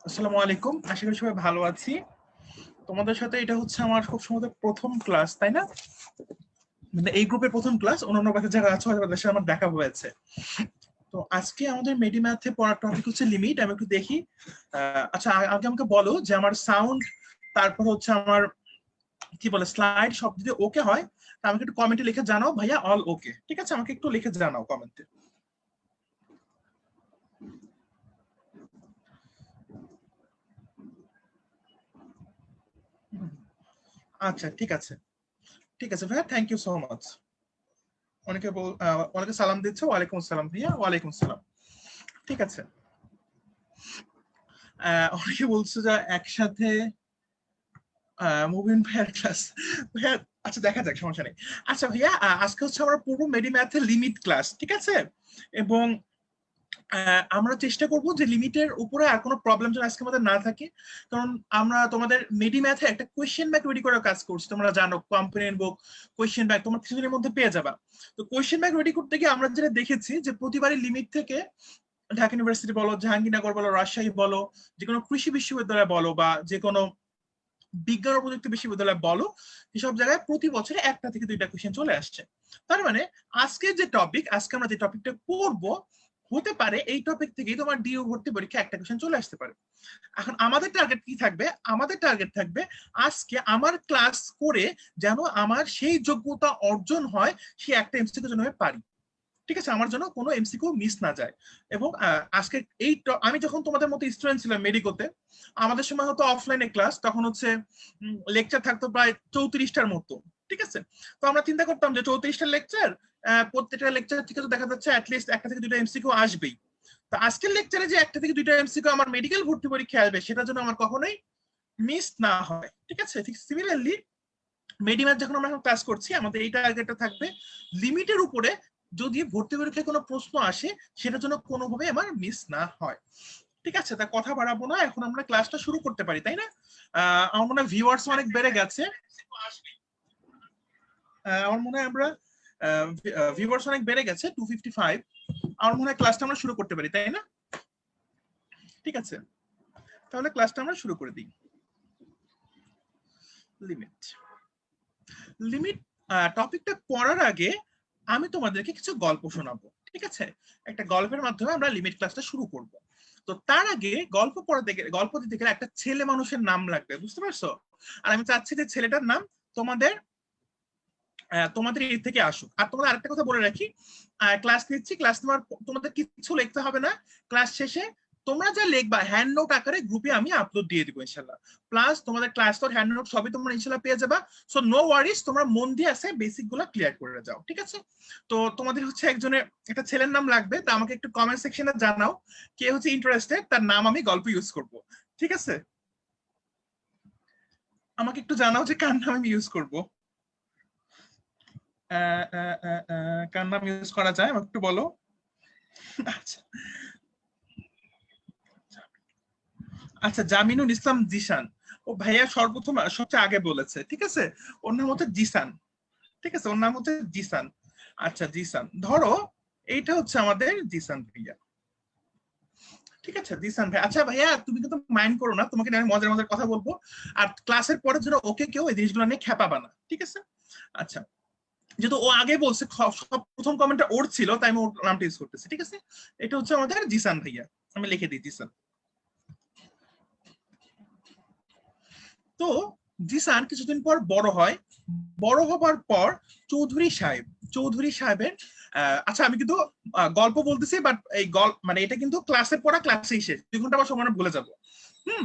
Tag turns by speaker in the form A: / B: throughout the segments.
A: আসসালামু আলাইকুম, আশা করি সবাই ভালো আছি। তোমাদের সাথে এটা হচ্ছে আমার খুব সম্ভবত প্রথম ক্লাস, তাই না? মানে এই গ্রুপের প্রথম ক্লাস। অন্যান্য বাকি যারা আছে হয়তো তাদের সাথে আমার দেখা হয়েছে। তো আজকে আমাদের মেডি ম্যাথে পড়ার টপিক হচ্ছে লিমিট। আমি একটু দেখি। আচ্ছা, আগে আমাকে বলো যে আমার সাউন্ড, তারপর হচ্ছে আমার কি বলে স্লাইড সব যদি ওকে হয় তা আমাকে একটু কমেন্টে লিখে জানাও ভাইয়া অল ওকে। ঠিক আছে, আমাকে একটু লিখে জানাও কমেন্টে। আচ্ছা, ঠিক আছে। ঠিক আছে ভাইয়া, থ্যাংক ইউ সো মাচ। অনেকে সালাম দিচ্ছে। ওয়ালাইকুম আসসালাম ভাইয়া। ওয়ালাইকুম আসসালাম। ঠিক আছে। অনেকে বলছে যে একসাথে মুভিন ভাইয়ার ক্লাস। ভাইয়া, আচ্ছা দেখা যাক, সমস্যা নেই। আচ্ছা ভাইয়া, আজকে হচ্ছে আমরা পূর্ব মেডি ম্যাথের লিমিট ক্লাস, ঠিক আছে? এবং আমরা চেষ্টা করব যে লিমিটের উপরে আর কোনো প্রবলেম যেন আজকে আমাদের না থাকে। কারণ আমরা তোমাদের মেডি ম্যাথে একটা কোয়েশ্চেন ব্যাংক রেডি করার কাজ করছি। তোমরা জানো কম্পোনেন্ট বুক, কোয়েশ্চেন ব্যাংক তোমার কিছুদিনের মধ্যে পেয়ে যাবা। তো কোয়েশ্চেন ব্যাংক রেডি করতে গিয়ে আমরা যেটা দেখেছি যে প্রতিবারই লিমিট থেকে ঢাকা ইউনিভার্সিটি বলো, জাহাঙ্গীরনগর বলো, রাজশাহী বলো, যে কোনো কৃষি বিশ্ববিদ্যালয় বলো বা যে কোনো বিজ্ঞান ও প্রযুক্তি বিশ্ববিদ্যালয় বলো, এসব জায়গায় প্রতি বছরে একটা থেকে দুইটা কোয়েশ্চেন চলে আসছে। তার মানে আজকে আমরা যে টপিকটা পড়বো, হতে পারে এই টপিক থেকেই তোমার ডিও ভর্তি পরীক্ষা একটা কোয়েশ্চেন চলে আসতে পারে। এখন আমাদের টার্গেট কি থাকবে? আমাদের টার্গেট থাকবে আজকে আমার ক্লাস করে যেন আমার সেই যোগ্যতা অর্জন হয়, সে একটা এমসিকিউ যেন আমি পারি। ঠিক আছে, আমার জন্য কোনো এমসিকিউ মিস না যায়। এবং আজকে আমি যখন তোমাদের মতো স্টুডেন্ট ছিলাম মেডিকোতে, আমাদের সময় হতো অফলাইনে ক্লাস, তখন হচ্ছে লেকচার থাকতো প্রায় 34টার মতো। ঠিক আছে, তো আমরা চিন্তা করতাম যে 34টা লেকচার, প্রত্যেকটা লেকচার থেকে তো দেখা যাচ্ছে অ্যাটলিস্ট একটা থেকে দুইটা এমসিকিউ আসবেই। তো আজকের লেকচারে যে একটা থেকে দুইটা এমসিকিউ আমার মেডিকেল ভর্তি পরীক্ষা আসবে, সেটা জন্য আমার কখনোই মিস না হয়। ঠিক আছে, ঠিক সিমিলারলি মেডিম্যাথ যখন আমরা এখন ক্লাস করছি, আমাদের এই টার্গেটটা থাকবে লিমিটের উপরে। যদি ভর্তি পরীক্ষায় কোনো প্রশ্ন আসে, সেটা যেন কোনোভাবে আমার মিস না হয়। ঠিক আছে, তা কথা বাড়াবো না, এখন আমরা ক্লাসটা শুরু করতে পারি, তাই না? আমার মনে হয় ভিউয়ার্স অনেক বেড়ে গেছে। আমার মনে হয় আমরা ভিউয়ার্স অনেক বেড়ে গেছে, 255। আমার মনে হয় ক্লাসটা আমরা শুরু করতে পারি, তাই না? ঠিক আছে, তাহলে ক্লাসটা আমরা শুরু করে দিই। লিমিট লিমিট টপিকটা পড়ার আগে আমি তোমাদেরকে কিছু গল্প শোনাবো। ঠিক আছে, একটা গল্পের মাধ্যমে আমরা লিমিট ক্লাসটা শুরু করব। তো তার আগে গল্প দিতে গেলে একটা ছেলে মানুষের নাম লাগবে, বুঝতে পারছো? আর আমি চাচ্ছি যে ছেলেটার নাম তোমাদের তোমাদের এর থেকে আসুক। আর তোমাদের আরেকটা কথা বলে রাখি, ক্লাস নিচ্ছি, ক্লাস নেওয়ার তোমাদের কিছু লিখতে হবে না। ক্লাস শেষে তোমরা যা লিখবা হ্যান্ড নোট আকারে গ্রুপে আমি আপলোড দিয়ে দিব ইনশাল্লাহ। প্লাস তোমাদের ক্লাস তো হ্যান্ড নোট সবই তোমরা ইনশাল্লাহ পেয়ে যাবা। সো নো ওয়ারিস, তোমরা মন দিয়ে আছে বেসিক গুলো ক্লিয়ার করে যাও। ঠিক আছে, তো তোমাদের হচ্ছে একজনের একটা ছেলের নাম লাগবে, তা আমাকে একটু কমেন্ট সেকশনে জানাও কে হচ্ছে ইন্টারেস্টেড, তার নাম আমি গল্প ইউজ করব। ঠিক আছে, আমাকে একটু জানাও যে কার নাম আমি ইউজ করব। কার নাম ইউজ করা যায় আমাকে একটু বলো। আচ্ছা, আচ্ছা, জামিনুল ইসলাম জিসান। ও ভাইয়া সর্বপ্রথম সবচেয়ে আগে বলেছে। ঠিক আছে, ওর নাম হচ্ছে জিসান। ঠিক আছে, ওর নাম হচ্ছে জিসান। আচ্ছা জিসান, ধরো এইটা হচ্ছে আমাদের জিসান ভাইয়া। ঠিক আছে জিসান ভাই। আচ্ছা ভাইয়া, তুমি কিন্তু মাইন্ড করো না, তোমাকে নিয়ে আমি মজার মজার কথা বলবো। আর ক্লাসের পরে যেন ওকে কেউ এই জিনিসগুলো নিয়ে খেপাবা না, ঠিক আছে? আচ্ছা, যেহেতু ও আগে বলছে, সব প্রথম কমেন্টটা ওর ছিল, তাই আমি ওর নামটা ইউজ করতেছি। ঠিক আছে, এটা হচ্ছে আমাদের জিসান ভাইয়া। আমি লিখে দিই জিসান। তো জিসান কিছুদিন পর বড় হয়। বড় হবার পর চৌধুরী সাহেব, চৌধুরী সাহেবের আচ্ছা আমি কিন্তু গল্প বলতেছি, বাট এই গল্প মানে এটা কিন্তু ক্লাসের পড়া ক্লাসেই শেষ, 2 ঘন্টা বা সময় ভুলে যাবো। হুম,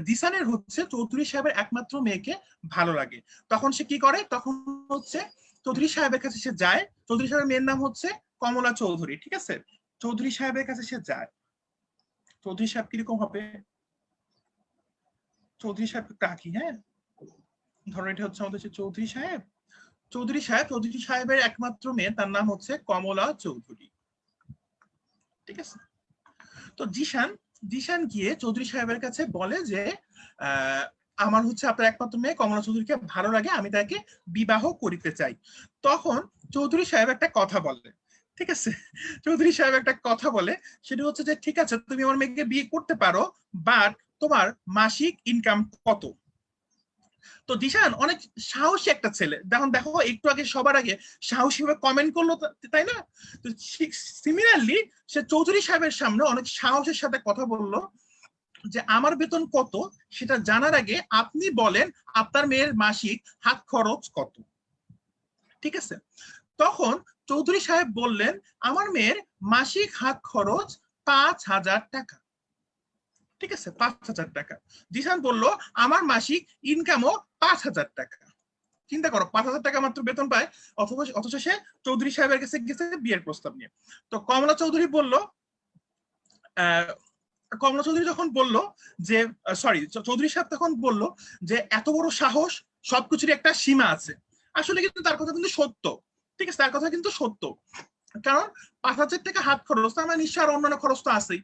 A: দিসানের হচ্ছে চৌধুরী সাহেবের একমাত্র মেয়েকে ভালো লাগে। তখন সে কি করে? তখন হচ্ছে চৌধুরী সাহেবের কাছে সে যায়। চৌধুরী সাহেবের মেয়ের নাম হচ্ছে কমলা চৌধুরী। ঠিক আছে, চৌধুরী সাহেবের কাছে সে যায়। চৌধুরী সাহেব কিরকম হবে? চৌধুরী সাহেব কাকি, হ্যাঁ, ধরো এটা হচ্ছে আমাদের চৌধুরী সাহেব। চৌধুরী সাহেবের একমাত্র মেয়ে, তার নাম হচ্ছে কমলা চৌধুরী। ঠিক আছে, তো জিশান গিয়ে চৌধুরী সাহেবের কাছে বলে যে আহ, আমার হচ্ছে আপনার একমাত্র মেয়ে কমলা চৌধুরীকে ভালো লাগে, আমি তাকে বিবাহ করিতে চাই। তখন চৌধুরী সাহেব একটা কথা বলে, ঠিক আছে, চৌধুরী সাহেব একটা কথা বলে, সেটা হচ্ছে যে ঠিক আছে তুমি আমার মেয়েকে বিয়ে করতে পারো, বাট তোমার মাসিক ইনকাম কত? তো দিশান অনেক সাহসী একটা ছেলে, দেখো দেখো একটু আগে সবার আগে সাহসী ভাবে কমেন্ট করলো, তাই না? তো সিমিলারলি সে চৌধুরী সাহেবের সামনে অনেক সাহসের সাথে কথা বললো যে আমার বেতন কত সেটা জানার আগে আপনি বলেন আপনার মেয়ের মাসিক হাত খরচ কত। ঠিক আছে, তখন চৌধুরী সাহেব বললেন আমার মেয়ের মাসিক হাত খরচ 5,000 টাকা। ঠিক আছে, 5,000 টাকা। জিসান বলল আমার মাসিক ইনকামও 5,000 টাকা। চিন্তা করো, 5,000 টাকা মাত্র বেতন পায়, অথচ সে চৌধুরী সাহেবের কাছে গেছে বিয়ের প্রস্তাব নিয়ে। তো কমলা চৌধুরী বলল, কমলা চৌধুরী যখন বলল যে সরি চৌধুরী সাহেব তখন বলল যে এত বড় সাহস, সবকিছুর একটা সীমা আছে। আসলে কিন্তু তার কথা কিন্তু সত্য। ঠিক আছে, তার কথা কিন্তু সত্য, কারণ 5,000 টাকা হাত খরচ, তার মানে নিশ্চয় আর অন্যান্য খরচ তো আছেই।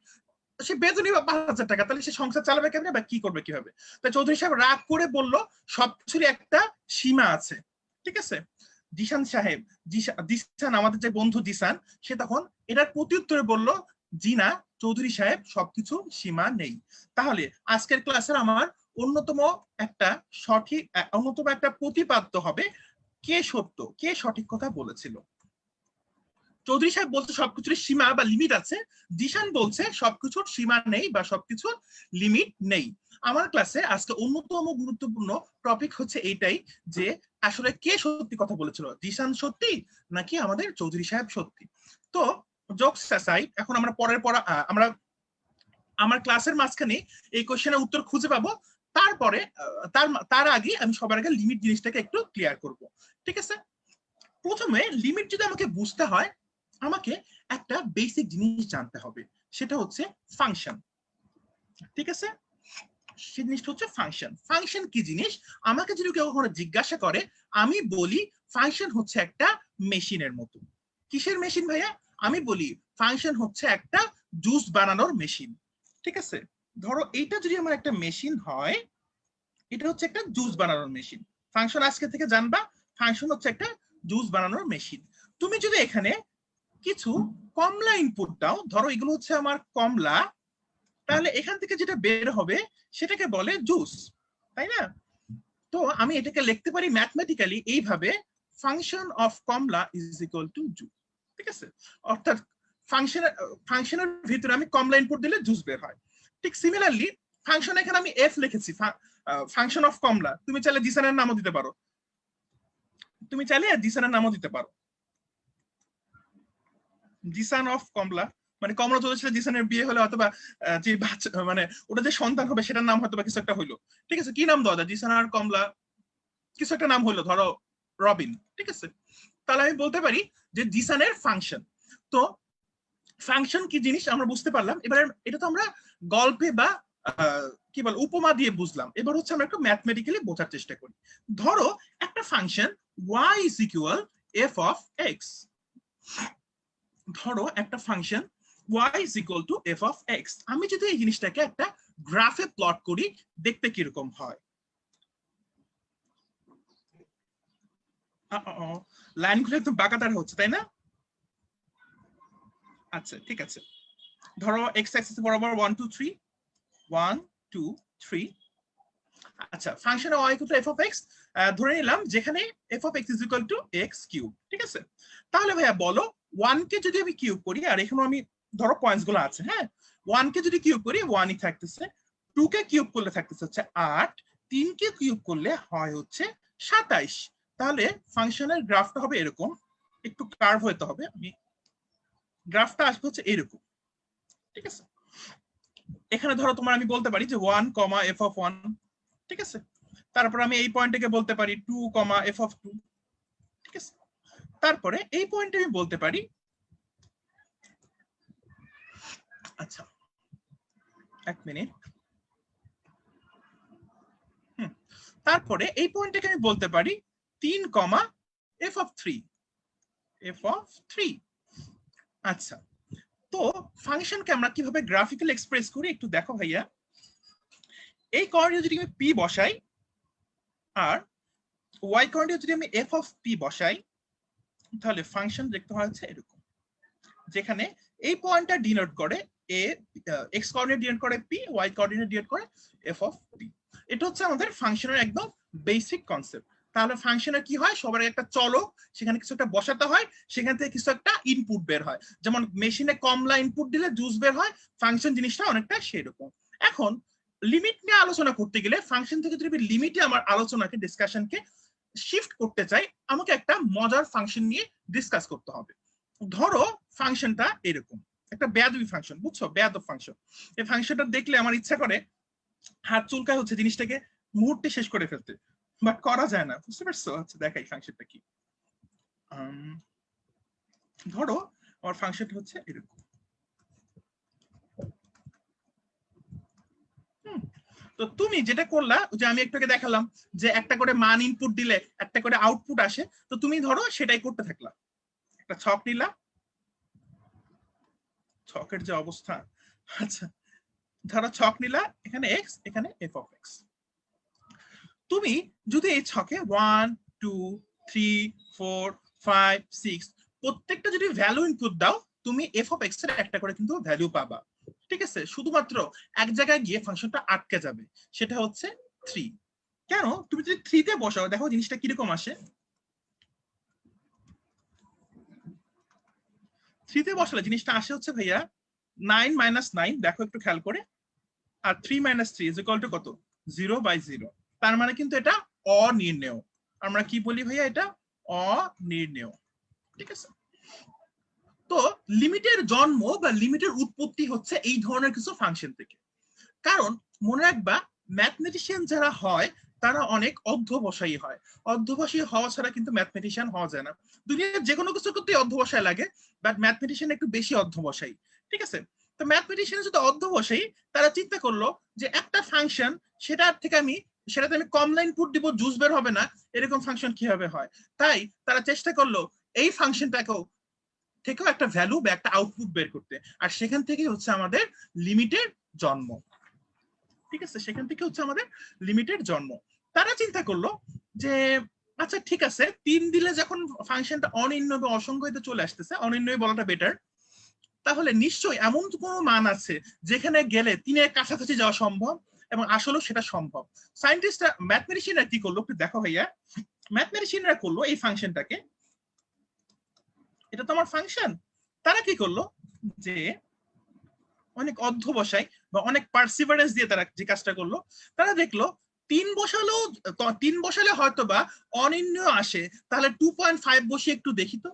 A: সে বেতনই 5,000 টাকা, তাহলে সে সংসার চালাবে কেমনে বা কি করবে কিভাবে? তাই চৌধুরী সাহেব রাগ করে বলল সবকিছুরই একটা সীমা আছে। ঠিক আছে, দিশান সাহেব, দিশান আমাদের যে বন্ধু দিশান, সে তখন এটার প্রত্যুত্তরে বলল জি না চৌধুরী সাহেব, সবকিছু সীমা নেই। তাহলে আজকের ক্লাসের আমার অন্যতম একটা অন্যতম একটা প্রতিপাদ্য হবে কে সত্য, কে সঠিক কথা বলেছিল। চৌধুরী সাহেব বলছে সবকিছুর সীমা বা লিমিট আছে, জিশান বলছে সবকিছুর সীমা নেই বা সবকিছুর লিমিট নেই। আমার ক্লাসে আজকে অন্যতম গুরুত্বপূর্ণ টপিক হচ্ছে এইটাই যে আসলে কে সত্যি কথা বলেছিল, জিশান সত্যি নাকি আমাদের চৌধুরী সাহেব সত্যি। তো জোকস অ্যাসাইড, এখন আমরা পরের পড়া আমরা আমার ক্লাসের মাঝখানে এই কোশ্চেনের উত্তর খুঁজে পাবো। তারপরে তার আগে আমি সবার আগে লিমিট জিনিসটাকে একটু ক্লিয়ার করব। ঠিক আছে, প্রথমে লিমিট যদি আমাকে বুঝতে হয়, আমাকে একটা বেসিক জিনিস জানতে হবে, সেটা হচ্ছে ফাংশন। ঠিক আছে, সেই জিনিসটা হচ্ছে ফাংশন। ফাংশন কি জিনিস আমাকে যদি কেউ কখনো জিজ্ঞাসা করে, আমি বলি ফাংশন হচ্ছে একটা মেশিনের মতো। কিসের মেশিন ভাইয়া? আমি বলি ফাংশন হচ্ছে একটা জুস বানানোর মেশিন। ঠিক আছে, ধরো এইটা যদি আমার একটা মেশিন হয়, এটা হচ্ছে একটা জুস বানানোর মেশিন। ফাংশন আজকে থেকে জানবা, ফাংশন হচ্ছে একটা জুস বানানোর মেশিন। তুমি যদি এখানে কিছু কমলা ইনপুট দাও, ধরো এগুলো হচ্ছে আমার কমলা, তাহলে এখান থেকে যেটা বের হবে সেটাকে বলে জুস, তাই না? তো আমি এটাকে লিখতে পারি ম্যাথমেটিক্যালি এইভাবে, function of Kamala is equal two juice. ঠিক আছে, অর্থাৎ ফাংশনের ভিতরে আমি কমলা ইনপুট দিলে জুস বের হয়। ঠিক সিমিলারলি ফাংশন এখানে আমি এফ লিখেছি, ফাংশন অফ কমলা, তুমি চাইলে জিসানের নামও দিতে পারো, তুমি চাইলে জিসানের নামও দিতে পারো, জিসান অফ কমলা, মানে কমলা চৌধুরীর সাথে জিসানের বিয়ে হলে অথবা যে বাচ্চা মানে ওটা যে সন্তান হবে সেটার নাম হয়তো বা কিছু একটা হইলো। ঠিক আছে, কি নাম দেওয়া যায়? জিসান আর কমলা কিছু একটা নাম হইলো, ধরো রবিন। ঠিক আছে, তাহলে আমি বলতে পারি যে জিসানের ফাংশন। তো ফাংশন কি জিনিস আমরা বুঝতে পারলাম। এবার এটা তো আমরা গল্পে বা কি বল উপমা দিয়ে বুঝলাম, এবার হচ্ছে আমরা একটু ম্যাথমেটিক্যালি বোঝার চেষ্টা করি। ধরো একটা function y is equal f of x, ধরো একটা function y is equal to f of x, আমি যদি এই জিনিসটাকে একটা গ্রাফে প্লট করি দেখতে কিরকম হয়। লাইনগুলো একদম বাঁকাতার হচ্ছে, তাই না? আচ্ছা ঠিক আছে, ধরো x অ্যাক্সিস বরাবর 1 2 3 1 2 3। আচ্ছা, function y equal to f of x ধরে নিলাম, যেখানে f of x is equal to x cube. ঠিক আছে, তাহলে ভাইয়া বলো 1 কে যদি আমি কিউব করি, আর এখানে আমি ধরো পয়েন্টস গুলো আছে, হ্যাঁ 1 কে যদি কিউব করি 1 ই থাকতেছে, 2 কে কিউব করলে থাকতেছে হচ্ছে 8, 3 কে কিউব করলে হয় হচ্ছে 27। তাহলে ফাংশনের গ্রাফটা হবে এরকম, একটু কার্ভ হতে হবে, আমি গ্রাফটা আসবে হচ্ছে এরকম। ঠিক আছে, এখানে ধরো তোমার আমি বলতে পারি যে 1 কমা f of 1। ঠিক আছে, তারপর আমি এই পয়েন্টটাকে বলতে পারি 2 কমা f of 2। ঠিক আছে, তারপরে এই পয়েন্টে আমি বলতে পারি, আচ্ছা এক মিনিট, তারপরে এই পয়েন্টটাকে আমি বলতে পারি 3 কমা f of 3, f of 3। আচ্ছা, তো ফাংশনকে আমরা কিভাবে গ্রাফিক্যালি এক্সপ্রেস করি একটু দেখো ভাইয়া। এই কোঅর্ডিনেট যদি আমি p বসাই আর y কোঅর্ডিনেট যদি আমি f of p বসাই, তাহলে ফাংশন দেখতে হয় হচ্ছে এরকম। যেখানে এই পয়েন্টটা ডিনোট করে এ, এক্স কোঅর্ডিনেট ডিনোট করে পি, ওয়াই কোঅর্ডিনেট ডিনোট করে এফ অফ পি। এটা হচ্ছে আমাদের ফাংশনের একদম বেসিক কনসেপ্ট। তাহলে ফাংশনের কি হয়, সবার একটা চলক, সেখানে কিছু একটা বসাতে হয়, সেখান থেকে কিছু একটা ইনপুট বের হয়। যেমন মেশিনে কমলা ইনপুট দিলে জুস বের হয়, ফাংশন জিনিসটা অনেকটা সেরকম। এখন লিমিট নিয়ে আলোচনা করতে গেলে ফাংশন থেকে যদি লিমিটে আমার আলোচনাকে ডিসকাশনকে শিফট করতে চাই, আমাকে একটা মজার ফাংশন নিয়ে ডিসকাস করতে হবে। ধরো ফাংশনটা এরকম একটা বেয়াদবি ফাংশন, বুঝছো, বেয়াদব ফাংশন। এই ফাংশনটা দেখলে আমার ইচ্ছা করে হাত চুলকায় হচ্ছে জিনিসটাকে মুহূর্তে শেষ করে ফেলতে, বাট করা যায় না, বুঝতে পারছো? আচ্ছা দেখাই ফাংশনটা কি। ধরো আমার ফাংশনটা হচ্ছে এরকম। তো তুমি যেটা করলা, যে আমি একটু আগে দেখালাম যে একটা করে মান ইনপুট দিলে একটা করে আউটপুট আসে, তো তুমি ধরো সেটাই করতে থাকলা। একটা ছক নিলা, ছকের যে অবস্থা, আচ্ছা ধরো ছক নিলা, এখানে এক্স, এখানে এফ অফ এক্স। তুমি যদি এই ছকে 1 2 3 4 5 6 প্রত্যেকটা যদি ভ্যালু ইনপুট দাও, তুমি এফ অফ এক্স এর একটা করে কিন্তু ভ্যালু পাবা। ঠিক আছে, শুধুমাত্র এক জায়গায় গিয়ে ফাংশনটা আটকে যাবে, সেটা হচ্ছে 3। কেন? তুমি যদি 3 তে বসাও, দেখো জিনিসটা কিরকম আসে। 3 তে বসালে জিনিসটা আসে হচ্ছে ভাইয়া 9 মাইনাস 9, দেখো একটু খেয়াল করে, আর 3 মাইনাস 3 ইজ ইকুয়াল টু কত? 0/0। তার মানে কিন্তু এটা অনির্ণেয়। আমরা কি বলি ভাইয়া? এটা অনির্ণেয়। ঠিক আছে, তো লিমিটের জন্ম বা লিমিটের উৎপত্তি হচ্ছে এই ধরনের কিছু ফাংশন থেকে। কারণ মনে রাখবা, ম্যাথমেটিশিয়ান যারা হয় তারা অনেক অধ্যবসায়ী হয়। অধ্যবসায়ী হওয়া ছাড়া কিন্তু ম্যাথমেটিশিয়ান হওয়া যায় না। দুনিয়ার যে কোনো কিছু করতে অধ্যবসায় লাগে, বাট ম্যাথমেটিশিয়ান একটু বেশি অধ্যবসায়ী। ঠিক আছে, তো ম্যাথমেটিশিয়ান যদি অধ্যবসায়ী, তারা চিন্তা করলো যে একটা ফাংশন, সেটাতে আমি কম লাইন পুট দিব, জুস বের হবে না, এরকম ফাংশন কিভাবে হয়। তাই তারা চেষ্টা করলো এই ফাংশনটাকেও থেকেও একটা ভ্যালু বা একটা আউটপুট বের করতে, আর সেখান থেকে হচ্ছে আমাদের লিমিটের জন্ম। ঠিক আছে, সেখান থেকে হচ্ছে আমাদের লিমিটের জন্ম। তারা চিন্তা করলো যে আচ্ছা ঠিক আছে, 3 দিলে যখন ফাংশনটা অনির্ণয় বা অসংখ্যতে চলে আসতেছে, অনির্ণয় বলাটা বেটার, তাহলে নিশ্চয়ই এমন কোনো মান আছে যেখানে গেলে 3 এর কাছাকাছি যাওয়া সম্ভব, এবং আসলেও সেটা সম্ভব। সায়েন্টিস্টরা, ম্যাথমেটিশিয়ানরা কি করলো একটু দেখো ভাইয়া। ম্যাথমেটিশিয়ানরা করলো এই ফাংশনটাকে, এটা তো আমার ফাংশন, তারা কি করলো যে অনেক অধ্যবসায় বা অনেক পার্সিভারেন্স দিয়ে তারা যে কাজটা করলো, তারা দেখলো 3 বসালে হয়তো বা অনির্ণয় আসে, তাহলে 2.5 বসে একটু দেখি তো।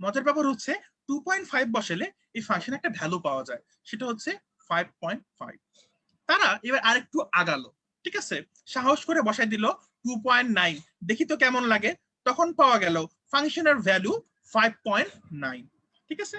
A: মজার ব্যাপার হচ্ছে 2.5 বসালে এই ফাংশন একটা ভ্যালু পাওয়া যায়, সেটা হচ্ছে 5.5। তারা এবার আরেকটু আগালো, ঠিক আছে, সাহস করে বসাই দিল 2.9, দেখি তো কেমন লাগে। তখন পাওয়া গেল ফাংশনের ভ্যালু 5.9। ঠিক আছে,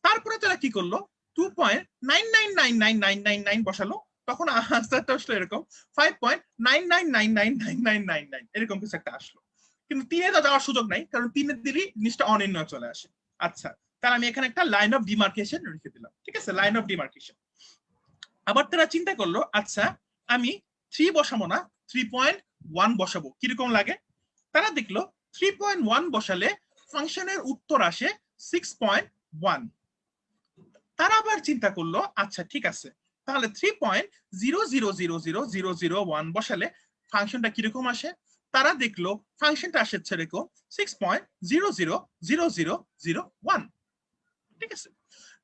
A: তারপরে তারা কি করলো, 2.9999999 বসালো, তখন আনসারটা আসলো এরকম 5.9999999 এরকম কিছু একটা আসলো। কিন্তু 3-এ তো যাওয়ার সুযোগ নাই, কারণ 3-এ দিলেই জিনিসটা অনির্ণয় চলে আসে। আচ্ছা, তাহলে আমি এখানে একটা লাইন অফ ডিমার্কেশন রেখে দিলাম। ঠিক আছে, লাইন অফ ডিমার্কেশন। আবার তারা চিন্তা করলো আচ্ছা আমি 3 বসাবো না, 3.1 বসাবো, কিরকম লাগে। তারা দেখলো 3.1 বসালে ফাংশনের উত্তর আসে 6.1। তারা আবার চিন্তা করলো আচ্ছা ঠিক আছে, তাহলে 3.0000001 বসালে ফাংশনটা কিরকম আসে। তারা দেখলো ফাংশনটা আসে এরকম 6.0000001। ঠিক আছে,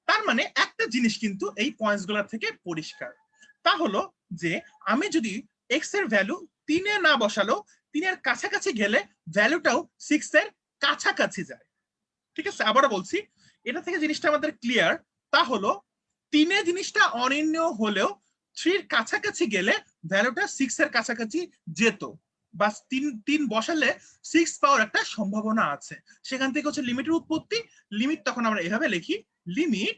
A: তার মানে একটা জিনিস কিন্তু এই পয়েন্টস গুলা থেকে পরিষ্কার, তা হলো যে আমি যদি এক্স এর ভ্যালু 3-এ না বসালো, 3-এর কাছাকাছি গেলে ভ্যালুটাও 6-এর কাছাকাছি যায়। ঠিক আছে, আবারও বলছি, এটা থেকে জিনিসটা আমাদের ক্লিয়ার, তা হলো 3-এ জিনিসটা অনির্ণয় হলেও 3-এর কাছাকাছি গেলে ভ্যালুটা 6-এর কাছাকাছি যেত, বা 3 বসালে 6 পাওয়ার একটা সম্ভাবনা আছে। সেখান থেকে হচ্ছে লিমিটের উৎপত্তি। লিমিট তখন আমরা এভাবে লিখি, limit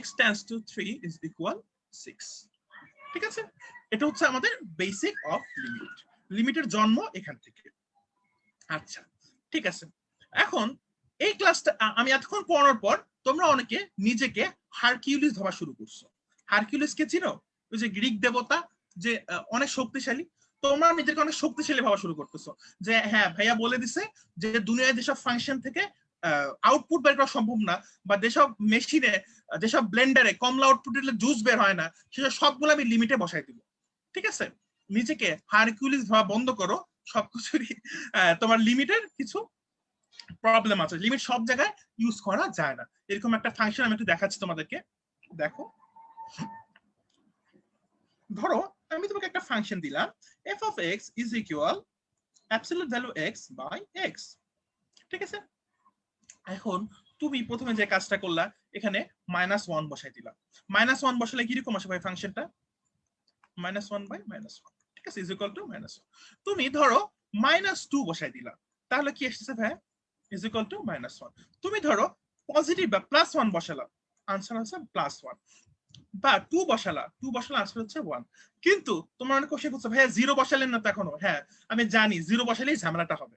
A: x tends to 3 is equal 6। ঠিক আছে, এটা হচ্ছে আমাদের বেসিক অফ লিমিট। লিমিটের জন্ম এখান থেকে। আচ্ছা ঠিক আছে, এখন এই ক্লাসটা আমি এতক্ষণ পড়ানোর পর তোমরা অনেকে নিজেকে হারকিউলিস ভাবা শুরু করছো। হারকিউলিসকে চিনো? ওই যে গ্রিক দেবতা, যে অনেক শক্তিশালী। তোমরা নিজেকে অনেক শক্তিশালী ভাবা শুরু করতেছো, যে হ্যাঁ ভাইয়া বলে দিছে যে দুনিয়ায় যেসব ফাংশন থেকে আউটপুট বের করা সম্ভব না, বা যেসব মেশিনে, যেসব ব্লেন্ডারে কমলা আউটপুট দিলে জুস বের হয় না, সেসব সবগুলো আমি লিমিটে বসাই দিব। ঠিক আছে, নিজেকে হারকিউলিস ভাবা বন্ধ করো, সবকিছুরই তোমার লিমিটের কিছু প্রবলেম আছে, লিমিট সব জায়গায় ইউজ করা যায় না। এরকম একটা ফাংশন আমি একটু দেখাচ্ছি তোমাদেরকে, দেখো। ধরো আমি তোমাকে একটা ফাংশন দিলাম, f of x is equal absolute value x by x। ঠিক আছে, এখন তুমি প্রথমে যে কাজটা করলা, এখানে -1 বসাই দিলা। -1 বসালে কিরকম আসে ভাই ফাংশনটা? -1 বাই -1, ঠিক আছে, ইজ ইকুয়াল টু -1। তুমি ধরো -2 বসাই দিলা, তাহলে কি আসছে ভাই? Is equal to -1। তুমি ধরো পজিটিভ বা +1 বসালা, আনসার হচ্ছে +1। বা 2 বসালা, 2 বসালে আনসার হচ্ছে 1। কিন্তু তোমার অনেক কোশ্চেন করছে ভাইয়া 0 বসালেন না তো এখনো। হ্যাঁ আমি জানি 0 বসালেই ঝামেলাটা হবে,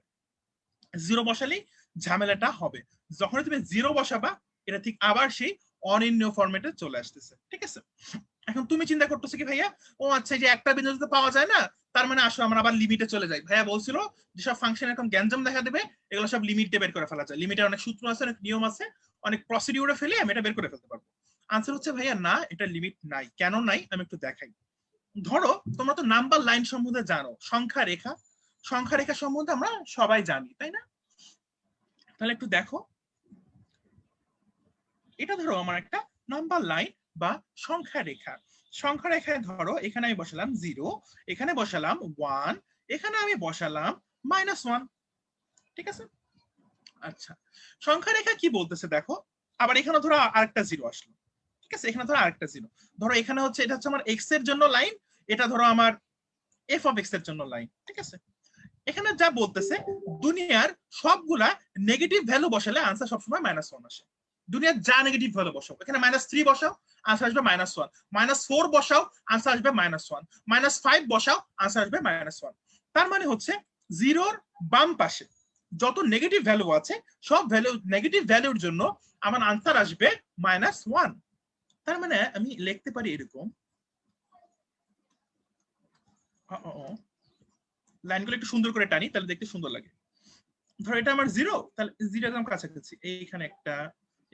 A: 0 বসালেই ঝামেলাটা হবে। যখন তুমি 0 বসাবা, এটা ঠিক আবার সেই অনির্ণয় ফরম্যাটে চলে আসতেছে। ঠিক আছে, এখন তুমি চিন্তা করতেছো কি ভাইয়া, ও আচ্ছা এই যে একটা বিন্দু তো পাওয়া যায় না, তার মানে আসলে আমরা আবার লিমিটে চলে যাই। ভাইয়া বলছিল যেসব ফাংশন এরকম গ্যাঞ্জাম দেখা দেবে, এগুলো সব লিমিটে বের করে ফেলা যায়। লিমিটের অনেক সূত্র আছে, অনেক নিয়ম আছে, অনেক প্রসিডিউরে ফেলে আমি এটা বের করে ফেলতে পারবো। আনসার হচ্ছে ভাইয়া না, এটা লিমিট নাই। কেন নাই আমি একটু দেখাই। ধরো তোমরা তো নাম্বার লাইন সম্বন্ধে জানো, সংখ্যা রেখা, সংখ্যা রেখা সম্বন্ধে আমরা সবাই জানি, তাই না? তাহলে একটু দেখো, এটা ধরো আমার একটা নাম্বার লাইন বা সংখ্যা রেখা। সংখ্যা রেখায় ধরো এখানে আমি বসালাম 0, এখানে বসালাম 1, এখানে আমি বসালাম -1। ঠিক আছে, আচ্ছা সংখ্যা রেখা কি বলতেছে দেখো, আবার এখানে ধরো আরেকটা 0 আসলো। ঠিক আছে, এখানে ধরো আরেকটা 0, ধরো এখানে হচ্ছে, এটা হচ্ছে আমার এক্স এর জন্য লাইন, এটা ধরো আমার এফ অফ এক্স এর জন্য লাইন। ঠিক আছে, এখানে যা বলতেছে দুনিয়ার সবগুলা নেগেটিভ ভ্যালু বসালে আনসার সবসময় -1 আসে। দুনিয়ার যা নেগেটিভ ভ্যালু বসাও, এখানে -3 বসাও আনসার আসবে -1, -4 বসাও আনসার আসবে -1, -5 বসাও আনসার আসবে -1। তার মানে হচ্ছে 0-র বাম পাশে যত নেগেটিভ ভ্যালু আছে, সব ভ্যালু নেগেটিভ ভ্যালুর জন্য আমার আনসার আসবে -1। তার মানে আমি লিখতে পারি এরকম, লাইনগুলো একটু সুন্দর করে টানি তাহলে দেখতে সুন্দর লাগে। ধরো এটা আমার 0, তাহলে 0 একদম কাছাকাছি, এইখানে একটা,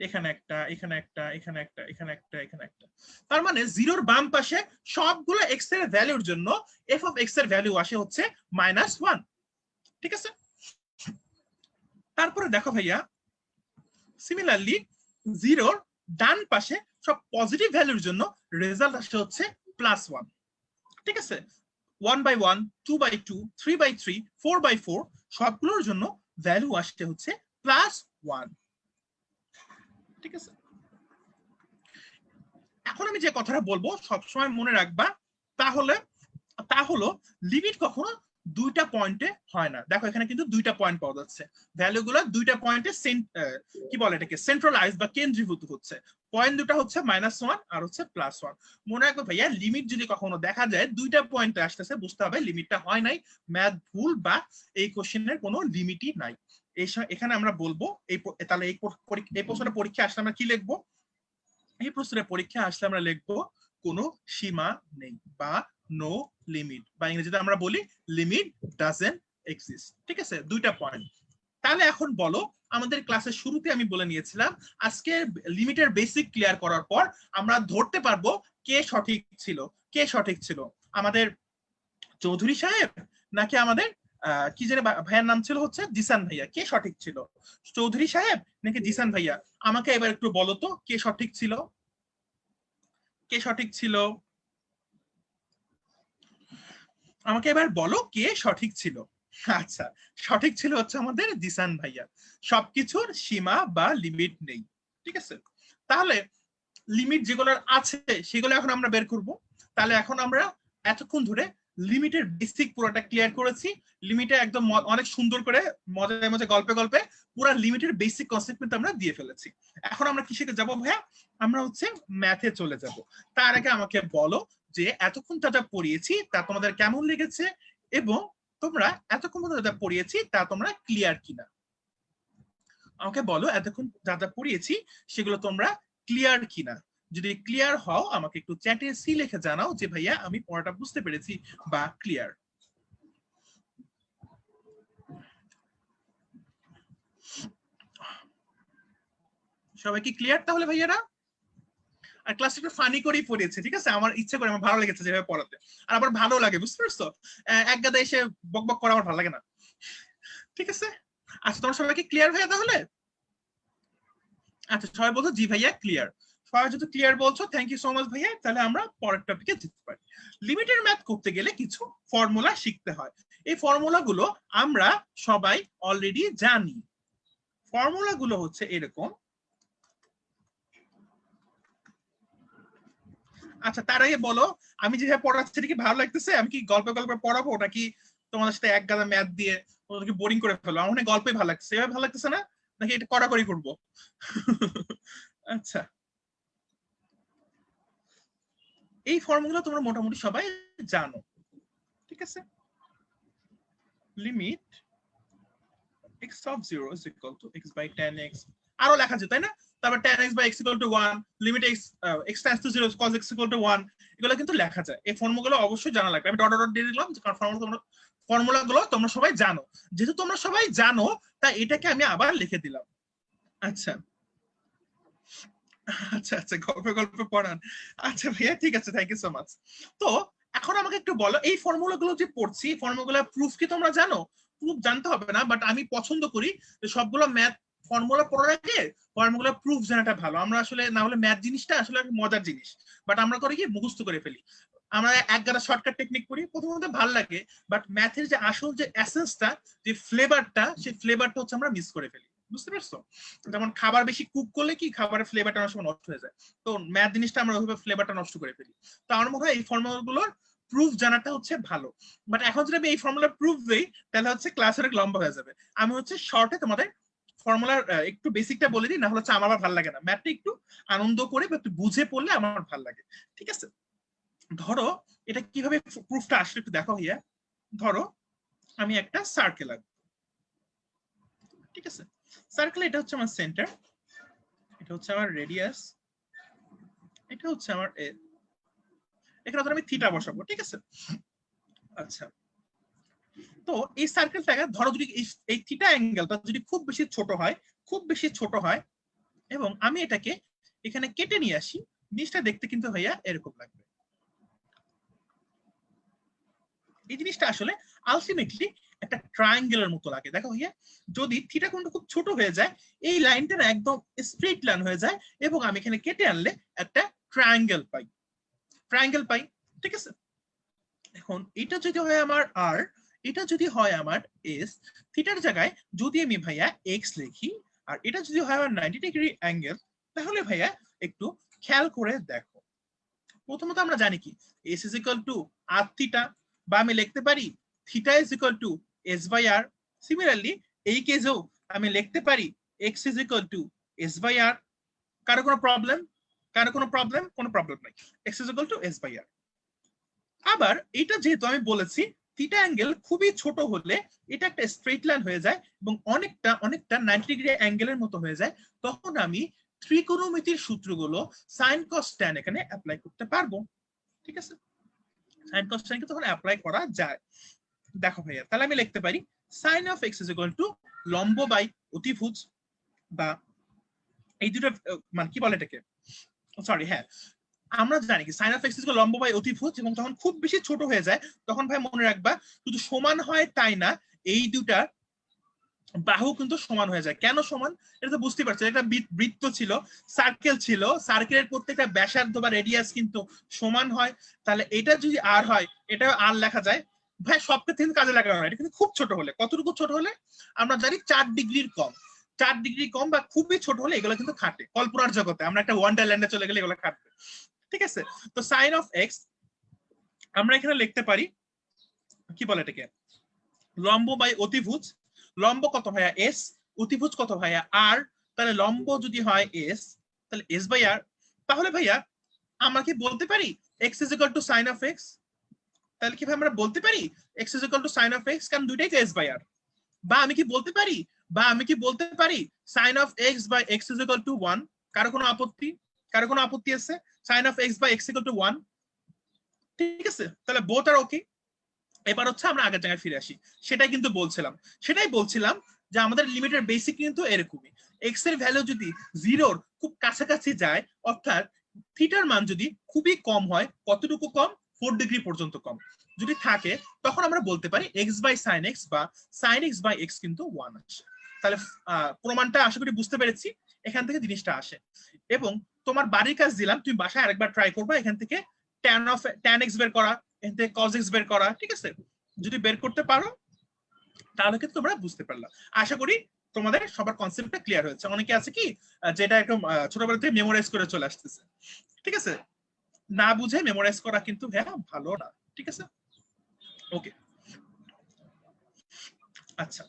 A: এখানে একটা, এখানে একটা, এখানে একটা, এখানে একটা, এখানে একটা। তার মানে 0-র বাম পাশে সবগুলো x এর ভ্যালুর জন্য f অফ x এর ভ্যালু আসে হচ্ছে -1। ঠিক আছে, তারপরে দেখো ভাইয়া, সিমিলারলি 0-র ডান পাশে সব পজিটিভ ভ্যালুর জন্য রেজাল্ট আসে হচ্ছে +1। ঠিক আছে, 1/1, 2/2, 3/3, 4/4 সবগুলোর জন্য ভ্যালু আসছে হচ্ছে +1। ঠিক আছে, এখন আমি যে কথাটা বলবো সবসময় মনে রাখবা, তাহলে তা হলো লিমিট কখনো দুইটা পয়েন্টে হয় না। দেখো এখানে কিন্তু দুইটা পয়েন্ট পাওয়া যাচ্ছে, ভ্যালুগুলো দুইটা পয়েন্টে কি বলে এটাকে সেন্ট্রালাইজ বা কেন্দ্রীভূত হচ্ছে। পয়েন্ট দুটা হচ্ছে -1 আর হচ্ছে +1। মনে রাখবে ভাইয়া, লিমিট যদি কখনো দেখা যায় দুইটা পয়েন্টে আসতেছে, বুঝতে হবে লিমিটটা হয় নাই, ম্যাথ ভুল, বা এই কোশ্চেনের কোনো লিমিটই নাই। এখানে আমরা বলবো এই, তাহলে এই প্রশ্নটা পরীক্ষা আসলে আমরা কি লিখবো? এই প্রশ্নের পরীক্ষা আসলে আমরা লিখবো কোনো সীমা নেই বা নো লিমিট, বা ইংরেজিতে আমরা বলি লিমিট ডাজন্ট এক্সিস্ট। ঠিক আছে, দুইটা পয়েন্ট। তাহলে এখন বলো, আমাদের ক্লাসের শুরুতে আমি বলে নিয়েছিলাম আজকে লিমিটের বেসিক ক্লিয়ার করার পর আমরা ধরতে পারবো কে সঠিক ছিল। কে সঠিক ছিল, আমাদের চৌধুরী সাহেব নাকি আমাদের কি জানি ভাইয়ার নাম ছিল হচ্ছে জিসান ভাইয়া? কে সঠিক ছিল, চৌধুরী সাহেব নাকি জিসান ভাইয়া? আমাকে এবার একটু বলো তো কে সঠিক ছিল, কে সঠিক ছিল? আমাকে এবার বলো কে সঠিক ছিল। আচ্ছা, সঠিক ছিল হচ্ছে আমাদের জিসান ভাইয়া। সবকিছুর সীমা বা লিমিট নেই। ঠিক আছে, তাহলে লিমিট যেগুলোর আছে সেগুলো এখন আমরা বের করব। তাহলে এখন আমরা এতক্ষণ ধরে লিমিটের বেসিক পুরোটা ক্লিয়ার করেছি। লিমিটে একদম অনেক সুন্দর করে মজায় মজায় গল্পে গল্পে পুরো লিমিটের বেসিক কনসেপ্ট কিন্তু আমরা দিয়ে ফেলেছি। এখন আমরা কিসে যাব ভাইয়া? আমরা হচ্ছে ম্যাথে চলে যাব। তার আগে আমাকে বলো যে এতক্ষণ যা যা পড়িয়েছি তা তোমাদের কেমন লেগেছে, এবং তোমরা এতক্ষণ যা পড়িয়েছি তা তোমরা ক্লিয়ার কিনা। আমাকে বলো এতক্ষণ যা যা পড়িয়েছি সেগুলো তোমরা ক্লিয়ার কিনা। যদি ক্লিয়ার হও আমাকে একটু চ্যাটে সি লিখে জানাও যে ভাইয়া আমি পড়াটা বুঝতে পেরেছি বা ক্লিয়ার। সবাই কি ক্লিয়ার তাহলে ভাইয়ারা? আর ক্লাসটা একটু ফানি করেই পড়িয়েছে, ঠিক আছে, আমার ইচ্ছে করে, আমার ভালো লেগেছে যেভাবে পড়াতে, আর আবার ভালো লাগে, বুঝতে পারছো? এক গাদা এসে বক বক করা আমার ভালো লাগে না, ঠিক আছে? আচ্ছা তোমরা সবাই কি ক্লিয়ার ভাইয়া তাহলে? আচ্ছা সবাই বলছো জি ভাইয়া ক্লিয়ার। সবাই যদি ক্লিয়ার বলছো, থ্যাংক ইউ সো মাচ ভাইয়া। তাহলে আমরা পরের টপিকে যেতে পারি। লিমিটের ম্যাথ করতে গেলে কিছু ফর্মুলা শিখতে হয়। এই ফর্মুলা গুলো আমরা সবাই অলরেডি জানি। ফর্মুলা গুলো হচ্ছে এরকম। আচ্ছা তার আগে বলো, আমি যেভাবে পড়াচ্ছি এটা কি ভালো লাগতেছে? আমি কি গল্পে গল্পে পড়াবো, ওটা কি তোমাদের সাথে এক গাদা ম্যাথ দিয়ে ওদেরকে বোরিং করে ফেলো? আমার মনে হয় গল্পই ভালো লাগছে, এভাবে ভালো লাগতেছে না? নাকি এটা কড়াকড়ি করবো? আচ্ছা, এই ফর্মুলা তোমরা মোটামুটি সবাই জানো, ঠিক আছে? Limit x of 0 is equal to x by 10x, আরো লেখা যায় তাই না? তারপর 10x by x equal to 1, limit x tends to 0 cos x equal to 1, এগুলো কিন্তু লেখা যায়। এই ফর্মুলাগুলো অবশ্যই জানা লাগবে। আমি ডট ডট দিয়ে দিলাম কারণ ফর্মুলাগুলো তোমরা সবাই জানো। যেহেতু তোমরা সবাই জানো তাই এটাকে আমি আবার লিখে দিলাম। আচ্ছা আচ্ছা আচ্ছা, গল্পে গল্পে পড়ান। আচ্ছা ভাইয়া ঠিক আছে, থ্যাংক ইউ সো মাচ। তো এখন আমাকে একটু বলো, এই ফর্মুলাগুলো যে পড়ছি, ফর্মুলাগুলোর প্রুফ কি তোমরা জানো? প্রুফ জানতে হবে না, বাট আমি পছন্দ করি যে সবগুলো ম্যাথ ফর্মুলা পড়ার আগে ফর্মুলা প্রুফ জানাটা ভালো। আমরা আসলে না হলে ম্যাথ জিনিসটা আসলে মজার জিনিস, বাট আমরা করে কি মুখস্থ করে ফেলি। আমরা এক গাদা শর্টকাট টেকনিক করি, প্রথমত ভালো লাগে, বাট ম্যাথের যে আসল যে এসেন্সটা, যে ফ্লেভারটা, সেই ফ্লেভারটা হচ্ছে আমরা মিস করে ফেলি, বুঝতে পারছো? যেমন খাবার বেশি কুক করলে কি খাবারের ফ্লেভারটা অনেক সময় নষ্ট হয়ে যায়। তো ম্যাথ জিনিসটা আমরা ওইভাবে ফ্লেভারটা নষ্ট করে ফেলি। তো আমার মনে হয় এই ফর্মুলাগুলোর প্রুফ জানাটা হচ্ছে ভালো। বাট এখন যদি আমি এই ফর্মুলার প্রুফ দেই তাহলে হচ্ছে ক্লাস অনেক লম্বা হয়ে যাবে। আমি হচ্ছে শর্টে তোমাদের ফর্মুলার একটু বেসিকটা বলে দিই, না হলে হচ্ছে আমার ভালো লাগে না। ম্যাথটা একটু আনন্দ করে বা একটু বুঝে পড়লে আমার ভালো লাগে, ঠিক আছে? ধরো এটা কিভাবে প্রুফটা আসলে একটু দেখো হিয়া। ধরো আমি একটা সার্কেল আঁকবো, ঠিক আছে? সার্কেল, এটা হচ্ছে আমার সেন্টার, এটা হচ্ছে আমার রেডিয়াস, এটা হচ্ছে আমার এখানে ধরো আমি থিটা বসাবো, ঠিক আছে? আচ্ছা, তো এই সার্কেলটাকে ধরো যদি এই থিটা অ্যাঙ্গেলটা যদি খুব বেশি ছোট হয়, খুব বেশি ছোট হয়, এবং আমি এটাকে এখানে কেটে নিয়ে আসি, জিনিসটা দেখতে কিন্তু ভাইয়া এরকম লাগবে। এই জিনিসটা আসলে আলটিমেটলি একটা ট্রায়াঙ্গেলের মতো লাগে, দেখো ভাইয়া। যদি থিটা কোণটা খুব ছোট হয়ে যায়, এই লাইনটা একদম স্ট্রেট লাইন হয়ে যায়, এবং আমি এখানে কেটে আনলে একটা ট্রায়াঙ্গেল পাই, ট্রায়াঙ্গেল পাই, ঠিক আছে? এখন এটা যদি হয় আমার আর, এটা যদি হয় আমার এস, থিটার জায়গায় যদি আমি ভাইয়া এক্স লিখি, আর এটা যদি হয় আমার 90 ডিগ্রি অ্যাঙ্গেল, তাহলে ভাইয়া একটু খেয়াল করে দেখো। প্রথমত আমরা জানি কি S is equal to R theta, বা আমি লিখতে পারি theta is equal to S by R. Similarly এই কেসেও আমি লিখতে পারি X is equal to S by R. কারো কোনো প্রবলেম? কারো কোনো প্রবলেম? কোনো প্রবলেম নাই, X is equal to S by R. আবার এটা যেহেতু আমি বলেছি থিটা অ্যাঙ্গেল খুবই ছোট হলে এটা একটা স্ট্রেট লাইন হয়ে যায় এবং অনেকটা অনেকটা 90 ডিগ্রি অ্যাঙ্গেলের মতো হয়ে যায়, তখন আমি ত্রিকোণমিতির সূত্রগুলো সাইন কস ট্যান এখানে অ্যাপ্লাই করতে পারবো, ঠিক আছে? সাইন কস ট্যানকে তখন অ্যাপ্লাই করা যায়। দেখো ভাইয়া, তাহলে আমি লিখতে পারি sine of X is equal to লম্ব বাই অতিভুজ, বা এই দুটো মানে কি বলে এটাকে, সরি হ্যাঁ, আমরা জানি কি সাইন অফ এক্স ইকুয়াল লম্ব বাই অতিভুজ, এবং যখন খুব বেশি ছোট হয়ে যায় তখন ভাই মনে রাখবা শুধু সমান হয় তাই না, এই দুটা বাহু কিন্তু সমান হয়ে যায়। কেন সমান? এটা তো বুঝতে পারছো, একটা বৃত্ত ছিল, সার্কেল ছিল, সার্কেলের প্রত্যেকটা ব্যাসার্ধ বা রেডিয়াস কিন্তু সমান হয়। তাহলে এটা যদি আর হয়, এটা আর লেখা যায়। ভাই সব ক্ষেত্রে কিন্তু কাজে লাগানো হয়, এটা কিন্তু খুব ছোট হলে, কতটুকু ছোট হলে? আমরা জানি 4 ডিগ্রির কম, 4 ডিগ্রি কম বা খুবই ছোট হলে এগুলো কিন্তু খাটে। কল্পনার জগতে আমরা একটা ওয়ান্ডারল্যান্ডে চলে গেলে এগুলো খাটবে, ঠিক আছে? তো সাইন অফ এক্স আমরা এখানে লিখতে পারি কি বলে এটাকে, লম্ব বাই অতিভুজ। লম্ব কত ভাইয়া? এস। অতিভুজ কত ভাইয়া? আর। তাহলে লম্ব যদি হয় এস, তাহলে এস বাই আর। তাহলে ভাইয়া আমরা কি বলতে পারি X is equal to sine of X? তাহলে কি ভাই আমরা বলতে পারি X is equal to sine of X, কারণ দুইটাই তো এস বাই আর। বা আমি কি বলতে পারি, sine of X by X is equal to 1? কারো কোনো আপত্তি? কারো কোনো আপত্তি আছে? Sine of X by X equal to 1, ঠিক আছে? তাহলে বোথ আর ওকে। এবার হচ্ছে আমরা আগের জায়গায় ফিরে আসি, সেটাই বলছিলাম যে আমাদের লিমিটের বেসিক কিন্তু এরকমই। এক্স এর ভ্যালু যদি 0-র খুব কাছাকাছি যায়, অর্থাৎ থিটার মান যদি খুবই কম হয়, কতটুকু কম? 4 ডিগ্রি পর্যন্ত কম যদি থাকে, তখন আমরা বলতে পারি x বাই sin x বা sin x বাই x কিন্তু 1 আসে। তাহলে প্রমাণটা আশা করি বুঝতে পেরেছি, এখান থেকে জিনিসটা আসে। এবং তোমার বাড়ির কাজ দিলাম, তুমি বাসায় আরেকবার ট্রাই করবা, এখান থেকে tan x বের করা, এখান থেকে cos x বের করা, ঠিক আছে? যদি বের করতে পারো তাহলে কিন্তু তোমরা বুঝতে পারলা। আশা করি তোমাদের সবার কনসেপ্টটা ক্লিয়ার হয়েছে। অনেকে আছে কি যেটা একদম ছোটবেলা থেকে মেমোরাইজ করে চলে আসতেছে, ঠিক আছে? না বুঝে মেমোরাইজ করা কিন্তু ভালো না, ঠিক আছে? ওকে, আচ্ছা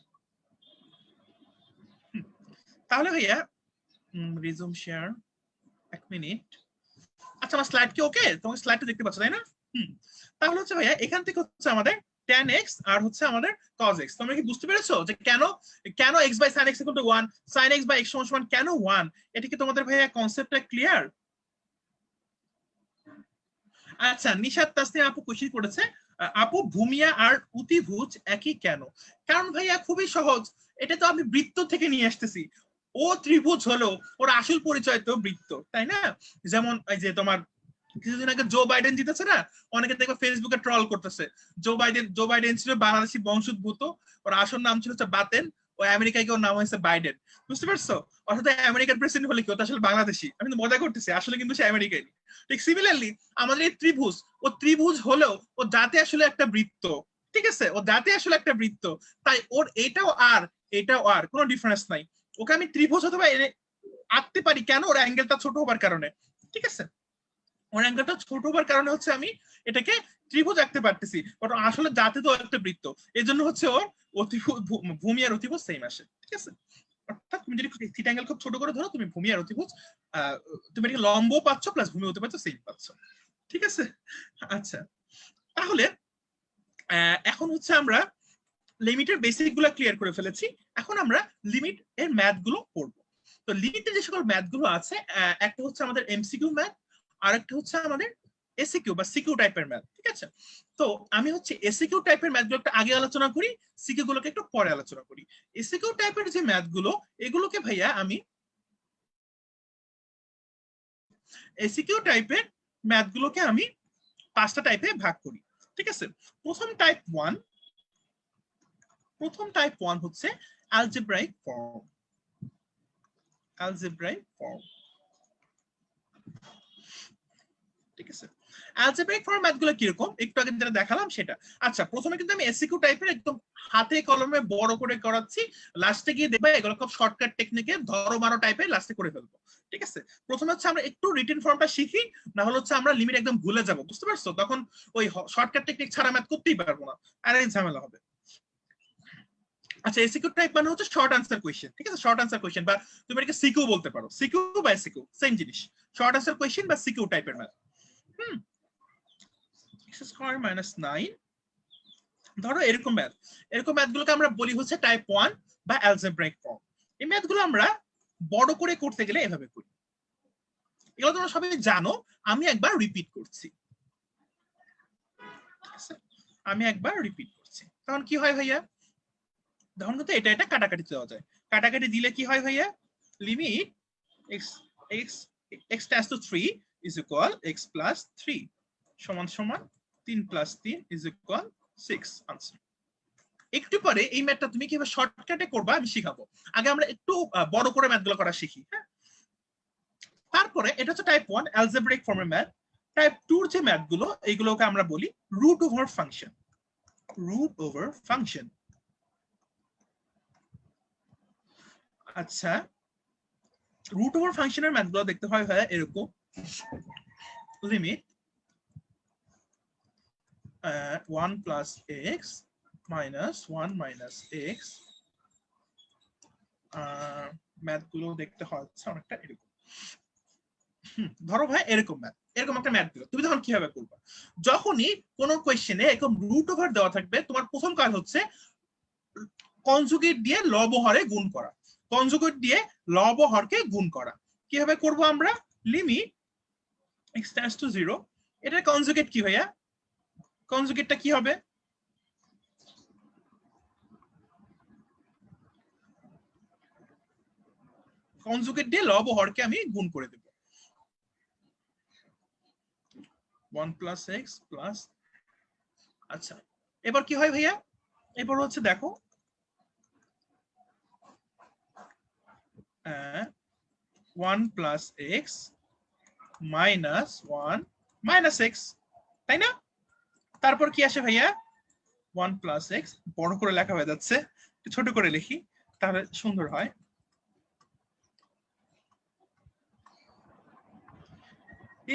A: তাহলে ভাইয়া রিজুম শেয়ার, এক মিনিট। আচ্ছা আমার স্লাইড কি ওকে? তোমার স্লাইডটা দেখতে পাচ্ছ তাই না? তাহলে হচ্ছে ভাইয়া এখান থেকে হচ্ছে আমাদের tan x আর হচ্ছে আমাদের cos x। তোমরা কি বুঝতে পেরেছো যে কেন কেন x by sin x = 1, sin x by x সমান কেন 1? এটা কি তোমাদের ভাইয়া কনসেপ্টটা ক্লিয়ার? আচ্ছা নিশাত তাসনিম আপু কোশ্চেন করেছে, আপু ভূমিয়া আর অতিভুজ একই কেন? কারণ ভাইয়া খুবই সহজ, এটা তো আমি বৃত্ত থেকে নিয়ে আসতেছি। ও ত্রিভুজ হলো ওর আসল পরিচয় তো বৃত্ত, তাই না? যেমন এই যে তোমার কিছুদিন আগে জো বাইডেন জিতেছে না, অনেকে দেখবে ফেসবুকে ট্রল করতেছে। জো বাইডেন ছিল বাংলাদেশি বংশোদ্ভূত, ওর আসল নাম ছিল বাতেন, ও আমেরিকায় ওর নাম হয়েছে বাইডেন। বুঝতে পারছো? অর্থাৎ আমেরিকার প্রেসিডেন্ট হলে কি ওটা আসলে বাংলাদেশি? আমি তো মজা করতেছি, আসলে কিন্তু সে আমেরিকায়। ঠিক সিমিলারলি আমাদের এই ত্রিভুজ, ও ত্রিভুজ হলেও ও জাতে আসলে একটা বৃত্ত, ঠিক আছে? ও জাতে আসলে একটা বৃত্ত, তাই ওর এটাও আর এটাও আর কোনো ডিফারেন্স নাই। ওকে আমি ত্রিভুজ অথবা আঁকতে পারি, কেন? ওর অ্যাঙ্গেলটা ছোট হবার কারণে, ঠিক আছে? ওর অ্যাঙ্গেলটা ছোট হবার কারণে হচ্ছে আমি এটাকে ত্রিভুজ আঁকতে পারতেছি, বাট আসলে জাতে তো একটা বৃত্ত, এই জন্য হচ্ছে ওর ভূমি আর অতিভুজ সেম আসে, ঠিক আছে? অর্থাৎ তুমি যদি থিটা অ্যাঙ্গেল খুব ছোট করে ধরো, তুমি ভূমি আর অতিভুজ তুমি এটাকে লম্ব পাচ্ছ প্লাস ভূমি হতে পাচ্ছ, সেম পাচ্ছ, ঠিক আছে? আচ্ছা তাহলে এখন হচ্ছে আমরা লিমিটের বেসিক গুলো ক্লিয়ার করে ফেলেছি, এখন আমরা লিমিট এর ম্যাথ গুলো পড়বো। তো লিমিটের যে সকল ম্যাথ গুলো আছে, একটা হচ্ছে আমাদের এমসিকিউ ম্যাথ, আর একটা হচ্ছে আমাদের এসিকিউ বা সিকিউ টাইপের ম্যাথ, ঠিক আছে? তো আমি হচ্ছে এসিকিউ টাইপের ম্যাথ গুলো একটু আগে আলোচনা করি, সিকিউ গুলোকে একটু পরে আলোচনা করি। এসিকিউ টাইপের যে ম্যাথ গুলো, এগুলোকে ভাইয়া আমি এসিকিউ টাইপের ম্যাথ গুলোকে আমি 5টা টাইপে ভাগ করি, ঠিক আছে? প্রথম টাইপ 1 হচ্ছে অ্যালজেব্রাইক ফর্ম। ঠিক আছে? অ্যালজেব্রাইক ফর্ম ম্যাথগুলো কিরকম একটু আগে যেটা দেখালাম সেটা। আচ্ছা প্রথমে কিন্তু আমি এসিকিউ টাইপের একদম হাতে কলমে বড় করে করাচ্ছি, লাস্টে গিয়ে দেখবে এগুলো খুব শর্টকাট টেকনিকে ধরো মারো টাইপের লাস্টে করে ফেলবো, ঠিক আছে? প্রথমে হচ্ছে আমরা একটু রিটেন ফর্মটা শিখি, না হলে হচ্ছে আমরা লিমিট একদম ভুলে যাব, বুঝতে পারছো? তখন ওই শর্টকাট টেকনিক ছাড়া ম্যাথ করতেই পারবো না, আর এই ঝামেলা হবে। আচ্ছা এসিকিউ টাইপ মানে হচ্ছে শর্ট আনসার কোশ্চেন, ঠিক আছে? শর্ট আনসার কোশ্চেন বা তুমি এটাকে সিকিউ বলতে পারো, সিকিউ বা এসিকিউ সেম জিনিস, শর্ট আনসার কোশ্চেন বা সিকিউ টাইপের ম্যাথ। x² - 9, ধরো এরকম ম্যাথগুলোকে আমরা বলি হচ্ছে টাইপ 1 বা অ্যালজেব্রাইক ফর্ম। এই ম্যাথগুলো আমরা বড় করে করতে গেলে এভাবে করি, এগুলো তোমরা সবাই জানো, আমি একবার রিপিট করছি, তখন কি হয় ভাইয়া? তখন কিন্তু এটা কাটাকাটি দেওয়া যায়, কাটাকাটি দিলে কি হয় ভাইয়া? Limit x x x tends to 3 is equal x plus 3 সমান সমান 3 প্লাস 3 ইজ ইকুয়াল 6 আনসার। একটু পরে এই ম্যাথটা তুমি কিভাবে শর্টকাটে করবা আমি শিখাবো, আগে আমরা একটু বড় করে ম্যাথগুলো করা শিখি, হ্যাঁ? তারপরে এটা হচ্ছে টাইপ 1 অ্যালজেব্রিক ফর্মের ম্যাথ। টাইপ 2 এর যে ম্যাথগুলো এইগুলোকে আমরা বলি রুট ওভার ফাংশন। আচ্ছা রুট ওভার ফাংশনের ম্যাথগুলো দেখতে হয় এরকম, limit 1 plus x minus 1 minus x, ম্যাথগুলো দেখতে হচ্ছে অনেকটা এরকম। ধরো ভাই এরকম একটা ম্যাথ দিল, তুমি তখন কিভাবে করবে? যখনই কোনো কোয়েশ্চেনে এরকম রুট ওভার দেওয়া থাকবে, তোমার প্রথম কাজ হচ্ছে কনজুগেট দিয়ে লব হরে গুণ করা, গুণ করা। কিভাবে করব আমরা? লিমিট x টেন্ডস টু 0, এটার কনজুগেট কি ভাইয়া? কনজুগেটটা কি হবে? কনজুগেট দিয়ে লব ও হরকে আমি গুণ করে দেব 1 প্লাস এক্স প্লাস। আচ্ছা এবার কি হয় ভাইয়া, এবার হচ্ছে দেখো 1 plus x minus 1 minus x, তাই না? তারপর কি আসে ভাইয়া 1 প্লাস এক্স, বড় করে লেখা হয়ে যাচ্ছে, ছোট করে লিখি তাহলে সুন্দর হয়।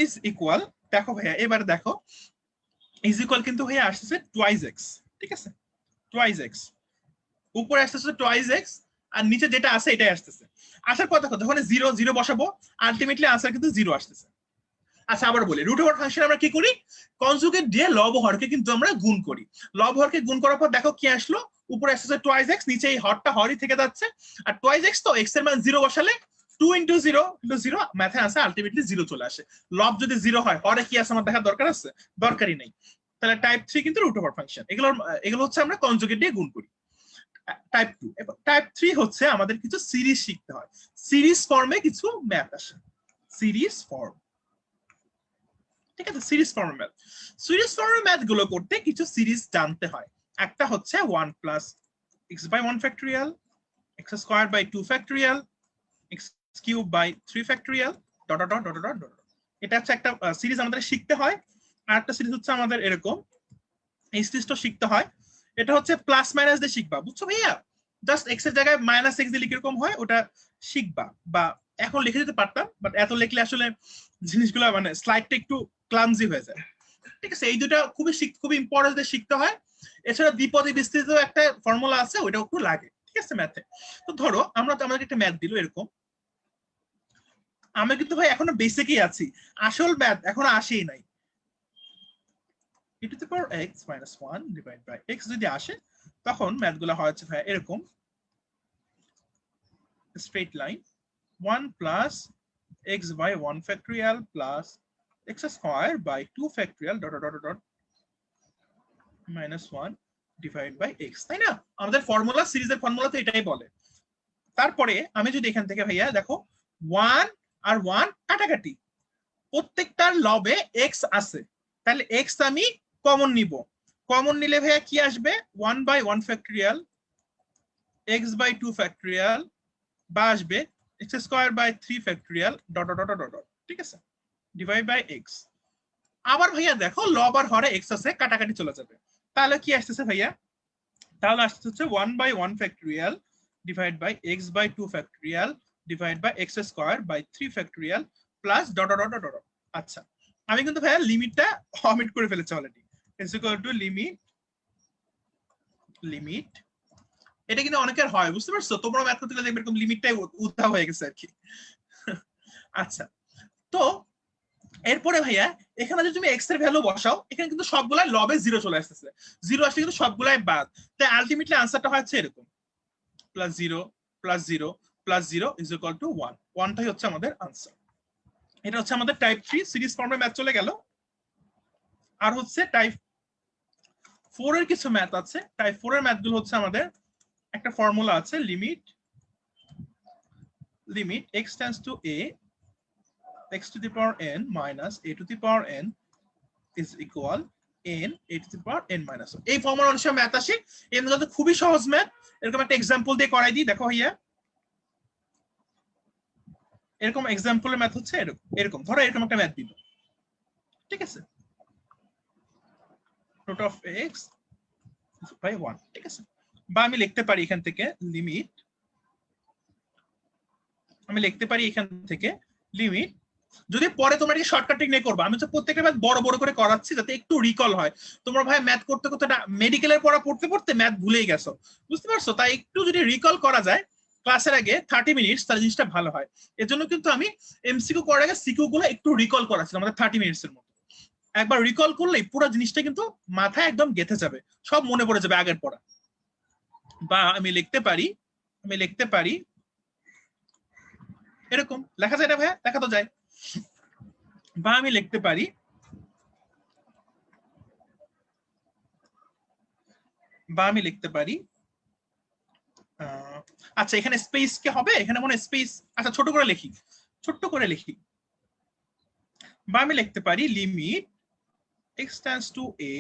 A: ইজ ইকুয়াল, দেখো ভাইয়া এবার দেখো ইজ ইকুয়াল কিন্তু ভাইয়া আসছে টুয়াইস এক্স, ঠিক আছে? টুয়াইস এক্স, উপরে আসতেছে টুয়াইস এক্স আর নিচে যেটা আছে এটাই আসতেছে। আসার কথা কথা ওখানে জিরো জিরো বসাবো, আলটিমেটলি আনসার কিন্তু জিরো আসতেছে। আচ্ছা আবার বলি, রুট ওভার ফাংশন আমরা কি করি, কনজুগেট দিয়ে লব হরকে কিন্তু আমরা গুণ করি। লব হরকে গুণ করার পর দেখো কি আসলো, উপরে আসতেছে টুয়াইস এক্স, নিচে এই হরটা হরই থেকে যাচ্ছে, আর টুয়াইস এক্স তো এক্স এর মান জিরো বসালে 2 ইন্টু জিরো ইন্টু জিরো, ম্যাথে আনসার আলটিমেটলি জিরো চলে আসে। লব যদি জিরো হয় হরে কি আছে আমার দেখার দরকার আছে? দরকারই নেই। তাহলে টাইপ 3 কিন্তু রুট ওভার ফাংশন, এগুলো হচ্ছে আমরা কনজুগেট দিয়ে গুণ করি। টাইপ 2, টাইপ 3 হচ্ছে আমাদের কিছু সিরিজ শিখতে হয়, সিরিজ ফর্মে কিছু ম্যাথ আসে, সিরিজ ফর্ম, ঠিক আছে? সিরিজ ফর্মের ম্যাথ, সিরিজ ফর্মের ম্যাথ গুলো করতে কিছু সিরিজ জানতে হয়। একটা হচ্ছে 1 plus x by 1 factorial, x square by 2 factorial, x cube by 3 factorial, dot dot dot dot dot. এটা হচ্ছে একটা সিরিজ আমাদের শিখতে হয়। আর একটা সিরিজ হচ্ছে আমাদের এরকম, এই সিরিজটা শিখতে হয়। এটা হচ্ছে প্লাস মাইনাস দিয়ে শিখবা, বুঝছো ভাইয়া? জাস্ট এক্স এর জায়গায় মাইনাস এক্স দিয়ে লিখে এরকম হয়, ওটা শিখবা। বা এখন লিখে দিতে পারতাম, বাট এত লিখলে আসলে জিনিসগুলো মানে স্লাইডটা একটু ক্লামজি হয়ে যায়, ঠিক আছে? এই দুটা খুবই ইম্পর্টেন্ট শিখতে হয়। এছাড়া দ্বিপদী বিস্তৃত একটা ফর্মুলা আছে, ওইটাও একটু লাগে, ঠিক আছে ম্যাথে। তো ধরো আমাদের একটা ম্যাথ দিল এরকম, আমি কিন্তু ভাই এখনো বেসিকই আছি, আসল ম্যাথ এখনো আসেই নাই। e to the power x minus 1 divided by x যদি আসে তখন ম্যাথগুলো হয় হচ্ছে ভাই এরকম, straight line 1 plus x by 1 factorial plus x square by 2 factorial dot dot dot minus 1 divided by x, তাই না? আমাদের ফর্মুলা, সিরিজের ফর্মুলা তো এটাই বলে। তারপরে আমি যদি এখান থেকে ভাইয়া দেখো 1 আর 1 কাটাকাটি, প্রত্যেকটার লবে x আছে, তাহলে x আমি কমন নিব। কমন নিলে ভাইয়া কি আসবে 1 by 1 factorial x by 2 factorial বা আসবে x square by 3 factorial dot dot dot dot, ঠিক আছে? Divide by x। আবার ভাইয়া দেখো লব আর হরে x আছে, কাটাকাটি চলে যাবে, তাহলে কি আসতেছে ভাইয়া? তাহলে আসতেছে হচ্ছে 1 by 1 factorial divide by x by 2 factorial divide by x square by 3 factorial plus dot dot dot dot. আচ্ছা আমি কিন্তু ভাইয়া লিমিটটা অমিট করে ফেলেছি already, is equal to limit. এটা কিন্তু অনেকের হয়, বুঝতে পারছো? তোমরা ম্যাথ করতে গেলে দেখবে এরকম লিমিটটাই উঠা হয়ে গেছে আর কি। আচ্ছা তো এরপরে ভাইয়া এখানে যদি তুমি এক্স এর ভ্যালু বসাও, এখানে কিন্তু সবগুলাই লবে জিরো চলে আসতেছে, জিরো আসলে কিন্তু সবগুলাই বাদ, তাই আলটিমেটলি আনসারটা হচ্ছে এরকম plus zero plus zero plus zero is equal to 1, 1টাই হচ্ছে আমাদের আনসার। এটা হচ্ছে আমাদের টাইপ 3 সিরিজ ফর্মে ম্যাথ চলে গেল। আর হচ্ছে টাইপ 4 এর কিছু ম্যাথ আছে। টাইপ 4 এর ম্যাথগুলো হচ্ছে আমাদের একটা ফর্মুলা আছে, limit x tends to a x to the power n minus a to the power n is equal n a to the power n minus 1। এই ফর্মুলা অনুসারে ম্যাথ আসে, এগুলো তো খুবই সহজ ম্যাথ। এরকম একটা এক্সাম্পল দিয়ে করাই দিই, দেখো ভাইয়া এরকম এক্সাম্পলের ম্যাথ হচ্ছে এরকম ধরো এরকম একটা ম্যাথ দিব, ঠিক আছে? root of x by 1, ঠিক আছে? বা আমি লিখতে পারি এখান থেকে লিমিট, আমি লিখতে পারি এখান থেকে লিমিট, যদি পরে তোমরা কি শর্টকাট টেকনিক করবে, আমি তো প্রত্যেকটা ম্যাথ বড় বড় করে করাচ্ছি যাতে একটু রিকল হয়। তোমরা ভাই ম্যাথ করতে করতে মেডিকেলের পড়া পড়তে পড়তে ম্যাথ ভুলেই গেছো, বুঝতে পারছো? তাই একটু যদি রিকল করা যায় ক্লাসের আগে 30 মিনিটস, তাহলে জিনিসটা ভালো হয়। এর জন্য কিন্তু আমি এমসিকিউ করার আগে সিকিউ গুলো একটু রিকল করাচ্ছি আমাদের 30 মিনিটস এর মতো। একবার রিকল করলেই পুরো জিনিসটা কিন্তু মাথায় একদম গেঁথে যাবে, সব মনে পড়ে যাবে আগের পড়া। বা আমি লিখতে পারি এরকম, লেখা যায় না ভাইয়া? লেখা তো যায়। বা আমি লিখতে পারি আচ্ছা এখানে স্পেস কে হবে, এখানে মনে স্পেস, আচ্ছা ছোট করে লিখি, ছোট্ট করে লিখি, বা আমি লিখতে পারি limit x tends to a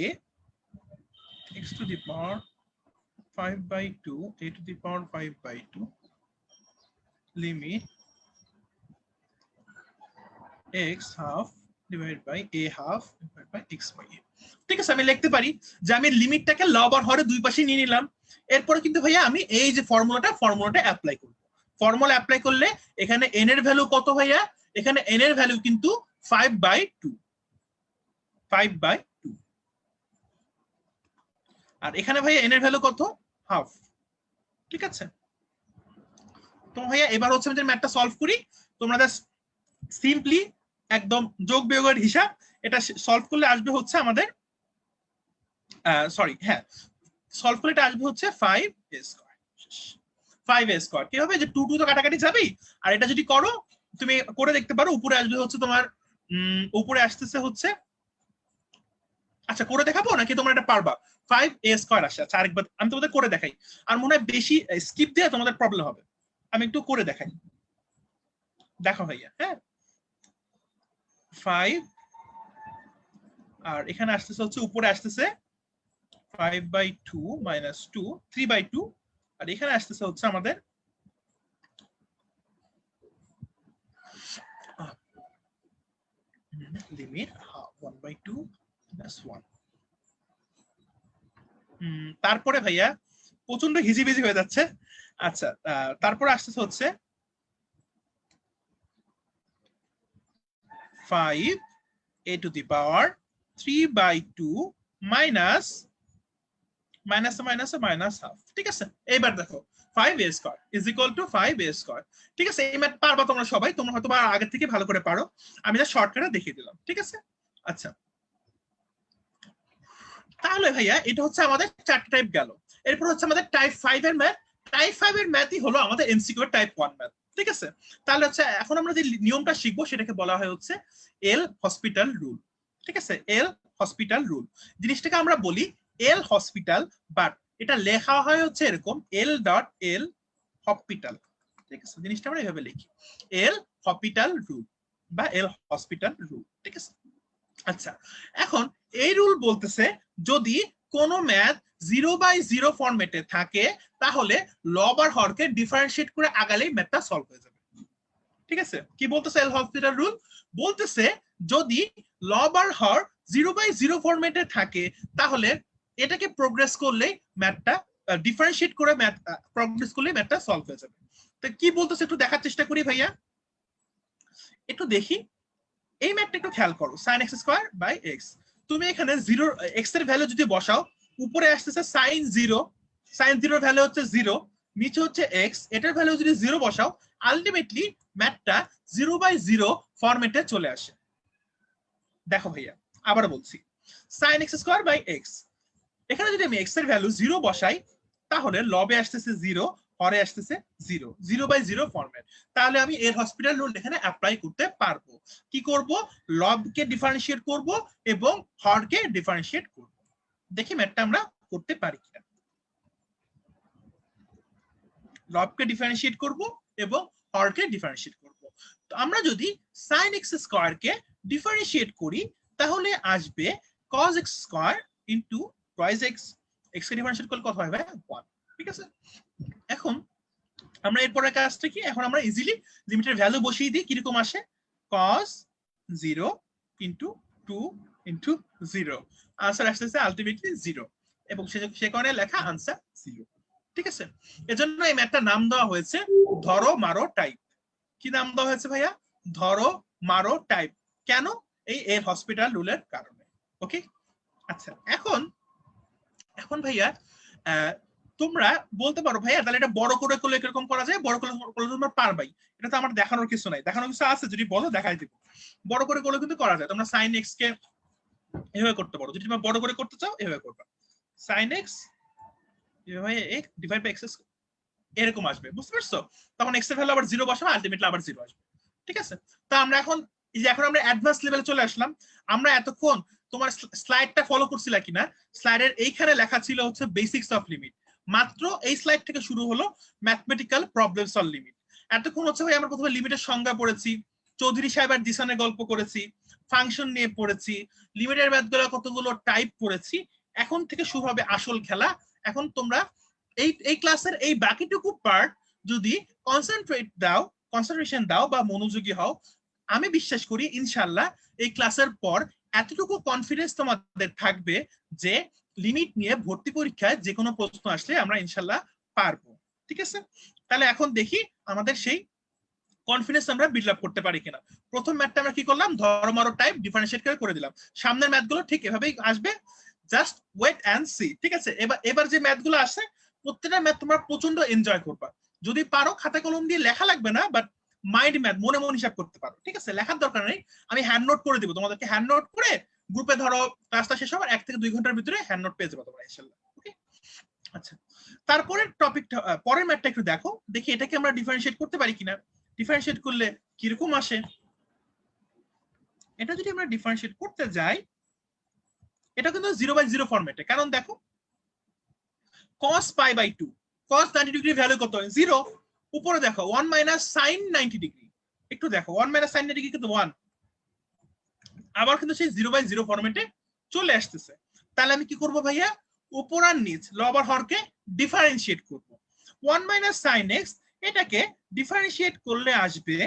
A: x to the power 5/2 a to the power 5/2 limit x half divided by a half divided by x by a। ঠিক আছে, আমি লিখতে পারি যে আমি লিমিটটাকে লব আর হরে দুই পাশে নিয়ে নিলাম। এরপরে কিন্তু ভাইয়া আমি এই যে ফর্মুলাটা অ্যাপ্লাই করব। ফর্মুলা অ্যাপ্লাই করলে এখানে n এর ভ্যালু কত ভাইয়া, এখানে n এর ভ্যালু কিন্তু 5/2 5/2 আর এখানে ভাইয়া n এর ভ্যালু কত, হাফ। ঠিক আছে, তো ভাইয়া এবার হচ্ছে আমি ম্যাথটা সলভ করি। তোমরা সিম্পলি একদম যোগ বিয়োগের হিসাব, এটা সলভ করলে আসবে হচ্ছে আমাদের সরি হ্যাঁ সলভ করলে এটা আসবে হচ্ছে 5a স্কয়ার। 5a স্কয়ার কি হবে, যে 2 2 তো কাটাকাটি যাবেই, আর এটা যদি করো তুমি করে দেখতে পারো, উপরে আসবে হচ্ছে তোমার উপরে আসতেছে হচ্ছে, আচ্ছা করে দেখাবো নাকি তোমরা এটা পারবা, 5a স্কয়ার আসে। আচ্ছা আরেকবার আমি তোমাদের করে দেখাই, আর মনে হয় বেশি স্কিপ দিয়ে তোমাদের প্রবলেম হবে, আমি একটু করে দেখাই। দেখো ভাইয়া, হ্যাঁ 5 আর এখানে আসতেছে হচ্ছে উপরে আসতেছে 5/2 minus 2 3/2 আর এখানে আসতেছে হচ্ছে আমাদের লিমিট 1/2 minus 1। তারপরে ভাইয়া প্রচন্ড হিজিবিজি হয়ে যাচ্ছে। আচ্ছা তারপরে আসতেছে হচ্ছে 5a to the power 3/2 minus minus half। ঠিক আছে, এইবার দেখো 5a square is equal two 5a square. ঠিক আছে, এই ম্যাথ পারবা তোমরা সবাই, তোমরা হয়তো বা আগে থেকে ভালো করে পারো, আমি যা শর্টকাটে দেখিয়ে দিলাম। ঠিক আছে, আচ্ছা তাহলে ভাইয়া এটা হচ্ছে আমাদের চারটি টাইপ গেল। এরপর হচ্ছে আমাদের টাইপ 5 এর ম্যাথ। টাইপ 5 এর ম্যাথই হলো আমাদের এমসিকিউ এর টাইপ 1 ম্যাথ। ঠিক আছে, তাহলে হচ্ছে এখন আমরা যে নিয়মটা শিখবো সেটাকে বলা হয় হচ্ছে এল হসপিটাল রুল। ঠিক আছে, এল হসপিটাল রুল জিনিসটাকে আমরা বলি এল হসপিটাল, বাট এটা লেখা হয় হচ্ছে এরকম L.L হসপিটাল। ঠিক আছে, জিনিসটা আমরা এইভাবে লিখি এল হসপিটাল রুল বা এল হসপিটাল রুল। ঠিক আছে, আচ্ছা এখন এই রুল বলতেছে যদি কোন ম্যাথ 0/0 ফরম্যাটে থাকে তাহলে লব আর হরকে ডিফারেন্সিয়েট করে আগালেই ম্যাথটা সলভ হয়ে যাবে। ঠিক আছে, কি বলতেছে এল হসপিটাল রুল, বলতেছে যদি লব আর হর 0/0 ফরম্যাটে থাকে তাহলে এটাকে প্রোগ্রেস করলেই ম্যাথটা ডিফারেন্সিয়েট করে ম্যাথ প্রোগ্রেস করলেই ম্যাথটা সলভ হয়ে যাবে। তো কি বলতেছে একটু দেখার চেষ্টা করি ভাইয়া, একটু দেখি এই ম্যাথটা একটু খেয়াল করো, sin x square by x। তুমি এখানে 0 x এর ভ্যালু যদি বসাও, উপরে আসতেছে sin 0, sin 0 এর ভ্যালু হচ্ছে 0, নিচে হচ্ছে x, এটার ভ্যালু যদি 0 বসাও আলটিমেটলি ম্যাথটা 0/0 ফরম্যাটে চলে আসে। দেখো ভাইয়া আবার বলছি, sin x square by x, এখানে যদি আমি x এর ভ্যালু 0 বসাই তাহলে লবে আসতেছে 0, হরে আসতেছে 0, 0/0 ফরম্যাট। তাহলে আমি এর হসপিটাল রুল এখানে অ্যাপ্লাই করতে পারবো। কি করব, লবকে ডিফারেন্সিয়েট করব এবং হরকে ডিফারেন্সিয়েট করব। দেখি ম্যাথটা আমরা করতে পারি কিনা। লবকে ডিফারেন্সিয়েট করব এবং হরকে ডিফারেন্সিয়েট করব। তো আমরা যদি sin x স্কয়ার কে ডিফারেন্সিয়েট করি তাহলে আসবে cos x square into twice x, x কে ডিফারেন্সিয়েট করলে কত হয় ভাই 1। ঠিক আছে, এখন আমরা এরপরের কাজটা কি, এখন আমরা ইজিলি লিমিটের ভ্যালু বসিয়ে দিই, কিরকম আসে cos 0 ইনটু 2 ইনটু 0, আনসার আসতেছে আলটিমেটলি 0 এবং সে কারণে লেখা আনসার 0। ঠিক আছে, এজন্য এই ম্যাথটার নাম দেওয়া হয়েছে ধরো মারো টাইপ। কি নাম দেওয়া হয়েছে ভাইয়া, ধরো মারো টাইপ। কেন, এই এর হসপিটাল রুলের কারণে। ওকে, আচ্ছা এখন ভাইয়া তোমরা বলতে পারো ভাইয়া তাহলে এটা বড় করে করলে কিরকম করা যায়, বড় করে করলে তোমরা পারবাই, এটা তো আমার দেখানোর কিছু নাই, দেখানোর কিছু আছে যদি বলো দেখাই দিব। বড় করে করলে কিন্তু করা যায়, তোমরা sin x কে এভাবে করতে পারো, যদি তোমরা বড় করে করতে চাও এভাবে করবা, sin x এভাবে x ডিভাইড বাই x এরকম আসবে, বুঝতে পারছো? তখন x এর ভ্যালু আবার 0 বসাবো, আলটিমেটলি আবার 0 আসবে। ঠিক আছে, তো আমরা এখন এই যে এখন আমরা অ্যাডভান্স লেভেলে চলে আসলাম। আমরা এতক্ষণ তোমার স্লাইডটা ফলো করছিলা কিনা, স্লাইডের এইখানে লেখা ছিল হচ্ছে বেসিক্স অফ লিমিট, মাত্র এই স্লাইড থেকে শুরু হলো ম্যাথমেটিক্যাল প্রবলেম সলভ লিমিট। এতক্ষণ হচ্ছে ভাই আমরা প্রথমে লিমিটের সংজ্ঞা পড়েছি, চৌধুরী সাহেব আর দিসানের গল্প করেছি, ফাংশন নিয়ে পড়েছি, লিমিটের ম্যাথগুলো কতগুলো টাইপ পড়েছি। এখন থেকে শুরু হবে আসল খেলা। এখন তোমরা এই ক্লাসের এই বাকিটুকু পার্ট যদি কনসেন্ট্রেশন দাও বা মনোযোগী হও, আমি বিশ্বাস করি ইনশাল্লাহ এই ক্লাসের পর এতটুকু কনফিডেন্স তোমাদের থাকবে যে লিমিট নিয়ে ভর্তি পরীক্ষায় যে কোনো প্রশ্ন আসলে আমরা ইনশাল্লাহ পারবো। ঠিক আছে, তাহলে এখন দেখি আমাদের সেই কনফিডেন্স আমরা বিল্ড আপ করতে পারি কিনা। প্রথম ম্যাথটা আমরা কি করলাম, ধর্মারো টাইপ ডিফারেন্সিয়েট করে দিলাম। সামনের ম্যাথগুলো ঠিক এভাবেই আসবে, জাস্ট ওয়েট এন্ড সি। ঠিক আছে, এবার যে ম্যাথগুলো আসে প্রত্যেকটা ম্যাথ তোমরা প্রচন্ড এনজয় করবা। যদি পারো খাতা কলম দিয়ে লেখা লাগবে না, বাট মাইন্ড ম্যাথ মনে মনে হিসাব করতে পারো। ঠিক আছে, লেখার দরকার নেই, আমি হ্যান্ড নোট করে দিব তোমাদেরকে। হ্যান্ড নোট করে গ্রুপে ধরো ক্লাসটা শেষ হওয়ার 1 থেকে 2 ঘন্টার ভিতরে হ্যান্ড নোট পেয়ে যাবে তোমরা ইনশাআল্লাহ। ওকে, আচ্ছা তারপরের টপিকটা, পরের ম্যাথটা একটু দেখো, দেখি এটাকে আমরা ডিফারেন্সিয়েট করতে পারি কিনা। ডিফারেন্সিয়েট করলে কিরকম আসে, এটা যদি আমরা ডিফারেন্সিয়েট করতে যাই, এটা কিন্তু 0/0 ফরম্যাটে। কারণ দেখো cos π/2, cos 90 ডিগ্রি ভ্যালু কত, 0। উপরে দেখো 1 মাইনাস sin 90 ডিগ্রি, একটু দেখো 1 মাইনাস sin 90 ডিগ্রি কিন্তু 1, আবার কিন্তু সেই 0/0 ফরম্যাটে চলে আসতেছে। তাহলে আমি কি করব ভাইয়া, উপর আর নিচ লব আর হরকে ডিফারেন্সিয়েট করব। 1 মাইনাস sin x এটাকে ডিফারেন্সিয়েট করলে আসবে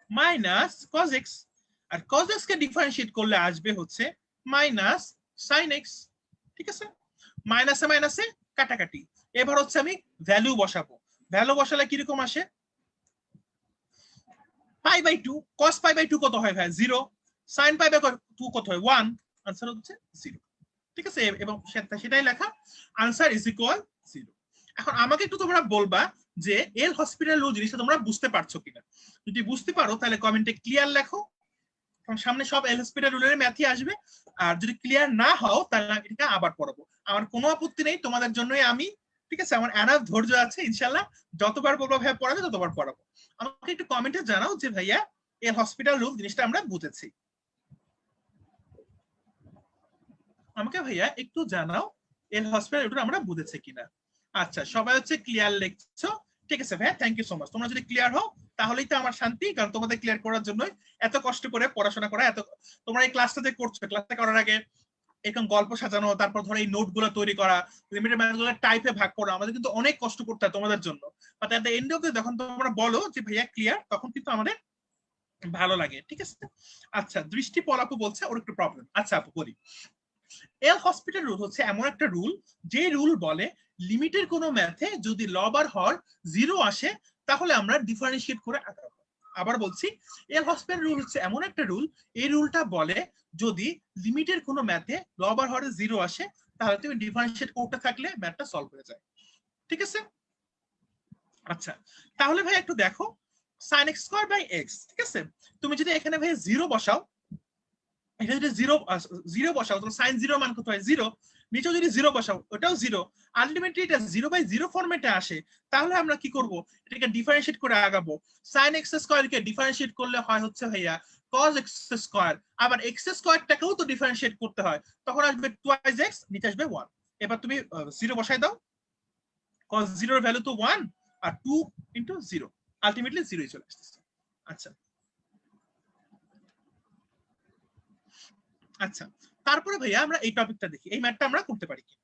A: মাইনাস cos x, আর cos x কে ডিফারেন্সিয়েট করলে আসবে হচ্ছে মাইনাস sin x। ঠিক আছে, মাইনাসে মাইনাসে কাটাকাটি। এবার হচ্ছে আমি ভ্যালু বসাবো, ভ্যালু বসালে কিরকম আসে, π/2, cos π/2 কত হয় ভাই, 0, sin π/2 কত হয়, 1, आंसर হচ্ছে 0। ঠিক আছে, এবং সেটাই লেখা, आंसर ইজ ইকুয়াল 0। এখন আমাকে একটু তোমরা বলবা যে এল হসপিটাল রুল জিনিসটা তোমরা বুঝতে পারছো কিনা। যদি বুঝতে পারো তাহলে কমেন্টে ক্লিয়ার লেখো, কারণ সামনে সব এল হসপিটাল রুলের ম্যাথই আসবে। আর যদি ক্লিয়ার না হও তাহলে এটা আবার পড়াবো, আমার কোনো আপত্তি নেই, তোমাদের জন্যই আমি। ঠিক আছে, আমার এনাফ ধৈর্য আছে ইনশাআল্লাহ, যতবার বলবো ভাইয়া পড়াবে ততবার পড়াবো। আমাকে একটু কমেন্টে জানাও যে ভাইয়া এল হসপিটাল রুল জিনিসটা আমরা বুঝেছি। আমাকে ভাইয়া একটু জানাও এল হসপিটাল রুল আমরা বুঝেছি কিনা। আচ্ছা, সবাই হচ্ছে ক্লিয়ার লিখছো, ঠিক আছে ভাইয়া, থ্যাংক ইউ সো মাচ। তোমরা যদি ক্লিয়ার হও তাহলেই তো আমার শান্তি, কারণ তোমাদের ক্লিয়ার করার জন্য এত কষ্ট করে পড়াশোনা করা। এত তোমরা এই ক্লাসটা যে করছো, ক্লাসটা করার আগে এরকম গল্প সাজানো, তারপর ধরো এই নোটগুলো তৈরি করা, লিমিটেড ম্যাথগুলো টাইপে ভাগ করা, আমাদের কিন্তু অনেক কষ্ট করতে হয় তোমাদের জন্য। But at the end of the যখন তোমরা বলো যে ভাইয়া ক্লিয়ার, তখন কিন্তু আমাদের ভালো লাগে। ঠিক আছে, আচ্ছা দৃষ্টি পলাপু বলছে ওর একটু প্রবলেম। আচ্ছা আপু বলি, এল হসপিটাল রুল হচ্ছে এমন একটা রুল, যে রুল বলে লিমিটের কোনো ম্যাথে যদি লব আর হর 0 আসে তাহলে আমরা ডিফারেন্সিয়েট করে আঁকাবো। আবার বলছি, এল হসপিটাল রুল হচ্ছে এমন একটা রুল, এই রুলটা বলে যদি লিমিটের কোনো ম্যাথে লব আর হরে 0 আসে তাহলে তুমি ডিফারেন্সিয়েট করতে থাকলে ম্যাথটা সলভ হয়ে যায়। ঠিক আছে, আচ্ছা তাহলে ভাই একটু দেখো sin x square by x। ঠিক আছে, তুমি যদি এখানে ভাই 0 বসাও, এটা যদি 0 বসাও তাহলে sin 0 মান কত হয়, 0। নিচেও যদি 0 বসাও ওটাও 0। আলটিমেটলি এটা 0/0 ফরম্যাটে আসে। তাহলে আমরা কি করব, এটাকে ডিফারেন্সিয়েট করে আগাবো। sin x স্কয়ার কে ডিফারেন্সিয়েট করলে হয় হচ্ছে ভাইয়া cos x স্কয়ার, আবার x স্কয়ারটাকেও তো ডিফারেন্সিয়েট করতে হয়, তখন আসবে 2x, নিচে আসবে 1। এবার তুমি 0 বসাই দাও, cos 0 এর ভ্যালু তো 1, আর 2 ইনটু 0, আলটিমেটলি 0 চলে আসছে। আচ্ছা আচ্ছা, তারপরে ভাইয়া আমরা এই টপিকটা দেখি, এই ম্যাথটা আমরা করতে পারি কি।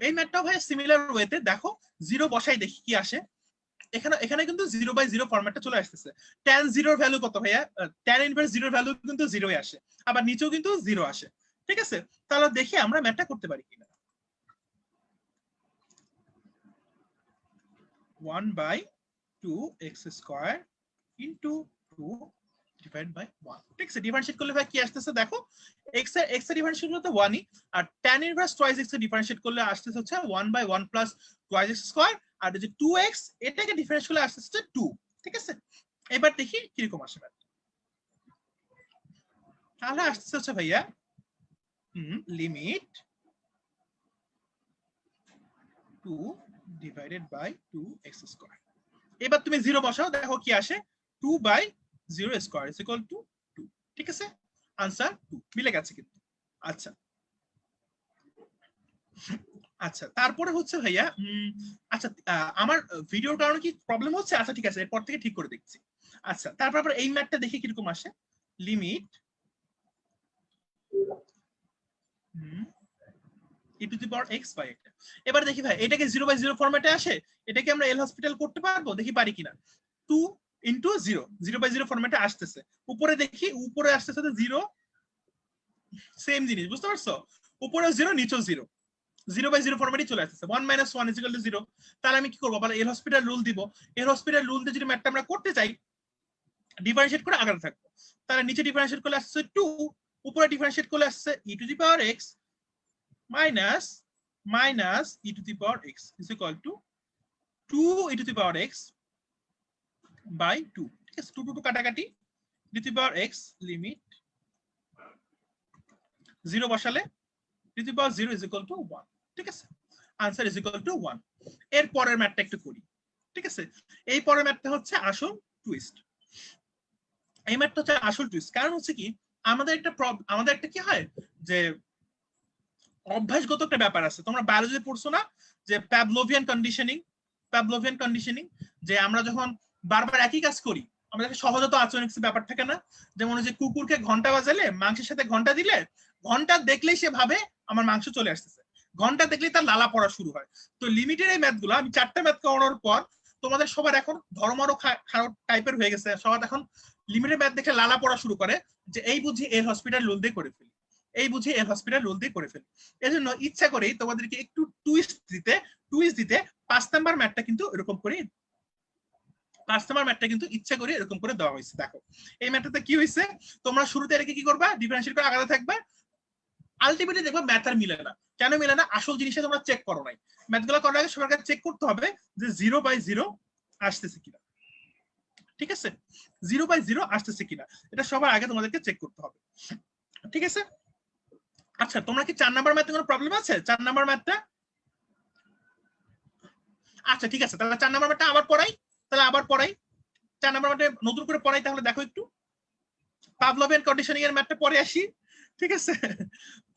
A: এই ম্যাথটাও ভাইয়া সিমিলার ওয়েতে দেখো, 0 বসাই দেখি কি আসে। এখানে এখানে কিন্তু 0/0 ফরম্যাটটা চলে আসতেছে। tan 0 এর ভ্যালু কত ভাইয়া, tan ইনভার্স 0 এর ভ্যালু কিন্তু 0ই আসে, আবার নিচেও কিন্তু 0 আসে। ঠিক আছে, তাহলে দেখি আমরা ম্যাথটা করতে পারি কিনা। 1/2x square into 2 divide by 1। ঠিক আছে, ডিফারেন্সিয়েট করলে ভাই কি আসতেছে দেখো, x এর ডিফারেন্সিয়েট করলে তো 1ই, আর tan ইনভার্স টুয়াইস x এর ডিফারেন্সিয়েট করলে আসতেছে হচ্ছে 1/1 প্লাস টুয়াইস x স্কয়ার, আর এই যে 2x এটাকে ডিফারেন্স করলে আসতেছে 2। ঠিক আছে, এবার দেখি কিরকম আসে ম্যাথ। তাহলে আসতেছে হচ্ছে ভাইয়া limit 2 divided by 2x square. এবার তুমি 0 বসাও, দেখো কি আসে, 2/0 স্কয়ার ইজ ইকুয়াল টু 2। ঠিক আছে, आंसर 2 মিলে গেছে কিন্তু। আচ্ছা আচ্ছা তারপরে হচ্ছে ভাইয়া আচ্ছা আমার ভিডিওর কারণে কি প্রবলেম হচ্ছে? আচ্ছা ঠিক আছে, এরপর থেকে ঠিক করে দেখছি। আচ্ছা তারপর আবার এই ম্যাথটা দেখি কিরকম আসে। Limit e to the power x by এটা। এবার দেখি ভাই এটাকে 0/0 ফরম্যাটে আসে, এটাকে আমরা এল হসপিটাল করতে পারবো, দেখি পারি কিনা। 2 ইনটু 0, 0/0 ফরম্যাটে আসতেছে। উপরে দেখি, উপরে আসতেছে তো 0, সেম জিনিস, বুঝতে পারছো? উপরেও 0 নিচেও 0, 0/0 ফরম্যাটে চলে আসতেছে। 1 - 1 = 0। তাহলে আমি কি করবো? আবার এল হসপিটাল রুল দিব। এল হসপিটাল রুল দিয়ে যদি ম্যাথটা আমরা করতে চাই, ডিফারেন্সিয়েট করে আগাতে থাকবো। তাহলে নিচে ডিফারেন্সিয়েট করলে আসছে 2, উপরে ডিফারেন্সিয়েট করলে আসছে e to the power x minus e to the power x is equal to 2 e to the power x by 2। ঠিক আছে, 2 2 কাটাকাটি, e to the power x limit 0 বসালে e to the power 0 is equal to 1। ঠিক আছে, answer is equal to 1। এর পরের ম্যাথটা একটু করি। ঠিক আছে, এই পরের ম্যাথটা হচ্ছে আসল টুইস্ট। এই ম্যাথটা হচ্ছে আসল টুইস্ট, কারণ হচ্ছে কি আমাদের একটা কি হয় যে অভ্যাসগত একটা ব্যাপার আছে। তোমরা বায়োলজিতে পড়ছো না যে প্যাভলোভিয়ান কন্ডিশনিং, যে আমরা যখন বারবার একই কাজ করি আমাদের সহজাত আচরণ ব্যাপার থাকে না। যেমন যে কুকুরকে ঘন্টা বাজালে, মাংসের সাথে ঘন্টা দিলে, ঘন্টা দেখলেই সে ভাবে আমার মাংস চলে আসতেছে, ঘন্টা দেখলেই তার লালা পড়া শুরু হয়। তো লিমিটের এই ম্যাথগুলো আমি 4টা ম্যাথ করানোর পর তোমাদের সবার এখন ধর্মরও খারাপ টাইপের হয়ে গেছে, সবার এখন লিমিটের ম্যাথ দেখে লালা পড়া শুরু করে যে এই বুঝি এর হসপিটাল রুল দিয়ে করে ফেলি, এই বুঝি এর হসপিটাল রুল দিয়ে করে ফেলি। এজন্য ইচ্ছা করেই তোমাদেরকে একটু টুইস্ট দিতে 5 নাম্বার ম্যাথটা কিন্তু এরকম করে, 5 নাম্বার ম্যাথটা কিন্তু ইচ্ছা করে এরকম করে দেওয়া হয়েছে। দেখো এই ম্যাথটাতে কি হয়েছে, তোমরা শুরুতে এটাকে কি করবা, ডিফারেন্সিয়েট করে আগাতে থাকবে। আলটিমেটলি দেখবা ম্যাথ আর মিলে না। কেন মিলে না? আসল জিনিসটা তোমরা চেক করো নাই। ম্যাথগুলো করার আগে সবার কাছে চেক করতে হবে যে 0/0 আসতেছে কিনা। ঠিক আছে, 0/0 আসতেছে কিনা এটা সবার আগে তোমাদেরকে চেক করতে হবে। ঠিক আছে, আচ্ছা তোমরা কি 4 নাম্বার ম্যাথে কোনো প্রবলেম আছে? 4 নাম্বার ম্যাথটা, আচ্ছা ঠিক আছে, তাহলে 4 নাম্বার ম্যাথটা আবার পড়াই। 4 নাম্বার ম্যাথে নতুন করে পড়াই। তাহলে দেখো একটু পাভলোভিয়ান কন্ডিশনিং এর ম্যাথটা পরে আসি। ঠিক আছে,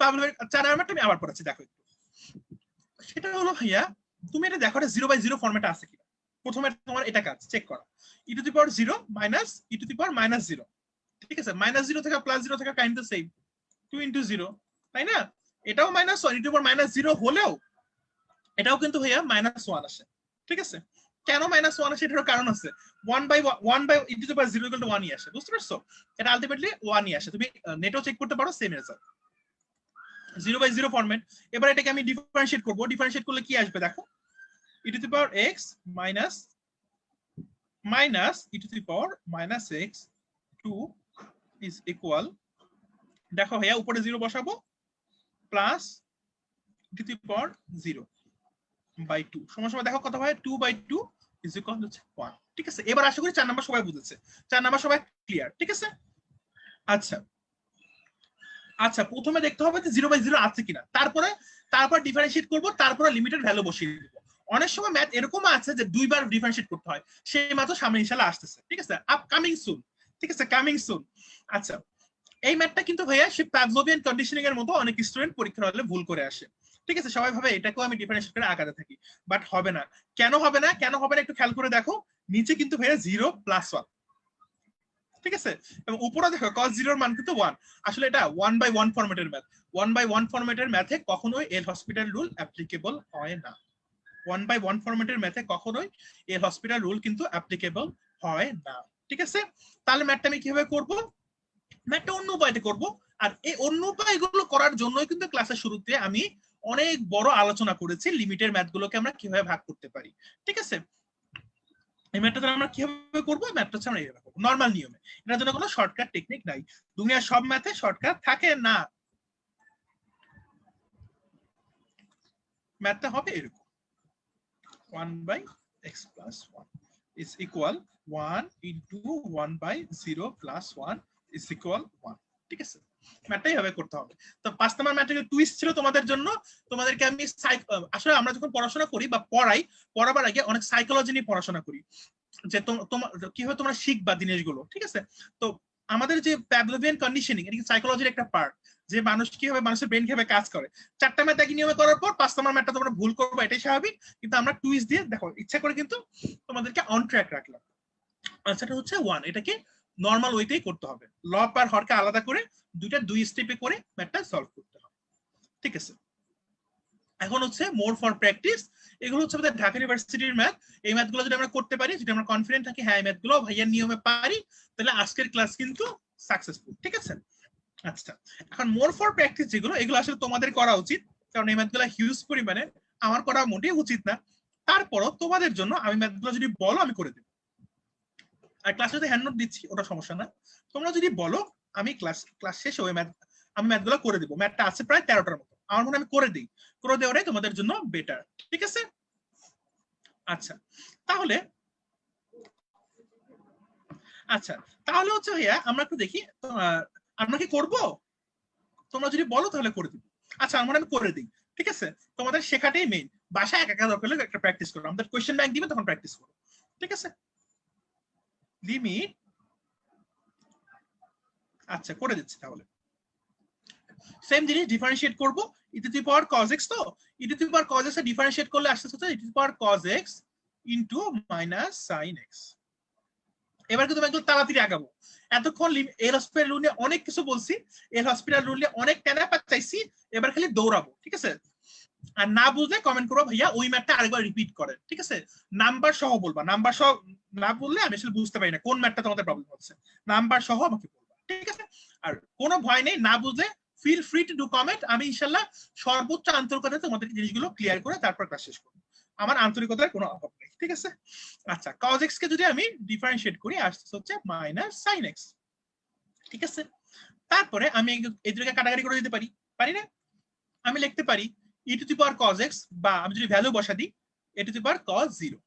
A: পাভলোভিয়ান 4 নাম্বার ম্যাথটা আমি আবার পড়াচ্ছি, দেখো একটু। সেটা হলো ভাইয়া, তুমি এটা দেখো 0/0 ফরম্যাটে আছে কিনা। প্রথমে তোমার এটা কাজ চেক করা, e to the power 0 minus e to the power -0। ঠিক আছে, -0 থেকে +0 থেকে কাইন্ড দ্য সেম, 2 * 0, তাই না? এটাও -1 e টু দি পাওয়ার -0 হলেও এটাও কিন্তু ভাইয়া -1 আসে। ঠিক আছে, কেন -1 আসে এটার কারণ আছে। 1/1 e টু দি পাওয়ার 0 = 1ই আসে, বুঝতে পারছো? এটা আলটিমেটলি 1ই আসে, তুমি নেটও চেক করতে পারো, সেম রেজাল্ট। 0/0 ফরম্যাট। এবার এটাকে আমি ডিফারেন্সিয়েট করব, ডিফারেন্সিয়েট করলে কি আসবে দেখো, e to the power x minus e to the power -x 2 is equal, দেখো ভাইয়া উপরে 0 বসাবো, প্লাস e টু দি পাওয়ার 0/2 সমান দেখো কত হয়, 2/2 ইজ ইকুয়াল হচ্ছে 1। ঠিক আছে, এবার আশা করি 4 নাম্বার সবাই বুঝেছে, 4 নাম্বার সবাই ক্লিয়ার। ঠিক আছে, আচ্ছা আচ্ছা প্রথমে দেখতে হবে যে 0/0 আছে কিনা, তারপর ডিফারেন্সিয়েট করব, তারপরে লিমিটেড ভ্যালু বসিয়ে দিব। অনেক সময় ম্যাথ এরকম আছে যে দুইবার ডিফারেন্সিয়েট করতে হয়, সেই ম্যাথও সামনে ইনশাআল্লাহ আসতেছে। ঠিক আছে, আপকামিং সুন। ঠিক আছে, কামিং সুন। আচ্ছা এই ম্যাথটা কিন্তু ভাইয়া সে প্যাভলোভিয়ান কন্ডিশনিং এর মতো অনেক স্টুডেন্ট পরীক্ষার হলে ভুল করে আসে। ঠিক আছে, সবাই ভাবে এটাকেও আমি ডিফারেন্সিয়েট করে আগাতে থাকি, বাট হবে না। কেন হবে না একটু খেয়াল করে দেখো, নিচে কিন্তু ভাইয়া 0 + 1। ঠিক আছে, এবং উপরে দেখো cos 0 এর মান কিন্তু 1। আসলে এটা 1/1 ফরম্যাটের ম্যাথ। 1/1 ফরম্যাটের ম্যাথে কখনোই এল হসপিটাল রুল অ্যাপ্লিকেবল হয় না। 1/1 ফরম্যাটের ম্যাথে কখনোই এল হসপিটাল রুল কিন্তু অ্যাপ্লিকেবল হয় না। ঠিক আছে, তাহলে ম্যাথটা আমি কিভাবে করব? ম্যাথটা অন্য উপায়তে করব। আর এই অন্য উপায়গুলো করার জন্যই কিন্তু ক্লাসের শুরুতে আমি অনেক বড় আলোচনা করেছি লিমিটের ম্যাথগুলোকে আমরা কিভাবে ভাগ করতে পারি। ঠিক আছে, এই ম্যাথটা আমরা কিভাবে করবো, ম্যাথটা হচ্ছে আমরা এইভাবে করবো নরমাল নিয়মে। এটার জন্য কোনো শর্টকাট টেকনিক নাই, দুনিয়ার সব ম্যাথে শর্টকাট থাকে না। ম্যাথটা হবে এরকম, 1/x + 1 is equal 1 * 1/0 + 1 is equal 1। ঠিক আছে, ম্যাথটাই হবে করতে হবে। তো 5 নাম্বার ম্যাথের টুইস্ট ছিল তোমাদের জন্য। তোমাদেরকে আমি আসলে আমরা যখন পড়াশোনা করি বা পড়াবার আগে অনেক সাইকোলজি নিয়ে পড়াশোনা করি, যে তোমার কিভাবে তোমরা শিখবা জিনিসগুলো। ঠিক আছে, তো আমাদের যে প্যাভলোভিয়ান কন্ডিশনিং এটা সাইকোলজির একটা পার্ট। যে মানুষ কিভাবে মানুষের ব্রেন কিভাবে কাজ করে। 4টা ম্যাথ একই নিয়মে করার পর 5 নম্বর ম্যাথটা তোমরা ভুল করবে, এটাই স্বাভাবিক, কিন্তু আমরা টুইস্ট দিয়ে দেখো ইচ্ছা করে কিন্তু তোমাদেরকে অন ট্র্যাক রাখলাম। আনসারটা হচ্ছে 1। এটাকে নরমাল ওয়েতেই করতে হবে, লব আর হরকে আলাদা করে দুই স্টেপে করে ম্যাথটা সলভ করতে হবে। ঠিক আছে, এখন হচ্ছে মোর ফর প্র্যাকটিস। এগুলো হচ্ছে আমাদের ঢাকা ইউনিভার্সিটির ম্যাথ। এই ম্যাথগুলো যদি আমরা করতে পারি, যদি আমরা কনফিডেন্ট থাকি হ্যাঁ এই ম্যাথগুলো ভাইয়ার নিয়মে পারি, তাহলে আজকের ক্লাস কিন্তু সাকসেসফুল। ঠিক আছে, আচ্ছা এখন মোর ফর প্র্যাকটিস যেগুলো, এগুলো আসলে তোমাদের করা উচিত, কারণ এই ম্যাথগুলো হিউজ পরিমাণে, আমার করা মোটেই উচিত না। তারপরও তোমাদের জন্য আমি ম্যাথগুলো যদি বলো আমি করে দেব, আর ক্লাসে যদি হ্যান্ড নোট দিচ্ছি ওটা সমস্যা না, তোমরা যদি বলো আমি ক্লাস শেষে ওই আমি ম্যাথগুলো করে দেবো। ম্যাথটা আছে প্রায় 13টার মতো, আমার মনে আমি করে দেওয়াটাই তোমাদের জন্য বেটার। ঠিক আছে, আচ্ছা তাহলে হচ্ছে ভাইয়া আমরা একটু দেখি আমরা কি করবো, তোমরা যদি বলো তাহলে করে দিব। আচ্ছা আমার আমি করে দিই, ঠিক আছে, তোমাদের শেখাটাই মেইন, বাসায় একা দরকার হলে একটা প্র্যাকটিস করো, আমাদের কোয়েশ্চেন ব্যাংক দিবে তখন প্র্যাকটিস করো। ঠিক আছে, লিমিট, আচ্ছা করে দিচ্ছি তাহলে। সেম জিনিস ডিফারেন্সিয়েট করব, e to the power cos x, তো e to the power cos x এ ডিফারেন্সিয়েট করলে আসছে হচ্ছে e to the power cos x into minus sin x। এবার কিন্তু একদম তাড়াতাড়ি আগাবো, এতক্ষণ এল হসপিটাল রুল নিয়ে অনেক কিছু বলছি, এল হসপিটাল রুল নিয়ে অনেক টেনা পাচ্ছি, এবার খালি দৌড়াবো। ঠিক আছে, আর না বুঝলে কমেন্ট করো ভাইয়া ওই ম্যাথটা আরেকবার রিপিট করেন। ঠিক আছে, নাম্বার সহ বলবা, নাম্বার সহ না বললে আমি আসলে বুঝতে পারি না কোন ম্যাথটা তোমাদের প্রবলেম হচ্ছে, নাম্বার সহ আমাকে বলবা। ঠিক আছে, আর কোনো ভয় নেই, না বুঝলে feel free to do comment, আমি ইনশাআল্লাহ সর্বোচ্চ আন্তরিকতায় তোমাদের জিনিসগুলো ক্লিয়ার করে তারপর ক্লাস শেষ করবো, আমার আন্তরিকতার কোনো অভাব নেই। ঠিক আছে, আচ্ছা cos x কে যদি আমি ডিফারেন্সিয়েট করি আসছে হচ্ছে মাইনাস sin x। ঠিক আছে, তারপরে আমি এই দুটোকে কাটাকাটি করে দিতে পারি, পারি না? আমি লিখতে পারি e to the power cos x, বা আমি যদি ভ্যালু বসা দিই এ টু দি পাওয়ার cos 0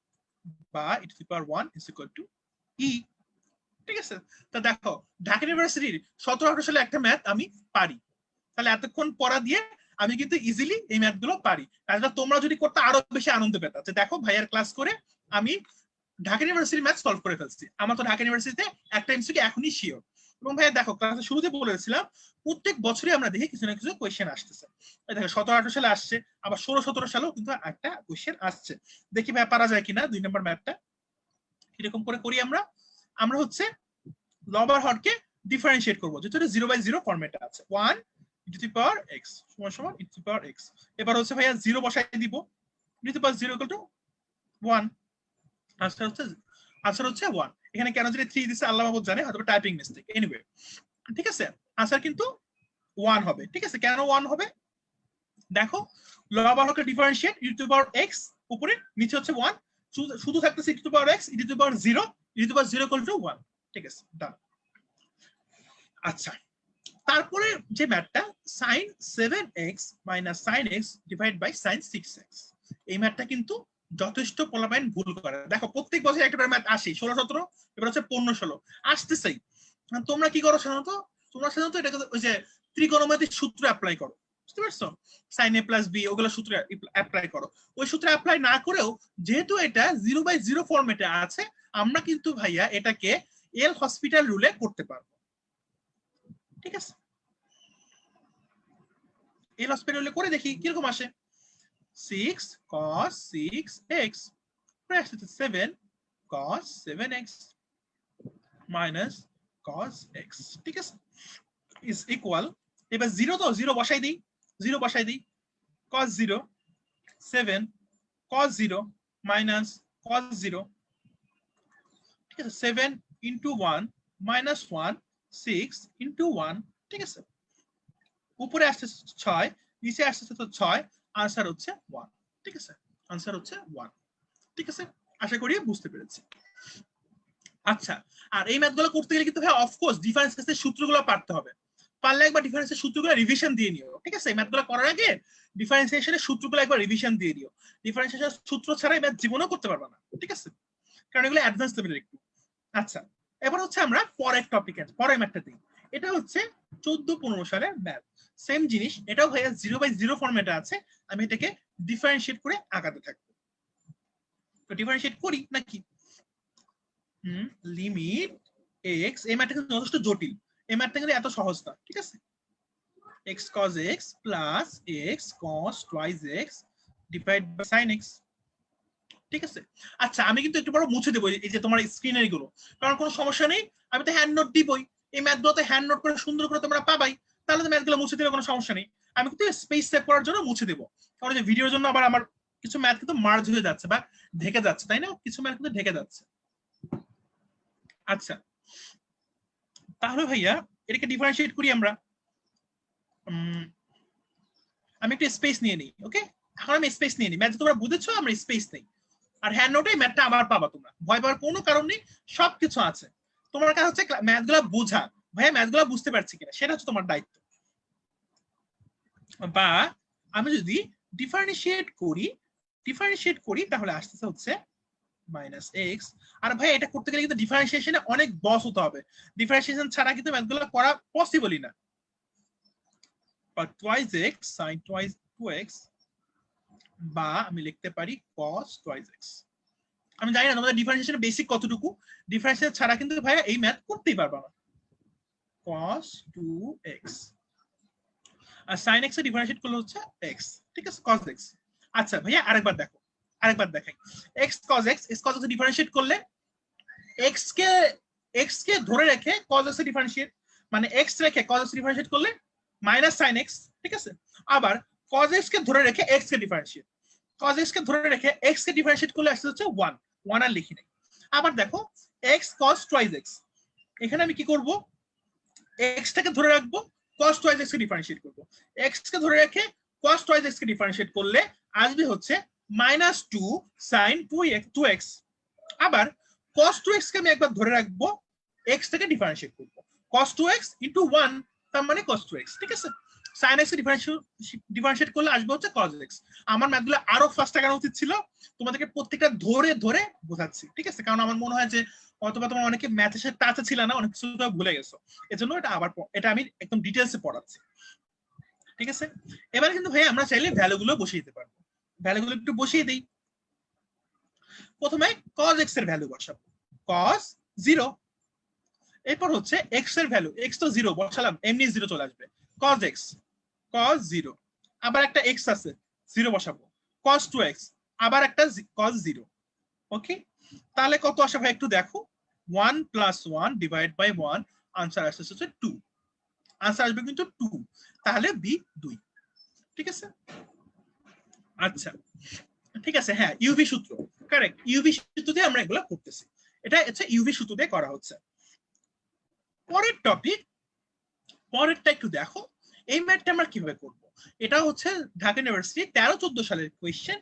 A: বা e to the power 1 is equal to e. ঠিক আছে, তো দেখো ঢাকা ইউনিভার্সিটির 17-18 সালে একটা ম্যাথ আমি পারি, তাহলে এতক্ষণ পড়া দিয়ে আমি কিন্তু ইজিলি এই ম্যাথ গুলো পারি। তাহলে তোমরা যদি করতে আরো বেশি আনন্দ পেতা যে দেখো ভাইয়ার ক্লাস করে আমি ঢাকা ইউনিভার্সিটির ম্যাথ সলভ করে ফেলছি, আমার তো ঢাকা ইউনিভার্সিটিতে একটা এমসিকিউ এখনই শিওর। এবং ভাইয়া দেখো ক্লাসের শুরুতে বলেছিলাম প্রত্যেক বছরই আমরা দেখি কিছু না কিছু কোয়েশ্চেন আসতেছে, দেখো 17-18 সালে আসছে, আবার 16-17 সালেও কিন্তু একটা কোয়েশ্চেন আসছে। দেখি ভাইয়া পারা যায় কিনা 2 নম্বর ম্যাথটা কিরকম করে করি আমরা। আমরা হচ্ছে লব আর হরকে ডিফারেন্সিয়েট করবো, যেহেতু এটা 0/0 ফরম্যাটে আছে, 1 ই টু দি পাওয়ার x সমান সমান ই টু দি পাওয়ার x। এবার হচ্ছে ভাইয়া 0 বসাই দিব, e to the power 0 equal to 1, answer হচ্ছে 1। এখানে কেন যদি 3 দিছে আল্লাহ মাহবুব জানে, হয়তো টাইপিং মিস্টেক, এনিওয়ে ঠিক আছে, আনসার কিন্তু 1 হবে। ঠিক আছে, কেন 1 হবে দেখো, লব আর হরকে differentiate e to the power x, উপরে নিচে হচ্ছে 1, শুধু থাকতেছে e to the power x, e to the power 0, e to the power 0 equal to 1। ঠিক আছে, ডান। আচ্ছা তারপরে যে ম্যাথটা sin 7x minus sin x divide by sin 6x, এই ম্যাথটা কিন্তু যথেষ্ট পোলাপাইন ভুল করে। দেখো প্রত্যেক বছর একটা ম্যাথ আসে 16-17, এবার হচ্ছে 15-16 আসতেছেই। তোমরা কি করো সাধারণত, তোমরা সাধারণত এটাকে ওই যে ত্রিকোণমিতিক সূত্র অ্যাপ্লাই করো, বুঝতে পারছো, sin a প্লাস বি ওগুলো সূত্র অ্যাপ্লাই করো। ওই সূত্র অ্যাপ্লাই না করেও যেহেতু এটা 0/0 ফরম্যাটে আছে, আমরা কিন্তু ভাইয়া এটাকে এল হসপিটাল রুলে করতে পারবো। ঠিক আছে, এল হসপিটাল রুলে করে দেখি কিরকম আসে। 6 cos 6x 7 cos 7x minus cos x, ঠিক আছে, is equal, এবার 0 তো 0 বসাই দিই, 0 বসাই দিই, cos 0 7 cos 0 minus cos 0, ঠিক আছে, 7 into 1 minus 1 6 into 1, ঠিক আছে, উপরে আসছে 6 নিচে আসছে তো 6, আনসার হচ্ছে 1। ঠিক আছে, আনসার হচ্ছে 1। ঠিক আছে, আশা করি বুঝতে পেরেছি। আচ্ছা আর এই ম্যাথগুলো করতে গেলে কিন্তু ভাই অফকোর্স ডিফারেন্সের সূত্রগুলো পারতে হবে, পারলে একবার ডিফারেন্সের সূত্রগুলো রিভিশন দিয়ে নিও। ঠিক আছে, এই ম্যাথগুলো করার আগে ডিফারেন্সিয়েশনের সূত্রগুলো একবার রিভিশন দিয়ে দিও, ডিফারেন্সিয়েশন সূত্র ছাড়া এই ম্যাথ জীবনেও করতে পারবে না। ঠিক আছে, কারণ এগুলো অ্যাডভান্স লেভেলের একটু। আচ্ছা এবার হচ্ছে আমরা পরের টপিকে পরের ম্যাথটা দিই, এটা হচ্ছে 14-15 সালের ম্যাথ, সেম জিনিস, এটাও ভাইয়া 0/0 ফরম্যাটে আছে, আমি এটাকে ডিফারেন্সিয়েট করে আগাতে থাকবো। তো ডিফারেন্সিয়েট করি নাকি, লিমিট x, এই ম্যাথটা কিন্তু যথেষ্ট জটিল, এই ম্যাথটা কিন্তু এত সহজ না। ঠিক আছে, x cos x plus x cos twice x divide by sin x। ঠিক আছে, আচ্ছা আমি কিন্তু একটু বড় মুছে দেবো এই যে তোমার স্ক্রিনের এগুলো, কারণ কোনো সমস্যা নেই, আমি তো হ্যান্ড নোট দিবই, এই ম্যাথগুলোতে হ্যান্ড নোট করে সুন্দর করে তোমরা পাবাই, তাহলে তো ম্যাথগুলো মুছে দিলে কোনো সমস্যা নেই। আমি কিন্তু স্পেস সেভ করার জন্য মুছে দেবো, কারণ যে ভিডিওর জন্য আবার আমার কিছু ম্যাথ কিন্তু মার্জ হয়ে যাচ্ছে বা ঢেকে যাচ্ছে, তাই না, কিছু ম্যাথ কিন্তু ঢেকে যাচ্ছে। আচ্ছা তাহলে ভাইয়া এটাকে ডিফারেন্সিয়েট করি আমরা। আমি একটু স্পেস নিয়ে নিই, ওকে, এখন আমি স্পেস নিয়ে নিই, ম্যাথ তোমরা বুঝেছো, আমরা স্পেস নেই, আর হ্যান্ড নোটে ম্যাথটা আবার পাবা, তোমরা ভয় পাওয়ার কোনো কারণ নেই, সবকিছু আছে, তোমার কাছে হচ্ছে ম্যাথগুলো বোঝা, ভাইয়া ম্যাথগুলো বুঝতে পারছি কিনা সেটা হচ্ছে তোমার দায়িত্ব। বা আমি যদি ডিফারেন্সিয়েট করি তাহলে আসতেছে হচ্ছে মাইনাস এক্স। আর ভাই এটা করতে গেলে কিন্তু ডিফারেন্সিয়েশনে অনেক বস হতে হবে, ডিফারেন্সিয়েশন ছাড়া কিন্তু ম্যাথগুলো করা পসিবলই না। But twice x sin twice 2x, বা আমি লিখতে পারি cos twice x। আমি জানি না তোমাদের ডিফারেন্সিয়েশনের বেসিক কতটুকু, ডিফারেন্সিয়েশন ছাড়া কিন্তু ভাইয়া এই ম্যাথ করতেই পারবা না। cos 2x আর sin x এর ডিফারেন্সিয়েট করলে হচ্ছে x, ঠিক আছে, cos x। আচ্ছা ভাইয়া আরেকবার দেখাই, x cos x এর ডিফারেন্সিয়েট করলে x কে ধরে রেখে cos x এর ডিফারেন্সিয়েট, মানে x রেখে cos x ডিফারেন্সিয়েট করলে মাইনাস sin x, ঠিক আছে, আবার cos x কে ধরে রেখে x কে ডিফারেন্সিয়েট, cos x কে ধরে রেখে x কে ডিফারেন্সিয়েট করলে আসছে হচ্ছে 1 আর লিখি নাই। আবার দেখো x cos twice x, এখানে আমি কি করব, x টাকে ধরে রাখবো, cos twice x কে ডিফারেন্সিয়েট করব, x কে ধরে রেখে cos twice x কে ডিফারেন্সিয়েট করলে আসবে হচ্ছে -2 sin 2x। আবার cos 2x কে আমি একবার ধরে রাখবো, x থেকে ডিফারেন্সিয়েট করব, cos 2x into 1 তার মানে cos 2x, ঠিক আছে, sin x কে ডিফারেন্সিয়েট করলে আসবে হচ্ছে cos x। আমার ম্যাথগুলো আরো ফাস্ট লাগানো উচিত ছিল, তোমাদেরকে প্রত্যেকটা ধরে ধরে বোঝাচ্ছি, ঠিক আছে, কারণ আমার মনে হয় যে অথবা তোমার অনেকে ম্যাথের সাথে টাচে ছিল না, অনেক কিছু ভুলে গেছো, এজন্য এটা আমি একদম ডিটেইলসে পড়াচ্ছি, ঠিক আছে। এবারে কিন্তু ভাই আমরা চাইলে ভ্যালুগুলো বসিয়ে দিতে পারবো, ভ্যালুগুলো একটু বসিয়ে দেই। প্রথমে cos x এর ভ্যালু বসাবো, cos 0, এরপর হচ্ছে x এর ভ্যালু, x তো 0 বসালাম, এমনি 0 চলে আসবে, cos x cos 0, আবার একটা x আছে 0 বসাবো, cos 2x আবার একটা cos 0, ওকে, তাহলে কত আসে ভাই একটু দেখো, 1 + 1 ডিভাইড বাই 1, आंसर আসছে হচ্ছে 2, आंसर আসবে কিন্তু 2, তাহলে b 2, ঠিক আছে। আচ্ছা ঠিক আছে, হ্যাঁ ইউভি সূত্র, কারেক্ট, ইউভি সূত্র দিয়ে আমরা এগুলো করতেছি, এটা হচ্ছে ইউভি সূত্র দিয়ে করা হচ্ছে। পরের টপিক, পরেরটা একটু দেখো, এই ম্যাথটা আমরা কিভাবে করব, এটা হচ্ছে ঢাকা ইউনিভার্সিটি 13-14 সালের কোয়েশ্চেন,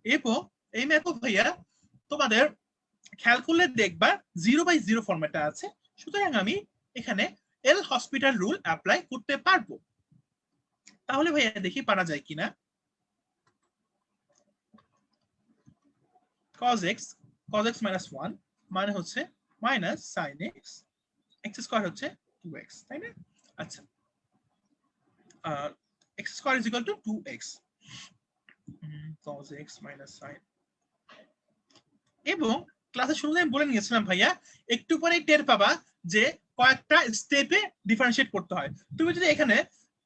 A: এবং এই ম্যাথও ভাইয়া তোমাদের খেয়াল করলে দেখবা 0/0 ফরম্যাটে আছে, সুতরাং আমি এখানে এল হসপিটাল রুল অ্যাপ্লাই করতে পারবো। তাহলে ভাইয়া দেখি পারা যায় কিনা। cos x - 1 মানে হচ্ছে minus sin x, x square হচ্ছে 2x, তাই না? আচ্ছা x square is equal two 2x, cos x minus sin, এবং ক্লাসের শুরুতে আমি বলে নিয়েছিলাম ভাইয়া একটু পরে টের পাবা যে কয়েকটা স্টেপে ডিফারেন্সিয়েট করতে হয়। তুমি যদি এখানে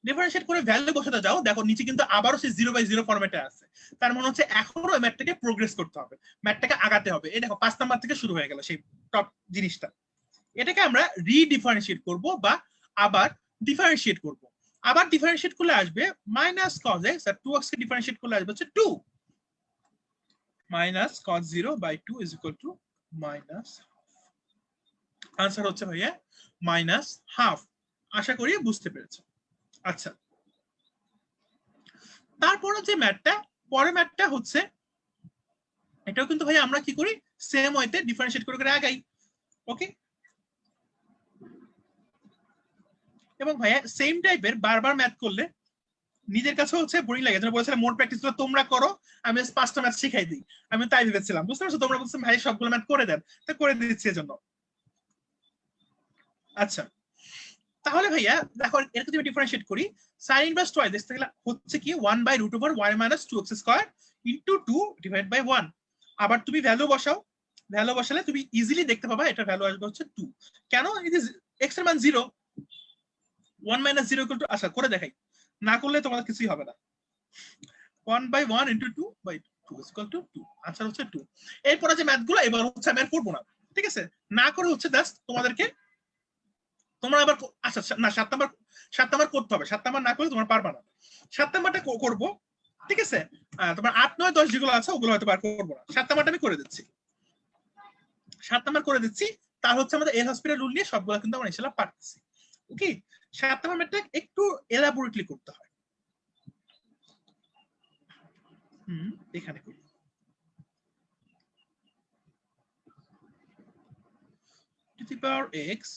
A: ডিফারেন্সিয়েট করে ভ্যালু বসাতে যাও, দেখো নিচে কিন্তু আবারও সেই 0/0 ফরম্যাটে আছে, তার মানে হচ্ছে এখনো ম্যাথটাকে প্রোগ্রেস করতে হবে, ম্যাথটাকে আগাতে হবে। এই দেখো 5 নাম্বার থেকে শুরু হয়ে গেল সেই টপ জিনিসটা, এটাকে আমরা রিডিফারেন্সিয়েট করব বা আবার ডিফারেন্সিয়েট করব। আবার ডিফারেন্সিয়েট করলে আসবে মাইনাস cos x, আর 2x কে ডিফারেন্সিয়েট করলে আসবে হচ্ছে 2, minus cos 0/2 is equal two minus, answer হচ্ছে ভাইয়া মাইনাস হাফ। আশা করি বুঝতে পেরেছো। আচ্ছা তারপরে যে ম্যাথটা, পরের ম্যাথটা হচ্ছে এটাও কিন্তু ভাই আমরা কি করি, সেম ওয়েতে ডিফারেন্সিয়েট করে করে আগাই, ওকে। এবং ভাইয়া সেম টাইপের বারবার ম্যাথ করলে নিজের কাছে হচ্ছে বোরিং লাগে, তোমরা বলেছিলে মোর প্র্যাকটিস গুলো তোমরা করো, আমি 5টা ম্যাথ শিখাই দিই, আমি তাই ভেবেছিলাম, বুঝতে পারছো, তোমরা বলছো ভাই সবগুলো ম্যাথ করে দেন, তা করে দিচ্ছি এজন্য। আচ্ছা তাহলে ভাইয়া দেখো এটা যদি ডিফারেন্সিয়েট করি, sin ইনভার্স টুয়াইস x তাহলে হচ্ছে কি 1/√y - 2x² into 2 divide by 1। আবার তুমি ভ্যালু বসাও, ভ্যালু বসালে তুমি ইজিলি দেখতে পাবা এটা ভ্যালু আসবে হচ্ছে 2, কেন, এই যে x এর মান 0, 1 - 0 = আচ্ছা করে দেখাই, না করলে তোমাদের কিছুই হবে না। 1/1 × 2/2 = 2, আনসার হচ্ছে 2। এরপরে যে ম্যাথগুলো এবার হচ্ছে আমি আর করবো না, ঠিক আছে, না করে হচ্ছে জাস্ট তোমাদেরকে তোমরা আবার আচ্ছা না 7 নাম্বার করতে হবে, 7 নাম্বার না করলে তোমরা পারবা না। 7 নাম্বারটা করবো, ঠিক আছে, তোমার 8, 9, 10 যেগুলো আছে ওগুলো হয়তো বার করবো না। 7 নাম্বারটা আমি করে দিচ্ছি, 7 নাম্বার করে দিচ্ছি। তার হচ্ছে আমাদের এল হসপিটাল রুল নিয়ে সবগুলো কিন্তু আমরা ইনশাআল্লাহ পারতেছি। ওকে, 7 নাম্বারটা একটু এলাবোরেটলি করতে হয়। এখানে করি টু দি পাওয়ার এক্স,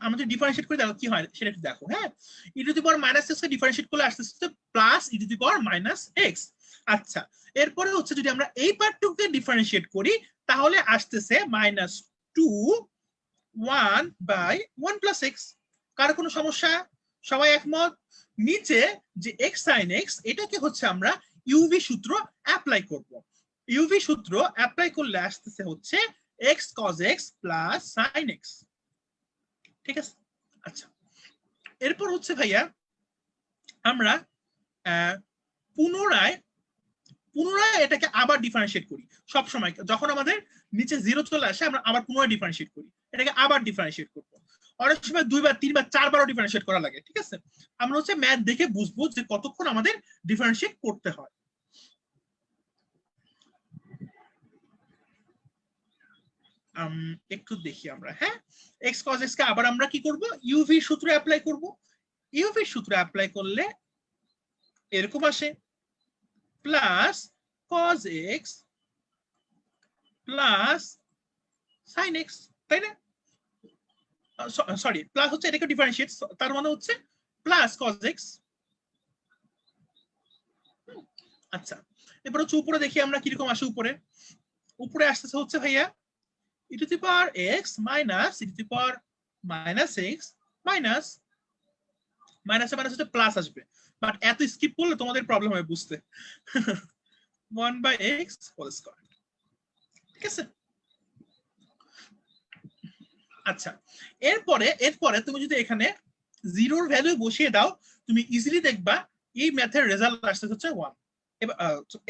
A: আমরা যদি ডিফারেন্সিয়েট করি তাহলে কি হয় সেটা একটু দেখো। হ্যাঁ, e to the power minus X কে ডিফারেন্সিয়েট করলে আসছে plus e to the power minus X. আচ্ছা, এরপরে হচ্ছে যদি আমরা এই পার্টটুকুকে ডিফারেন্সিয়েট করি তাহলে আসতেছে -2 1/1 + x। কার কোনো সমস্যা? সবাই একমত? নিচে যে x sin x এটাকে হচ্ছে আমরা ইউভি সূত্র অ্যাপ্লাই করব। ইউভি সূত্র অ্যাপ্লাই করলে আসতেছে হচ্ছে x cos x + sin x, ঠিক আছে। আচ্ছা, এরপর হচ্ছে ভাইয়া আমরা পুনরায় এটাকে আবার ডিফারেন্সিয়েট করি। সব সময় যখন আমাদের নিচে 0 চলে আসে আমরা আবার পুনরায় ডিফারেন্সিয়েট করি, এটাকে আবার ডিফারেন্সিয়েট করব। অনেক সময় 2 বার 3 বার 4 বারও ডিফারেন্সিয়েট করা লাগে, ঠিক আছে। আমরা হচ্ছে ম্যাথ দেখে বুঝবো যে কতক্ষণ আমাদের ডিফারেন্সিয়েট করতে হয়। একটু দেখি আমরা। হ্যাঁ, x cos x কে আবার আমরা কি করব? ইউভি সূত্র অ্যাপ্লাই করব। ইউভি সূত্র অ্যাপ্লাই করলে এরকম আসে plus cos x plus sin x, তাই না? সরি, প্লাস হচ্ছে এটাকে ডিফারেন্সিয়েট, তার মানে হচ্ছে প্লাস cos x। আচ্ছা, এবার হচ্ছে উপরে দেখি আমরা কিরকম আসে। উপরে আসতেছে হচ্ছে ভাইয়া e to the power X minus e to the power minus X minus মাইনাসে মাইনাস হচ্ছে প্লাস আসবে, বাট এত স্কিপ করলে তোমাদের প্রবলেম হবে বুঝতে। 1/x হোল স্কয়ার, ঠিক আছে। আচ্ছা, এরপরে তুমি যদি এখানে জিরোর ভ্যালু বসিয়ে দাও তুমি ইজিলি দেখবা এই ম্যাথের রেজাল্ট আসতে হচ্ছে 1। এবার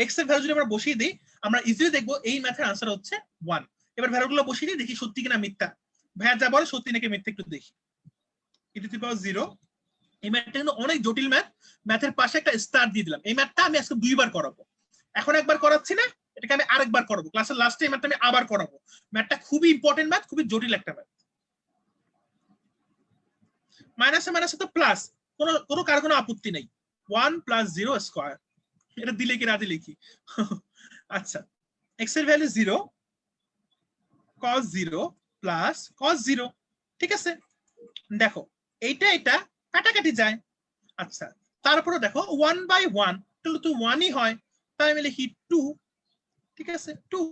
A: x এর ভ্যালু যদি আমরা বসিয়ে দিই আমরা ইজিলি দেখবো এই ম্যাথের আনসার হচ্ছে 1। এবার ভ্যালুগুলো বসিয়ে দিই, দেখি সত্যি কিনা মিথ্যা। ভাইয়া যা বলে সত্যি নাকি মিথ্যা একটু দেখি। ই টু দি পাওয়ার 0, এই ম্যাথটা কিন্তু অনেক জটিল ম্যাথ, ম্যাথের পাশে একটা স্টার দিয়ে দিলাম। এই ম্যাথটা আমি আজকে 2 বার করাবো, এখন একবার করাচ্ছি না, এটাকে আমি আরেকবার করাবো ক্লাসের লাস্টে। এই ম্যাথটা আমি আবার করাবো। ম্যাথটা খুবই ইম্পর্টেন্ট ম্যাথ, খুবই জটিল একটা ম্যাথ। মাইনাসে মাইনাসে তো প্লাস, কোনো কার কোনো আপত্তি নেই। 1 + 0 স্কয়ার, এটা দিলে কি না দিলে কি। আচ্ছা, x এর ভ্যালু 0, cos 0 প্লাস cos 0, ঠিক আছে। দেখো এটা কাটাকাটি যায়। আচ্ছা, তারপরে দেখো 1/1 তাহলে তো 1ই হয়, তাই আমি লিখি 2, ঠিক আছে 2।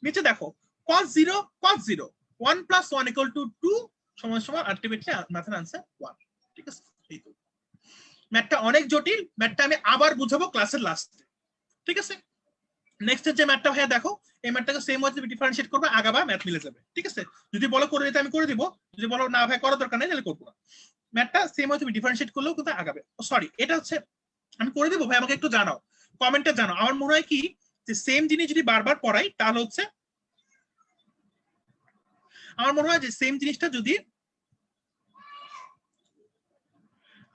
A: নিচে দেখো cos 0 1 + 1 = 2 সমান সমান আলটিমেটলি ম্যাথের আনসার 1, ঠিক আছে। এই তো ম্যাথটা অনেক জটিল, ম্যাথটা আমি আবার বুঝাবো ক্লাসের লাস্টে, ঠিক আছে। নেক্সট যে ম্যাথটা ভাইয়া দেখো, এই ম্যাথটাকে সেম ওয়ে তুমি ডিফারেন্সিয়েট করবে, আগাবা ম্যাথ মিলে যাবে, ঠিক আছে। যদি বলো করে দিতে আমি করে দিব, যদি বলো না ভাই করার দরকার নেই তাহলে করবো না। ম্যাথটা সেম ওয়ে তুমি ডিফারেন্সিয়েট করলেও কিন্তু আগাবে। সরি, এটা হচ্ছে আমি করে দিব ভাই, আমাকে একটু জানাও, কমেন্টে জানাও। আমার মনে হয় কি যে সেম জিনিস যদি বারবার পড়াই তাহলে হচ্ছে আমার মনে হয় যে সেম জিনিসটা যদি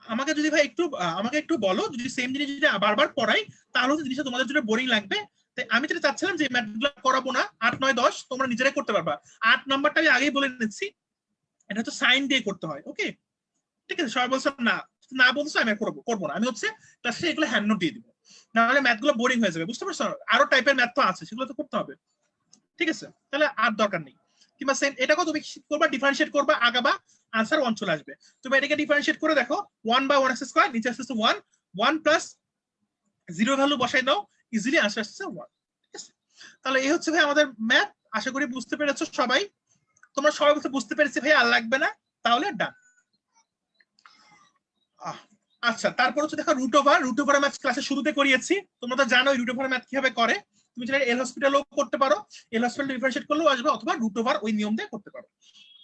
A: আমাকে একটু বলো, যদি সেম জিনিস যদি বারবার পড়াই তাহলে জিনিসটা তোমাদের জন্য বোরিং লাগবে। তাই আমি যেটা চাচ্ছিলাম যে ম্যাথগুলো করাবো না, 8, 9, 10 তোমরা নিজেরাই করতে পারবা। 8 নাম্বারটা আমি আগেই বলে নিচ্ছি, এটা হচ্ছে সাইন দিয়ে করতে হয়, ওকে, ঠিক আছে। সবাই বলছে না বলছো আমি করবো না, আমি হচ্ছে ক্লাসে এগুলো হ্যান্ড নোট দিয়ে দিব, নাহলে ম্যাথগুলো বোরিং হয়ে যাবে, বুঝতে পারছো। আরো টাইপের ম্যাথ তো আছে, সেগুলো তো করতে হবে, ঠিক আছে। তাহলে আর দরকার নেই। কিংবা সেম এটাকেও তুমি করবা, ডিফারেন্সিয়েট করবা, আগাবা, আনসার 1 চলে আসবে। তুমি এটাকে ডিফারেন্সিয়েট করে দেখো 1/1 নিচে আসছে 1, 1 + 0 ভ্যালু বসাই দাও, ইজিলি আনসার আসছে 1, ঠিক আছে। তাহলে এই হচ্ছে ভাই আমাদের ম্যাথ, আশা করি বুঝতে পেরেছো সবাই। তোমরা সবাই বুঝতে পেরেছি ভাই, আর লাগবে না, তাহলে ডান। আচ্ছা, তারপর হচ্ছে দেখো রুট ওভার ম্যাথ ক্লাসে শুরুতে করিয়েছি, তোমরা তো জানো রুট ওভার ম্যাথ কিভাবে করে। তুমি চাইলে এল হসপিটালও করতে পারো, এল হসপিটাল ডিফারেন্সিয়েট করলেও আসবে, অথবা রুট ওভার ওই নিয়ম দিয়ে করতে পারো।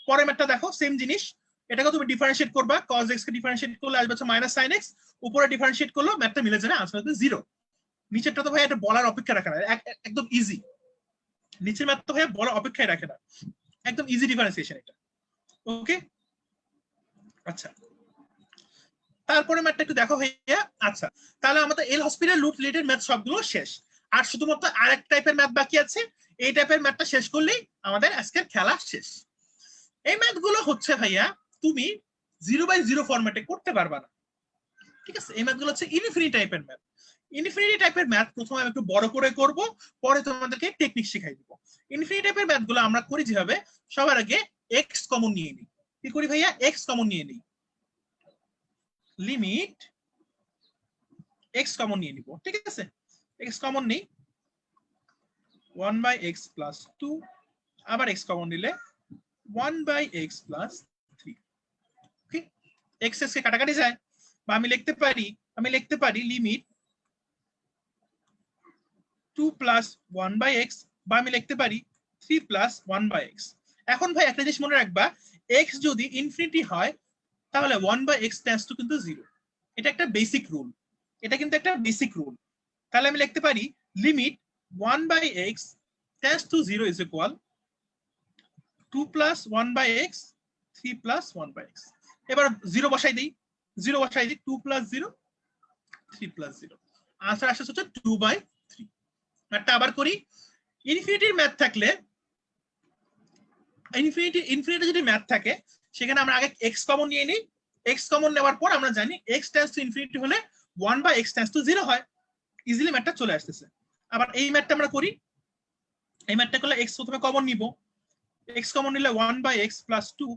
A: পরের ম্যাথটা দেখো সেম জিনিস, এটাকে তুমি ডিফারেন্সিয়েট করবা, cos x কে ডিফারেন্সিয়েট করলে আসবে হচ্ছে মাইনাস sin x, উপরে ডিফারেন্সিয়েট করলে ম্যাথটা মিলে যাবে, আনসার হবে 0। নিচেরটা তো ভাই এটা বলার অপেক্ষা রাখে না, একদম ইজি। নিচের ম্যাথ তো ভাই বলার অপেক্ষায় রাখে না, একদম ইজি ডিফারেন্সিয়েশন এটা। ওকে, আচ্ছা তারপরে ম্যাথটা একটু দেখো ভাইয়া। আচ্ছা তাহলে আমাদের এল হসপিটাল লুপ রিলেটেড ম্যাথ সবগুলো শেষ, আর শুধুমাত্র আরেক টাইপের ম্যাথ বাকি আছে। এই টাইপের ম্যাথটা শেষ করলেই আমাদের আজকের খেলা শেষ। এই ম্যাথগুলো হচ্ছে ভাইয়া তুমি 0/0 ফরম্যাটে করতে পারবা না, ঠিক আছে? এই ম্যাথগুলো হচ্ছে ইনফিনিটি টাইপের ম্যাথ। ইনফিনিটি টাইপের ম্যাথ প্রথমে আমি একটু বড় করে করব, পরে তোমাদেরকে টেকনিক শিখাই দিব। ইনফিনিটি টাইপের ম্যাথগুলো আমরা করি যেভাবে, সবার আগে এক্স কমন নিয়ে নিই। কি করি ভাইয়া? এক্স কমন নিয়ে নিই, লিমিট এক্স কমন নিয়ে নিব, ঠিক আছে? এক্স কমন নেই, 1/x + 2, আবার এক্স কমন নিলে 1/x + 3। ওকে, এক্স এক্স কে কাটাকাটি যায়, বা আমি লিখতে পারি লিমিট 2 + 1/x, বা আমি লিখতে পারি 3 + 1/x। এখন ভাই একটা জিনিস মনে রাখবা, x যদি ইনফিনিটি হয় তাহলে 1/x টেন্ডস টু কিন্তু 0। এটা একটা বেসিক রুল, এটা কিন্তু একটা বেসিক রুল। তাহলে আমি লিখতে পারি limit 1/x tends to 0 is equal 2 + 1/x 3 + 1/x। এবার 0 বসাই দিই, 2 + 0 3 + 0, আনসার আসছে হচ্ছে 2/3। ম্যাথটা আবার করি। ইনফিনিটির ম্যাথ থাকলে, ইনফিনিটি যদি ম্যাথ থাকে সেখানে আমরা আগে এক্স কমন নিয়ে নিই। এক্স কমন নেওয়ার পর আমরা জানি এক্স টেন্ডস টু ইনফিনিটি হলে 1/x টেন্ডস টু 0 হয়। ইজিলি ম্যাথটা চলে আসতেছে। আবার এই ম্যাথটা আমরা করি, এই ম্যাথটা করলে এক্স প্রথমে কমন নিব, এক্স কমন নিলে 1/x + 2।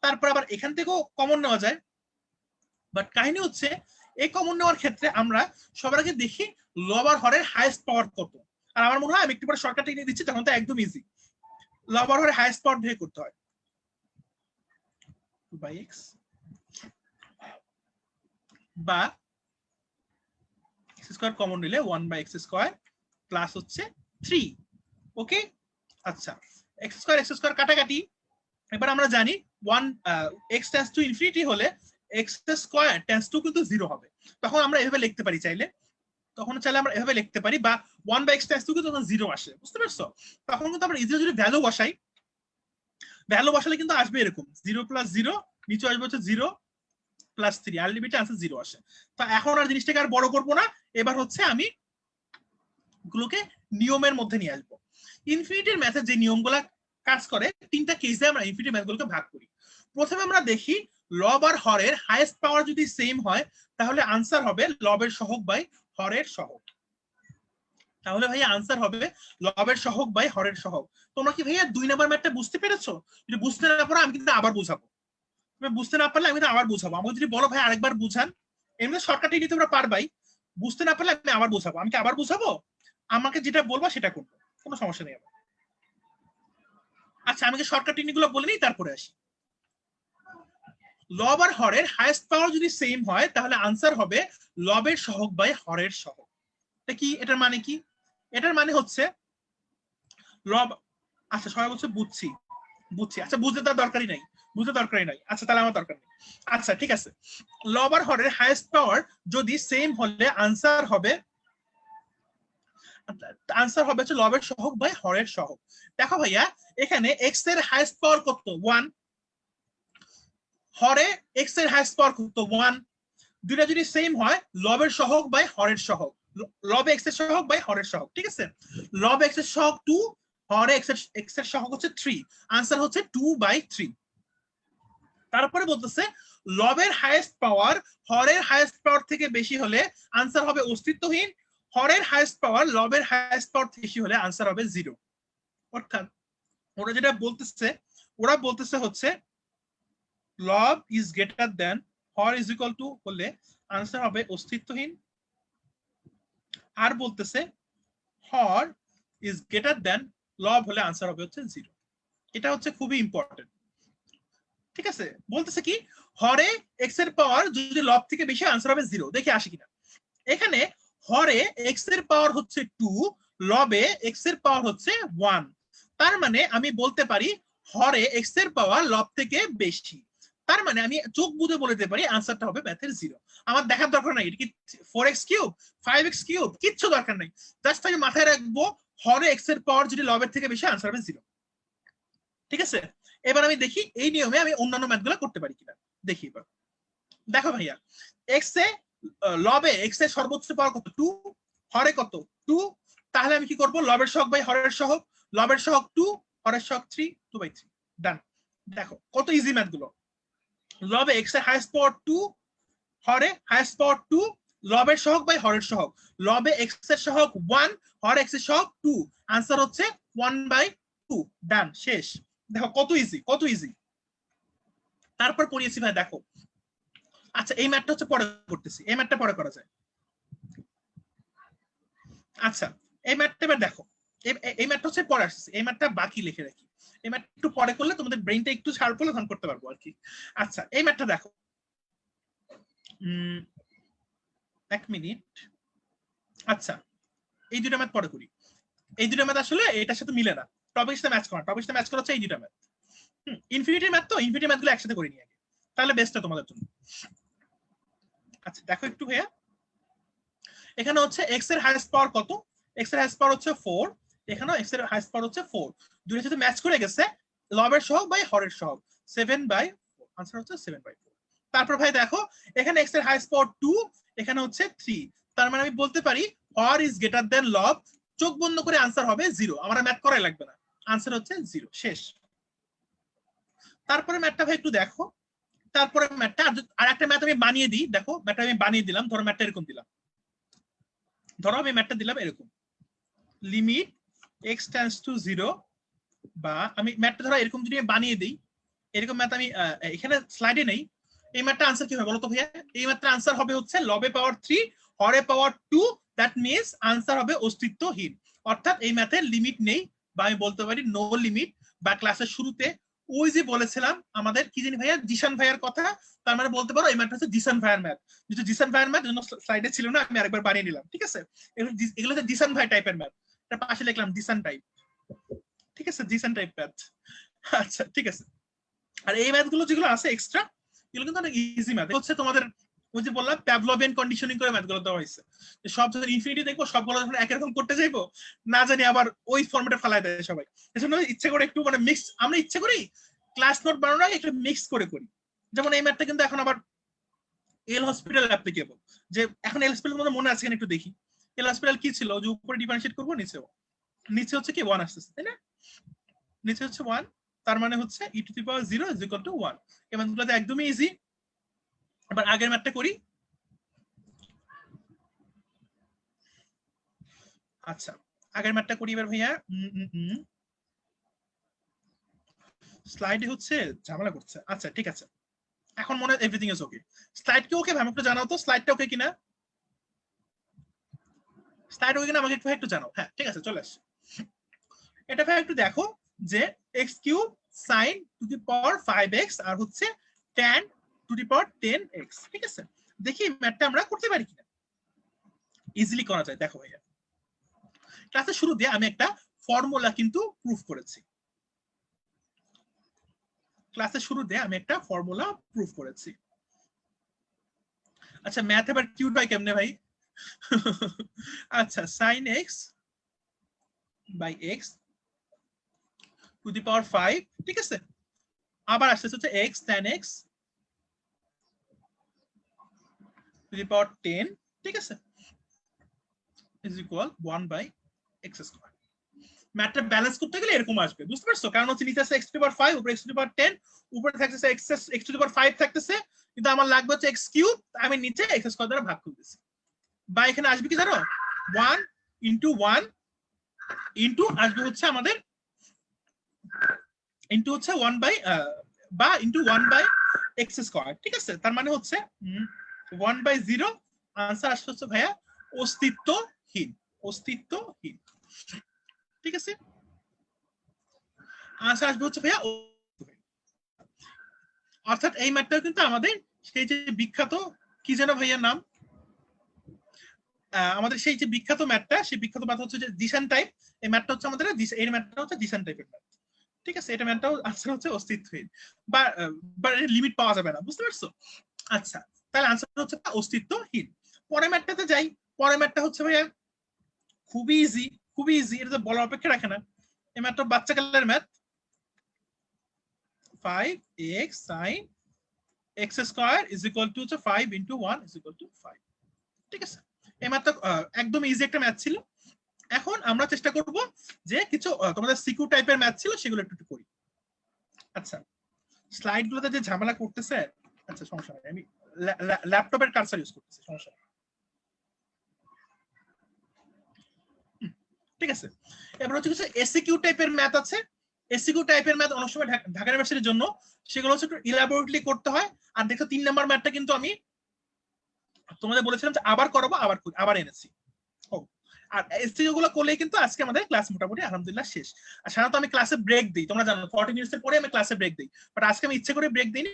A: তারপর আবার এখান থেকেও কমন নেওয়া যায়, বাট কাহিনী হচ্ছে এই কমন নেওয়ার ক্ষেত্রে আমরা সবার আগে দেখি লব আর হরের হাইয়েস্ট পাওয়ার কত। আর আমার মনে হয় আমি একটু পরে শর্টকাট নিয়ে দিচ্ছি, তখন তো একদম ইজি। লব আর হরের হাইয়েস্ট পাওয়ার দিয়ে করতে হয়, 2/x বা x স্কয়ার কমন নিলে 1/x² প্লাস হচ্ছে 3। ওকে, আচ্ছা x স্কয়ার কাটাকাটি। এবার আমরা জানি 1 x টেন্ডস টু ইনফিনিটি হলে x স্কয়ার টেন্ডস টু কিন্তু 0 হবে। তখন আমরা এভাবে লিখতে পারি চাইলে, আমরা এভাবে লিখতে পারি, বা 1/x টেন্ডস টু কিন্তু 0 আসে, বুঝতে পারছো? তখন কিন্তু আমরা ইজিলি যদি ভ্যালু বসালে কিন্তু আসবে এরকম 0 + 0, নিচে আসবে হচ্ছে 0 + 3, আর লিমিটে আনসার 0 আসে। তো এখন আর জিনিসটাকে আর বড় করব না, এবার হচ্ছে আমি গুলোকে নিয়মের মধ্যে নিয়ে আসবো। ইনফিনিটির ম্যাথের যে নিয়মগুলা কাজ করে, তিনটা কেসে আমরা ইনফিনিটি ম্যাথগুলোকে ভাগ করি। প্রথমে আমরা দেখি লব আর হরের হাইয়েস্ট পাওয়ার যদি সেম হয় তাহলে আনসার হবে লবের সহগ বাই হরের সহগ। তাহলে ভাইয়া আনসার হবে লবের সহগ বাই হরের সহগ। তোমরা কি ভাইয়া 2 নাম্বার ম্যাথটা বুঝতে পেরেছো? যদি বুঝতে না পারো আমি কিন্তু আবার বুঝাবো, তুমি বুঝতে না পারলে আমি আবার বুঝাবো। আমাকে যদি বলো ভাই আরেকবার বুঝান, এমনি শর্টকাটে নিতে তোমরা পারবাই। বুঝতে না পারলে আমি আবার বুঝাবো, আমি কি আবার বুঝাবো? আমাকে যেটা বলবো সেটা করবো, কোনো সমস্যা নেই আমার। আচ্ছা আমি শর্টকাট টেকনিকগুলো বলে নিই, তারপরে আসি। লব আর হরের হাইয়েস্ট পাওয়ার যদি সেম হয় তাহলে আনসার হবে লবের সহগ বাই হরের সহগ। এটা কি? এটার মানে কি? এটার মানে হচ্ছে লব, আচ্ছা সবাই বলছে বুঝছি, আচ্ছা বুঝতে তার দরকারই নাই, আচ্ছা তাহলে আমার দরকার নেই। আচ্ছা ঠিক আছে, লব আর হরের হাইয়েস্ট পাওয়ার যদি সেম হলে আনসার হবে হচ্ছে লবের সহগ বাই হরের সহগ। দেখো ভাইয়া এখানে এক্স এর হাইয়েস্ট পাওয়ার কত? 1, হরে এক্স এর হাইয়েস্ট পাওয়ার কত? 1। দুইটা যদি সেম হয় লবের সহগ বাই হরের সহগ, লবে এক্স এর সহগ বাই হরের সহগ, ঠিক আছে? লব এক্স এর সহগ 2, হরে এক্স এর সহগ হচ্ছে 3, আনসার হচ্ছে 2/3। তারপরে বলতেছে লবের হাইয়েস্ট পাওয়ার হরের হাইয়েস্ট পাওয়ার থেকে বেশি হলে আনসার হবে অস্তিত্বহীন, হরের হাইয়েস্ট পাওয়ার লবের হাইয়েস্ট পাওয়ার থেকে বেশি হলে আনসার হবে 0। অর্থাৎ ওরা যেটা বলতেছে হচ্ছে লব is greater than Har is equal two হলে আনসার হবে অস্তিত্বহীন, আর বলতেছে হর ইজ গ্রেটার দেন লব হলে আনসার হবে হচ্ছে 0। এটা হচ্ছে খুবই ইম্পর্টেন্ট, ঠিক আছে? বলতেছে কি হরে এক্স এর পাওয়ার যদি লব থেকে বেশি আনসার হবে 0। দেখে আসি কিনা। এখানে হরে এক্স এর পাওয়ার হচ্ছে 2, লবে এক্স এর পাওয়ার হচ্ছে 1। তার মানে আমি বলতে পারি হরে এক্স এর পাওয়ার লব থেকে বেশি। তার মানে আমি চোখ বুঝে বলে দিতে পারি আনসারটা হবে ম্যাথের 0। আমার দেখার দরকার নাই এটা কি 4x কিউব 5x কিউব, কিচ্ছু দরকার নাই। জাস্ট আমি মাথায় রাখবো হরে এক্স এর পাওয়ার যদি লবের থেকে বেশি আনসার হবে 0। ঠিক আছে, এবার আমি দেখি এই নিয়মে আমি অন্যান্য ম্যাথগুলো করতে পারি কিনা। দেখি এবার, দেখো ভাইয়া এক্স এ লবে এক্স এর সর্বোচ্চ পাওয়ার কত 2, হরে কত 2, তাহলে আমি কি করব লবের সহগ বাই হরের সহগ, লবের সহগ 2 হরের সহগ 3, 2/3 ডান। দেখো কত ইজি ম্যাথ গুলো। লবে এক্স এর হাইয়েস্ট পাওয়ার 2, হরে হাইয়েস্ট পাওয়ার 2, লবের সহগ বাই হরের সহগ, লবে এক্স এর সহগ 1, হরে এক্স এর সহগ 2, আনসার হচ্ছে 1/2 ডান শেষ। দেখো কত ইজি, কত ইজি। তারপর পড়িয়েছি ভাই দেখো, আচ্ছা এই ম্যাথটা হচ্ছে পরে করতেছি, এই ম্যাথটা পরে করা যায়। আচ্ছা এই ম্যাথটা এবার দেখো, এই ম্যাথটা হচ্ছে পরে আসছে, এই ম্যাথটা বাকি লিখে রাখি, এই ম্যাথটা একটু পরে করলে তোমাদের ব্রেইনটা একটু শার্প হলে তখন করতে পারবো আর কি। আচ্ছা এই ম্যাথটা দেখো, এক মিনিট। আচ্ছা এই দুটো ম্যাথ পরে করি, এই দুটো ম্যাথ আসলে এটার সাথে মিলে না, টপিকের সাথে ম্যাচ করা, টপিকের সাথে ম্যাচ করা হচ্ছে এই দুটো ম্যাথ। ইনফিনিটির ম্যাথ, তো ইনফিনিটির ম্যাথগুলো একসাথে করে নিই আগে, তাহলে বেস্টটা তোমাদের জন্য। আচ্ছা দেখো একটু ভাইয়া, এখানে হচ্ছে এক্স এর হাইয়েস্ট পাওয়ার কত, এক্স এর হাইয়েস্ট পাওয়ার হচ্ছে 4, এখানেও এক্স এর হাইয়েস্ট পাওয়ার হচ্ছে 4, দুইটার সাথে ম্যাচ করে গেছে, লবের সহগ বাই হরের সহগ 7/4, आंसर হচ্ছে 7/4। তারপর ভাই দেখো এখানে এক্স এর হাইয়েস্ট পাওয়ার 2, এখানে হচ্ছে 3, তার মানে আমি বলতে পারি হর ইজ গ্রেটার দেন লব, চোখ বন্ধ করে आंसर হবে 0, আমার ম্যাথ করাই লাগবে না, आंसर হচ্ছে 0 শেষ। তারপরে ম্যাথটা ভাই একটু দেখো, তারপরে ম্যাথটা আর একটা ম্যাথ আমি বানিয়ে দিই, দেখো ম্যাথটা আমি বানিয়ে দিলাম, ধরো ম্যাথটা এরকম দিলাম, ধরো আমি ম্যাথটা দিলাম এরকম, লিমিট x টেন্ডস টু 0, বা আমি ম্যাথটা ধরো এরকম যদি আমি বানিয়ে দিই, এরকম ম্যাথ আমি এখানে স্লাইডে নেই, এই ম্যাথটা আনসার কি হবে বলো তো ভাইয়া, এই ম্যাথটা আনসার হবে হচ্ছে লবে পাওয়ার 3, হরে পাওয়ার 2, দ্যাট মিন্স আনসার হবে অস্তিত্বহীন, অর্থাৎ এই ম্যাথের লিমিট নেই, বা আমি বলতে পারি নো লিমিট। বা ক্লাসের শুরুতে ওই যে বলেছিলাম আমাদের কি জানি ভাইয়া জিশান ভাইয়ার কথা, তার মানে বলতে পারো এই ম্যাথটা হচ্ছে জিশান ভাইয়ার ম্যাথ, যেহেতু জিশান ভাইয়ার ম্যাথ জন্য স্লাইডে ছিল না, আমি আরেকবার বানিয়ে নিলাম, ঠিক আছে। এগুলো হচ্ছে জিশান ভাই টাইপের ম্যাথ, এটা পাশে লিখলাম জিশান টাইপ, ঠিক আছে, জিশান টাইপ ম্যাথ। আচ্ছা ঠিক আছে, আর এই ম্যাথগুলো যেগুলো আছে এক্সট্রা, এগুলো কিন্তু অনেক ইজি ম্যাথ হচ্ছে, তোমাদের ওই যে বললাম প্যাভলোভিয়ান কন্ডিশনিং করে ম্যাথগুলো দেওয়া হয়েছে, সব যখন ইনফিনিটি দেখবো সবগুলো যখন একই রকম করতে যাইবো, না জানি আবার ওই ফরম্যাটে ফালাই দেয় সবাই, এজন্য ইচ্ছে করে একটু মানে মিক্স, আমরা ইচ্ছে করি ক্লাস নোট বানানোর আগে একটু মিক্স করে করি। যেমন এই ম্যাথটা কিন্তু এখন আবার এল হসপিটাল অ্যাপ্লিকেবল, যে এখন এল হসপিটাল মধ্যে মনে আছে কিনা একটু দেখি, এল হসপিটাল কি ছিল যে উপরে ডিফারেন্সিয়েট করবো, নিচে হচ্ছে কি 1 আসতেছে তাই না, নিচে হচ্ছে 1, তার মানে হচ্ছে e to the power 0 is equal to 1, এই মানগুলোতে একদমই ইজি। এবার আগের ম্যাথটা করি। আচ্ছা আগের ম্যাথটা করি এবার ভাইয়া, স্লাইডে হচ্ছে ঝামেলা করছে, আচ্ছা ঠিক আছে, এখন মনে হয় এভরিথিং ইজ ওকে। স্লাইড কি ওকে ভাই, আমাকে একটু জানাও তো স্লাইডটা ওকে কিনা, স্লাইড ওকে কিনা আমাকে একটু জানাও। হ্যাঁ ঠিক আছে চলে আসছে, এটা ভাই একটু দেখো যে x cube sin two the power 5x আর হচ্ছে tan two the power 10x, ঠিক আছে, দেখি ম্যাথটা আমরা করতে পারি কিনা, ইজিলি করা যায়। দেখো ভাইয়া ক্লাসের শুরুতে আমি একটা ফর্মুলা কিন্তু প্রুফ করেছি, ক্লাসের শুরুতে আমি একটা ফর্মুলা প্রুফ করেছি। আচ্ছা ম্যাথ এবার কিউট হয় কেমনে ভাই, আচ্ছা sin x by x to the power 5, ঠিক আছে, আবার আসছে হচ্ছে x tan x to the power 10, ঠিক আছে, ইজ ইকুয়াল 1/x স্কয়ার। ম্যাথটা ব্যালেন্স করতে গেলে এরকম আসবে, বুঝতে পারছো, কারণ হচ্ছে নিচে আছে x টু দি পাওয়ার 5, উপরে x টু দি পাওয়ার 10, উপরে থাকতেছে x টু দি পাওয়ার 5 থাকতেছে, কিন্তু আমার লাগবে হচ্ছে x কিউব, আমি নিচে x স্কয়ার দ্বারা ভাগ করতেছি, বা এখানে আসবে কি জানো 1 ইনটু 1 ইনটু আসবে হচ্ছে আমাদের ইনটু হচ্ছে 1 বাই বা ইনটু 1/x স্কয়ার, ঠিক আছে, তার মানে হচ্ছে 1/0, आंसर আসছে হচ্ছে ভাইয়া অস্তিত্বহীন, অস্তিত্বহীন, ঠিক আছে, आंसर আসবে হচ্ছে ভাইয়া। অর্থাৎ এই ম্যাথটাও কিন্তু আমাদের সেই যে বিখ্যাত কি যেন ভাইয়ার নাম, আমাদের সেই যে বিখ্যাত ম্যাথটা, সেই বিখ্যাত ম্যাথ হচ্ছে যে জিশান টাইপ, এই ম্যাথটা হচ্ছে আমাদের এই ম্যাথটা হচ্ছে জিশান টাইপের ম্যাথ, ঠিক আছে, এটা ম্যাথটাও আনসার হচ্ছে অস্তিত্বহীন বা লিমিট পাওয়া যাবে না, বুঝতে পারছো? আচ্ছা, তাহলে আনসার হচ্ছে অস্তিত্বহীন। পরের ম্যাথটাতে যাই। পরের ম্যাথটা হচ্ছে ভাইয়া খুবই ইজি, খুবই ইজি, এটা তো বলার অপেক্ষা রাখে না। এই ম্যাথটা বাচ্চা কালের math. 5x sin x square is equal two 5 into 1 is equal two 5। ঠিক আছে, এই ম্যাথটা একদম ইজি একটা ম্যাথ ছিল। এখন আমরা চেষ্টা করব যে কিছু তোমাদের সিকিউ টাইপের ম্যাথ ছিল সেগুলো একটু করি। আচ্ছা, স্লাইড গুলোতে যে ঝামেলা করতেছে, আচ্ছা সমস্যা নাই, আমি ল্যাপটপের কার্সার ইউজ করতেছি, সমস্যা নেই। ঠিক আছে, এবার হচ্ছে কিছু এসিকিউ টাইপের ম্যাথ আছে। এসিকিউ টাইপের ম্যাথ অনেক সময় ঢাকা ইউনিভার্সিটির জন্য সেগুলো হচ্ছে একটু ইলাবোরেটলি করতে হয়। আর দেখো 3 নাম্বার ম্যাথটা কিন্তু আমি তোমাদের বলেছিলাম যে আবার করাবো, আবার এনেছি। আর এসিকিউ গুলো করলেই কিন্তু আজকে আমাদের ক্লাস মোটামুটি আলহামদুলিল্লাহ শেষ। আর সাধারণত আমি ক্লাসে ব্রেক দিই, তোমরা জানো 40 মিনিটস এর পরে আমি ক্লাসে ব্রেক দিই, বাট আজকে আমি ইচ্ছে করে ব্রেক দিইনি,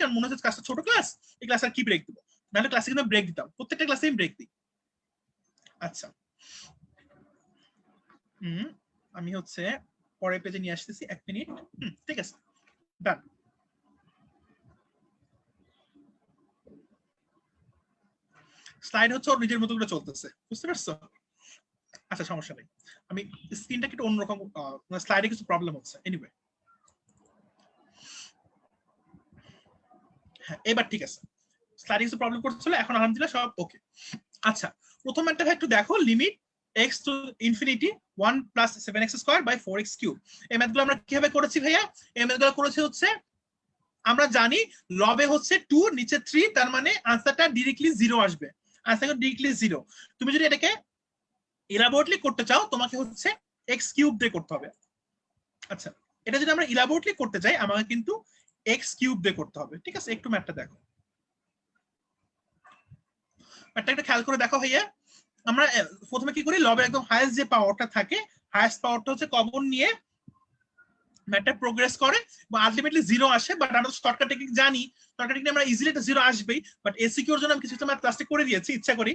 A: কারণ মনে হচ্ছে ক্লাসটা ছোট ক্লাস, এই ক্লাসে আর কি ব্রেক দিব, নাহলে ক্লাসে কিন্তু ব্রেক দিতাম, প্রত্যেকটা ক্লাসে আমি ব্রেক দিই। আচ্ছা, আমি হচ্ছে পরের পেজে নিয়ে আসতেছি, 1 মিনিট। ঠিক আছে, ডান। স্লাইড হচ্ছে ওর নিজের মতো করে চলতেছে, বুঝতে পারছো? আচ্ছা সমস্যা নেই, আমি স্ক্রিনটা একটু অন্যরকম, স্লাইডে কিছু প্রবলেম হচ্ছে, এনিওয়ে। হ্যাঁ, এবার ঠিক আছে, স্লাইডে কিছু প্রবলেম করছিল, এখন আলহামদুলিল্লাহ সব ওকে। আচ্ছা, প্রথম একটা একটু দেখো, limit x to infinity 1 plus 7x square by 4x cube. এই ম্যাথগুলো আমরা কিভাবে করেছি ভাইয়া? এই ম্যাথগুলো করেছি হচ্ছে, আমরা জানি লবে হচ্ছে 2 নিচে 3, তার মানে আনসারটা ডাইরেক্টলি 0 আসবে, আনসারটা ডাইরেক্টলি 0। তুমি যদি এটাকে ইলাবোরেটলি করতে চাও তোমাকে হচ্ছে x কিউব দিয়ে করতে হবে। আচ্ছা, এটা যদি আমরা ইলাবোরেটলি করতে চাই আমাকে কিন্তু x কিউব দিয়ে করতে হবে। ঠিক আছে, একটু ম্যাথটা দেখো, ম্যাথটা একটু খেয়াল করে দেখো ভাইয়া। আমরা প্রথমে কি করি, লবের একদম হাইয়েস্ট যে পাওয়ারটা থাকে, হাইয়েস্ট পাওয়ারটা হচ্ছে কমন নিয়ে ম্যাথটা প্রোগ্রেস করে এবং আলটিমেটলি 0 আসে। বাট আমরা শর্টকাট টেকনিক জানি, শর্টকাট টেকনিক আমরা ইজিলি এটা 0 আসবেই, বাট এসিকিউর জন্য আমি কিছু ম্যাথ ক্লাসে করে দিয়েছি ইচ্ছা করি,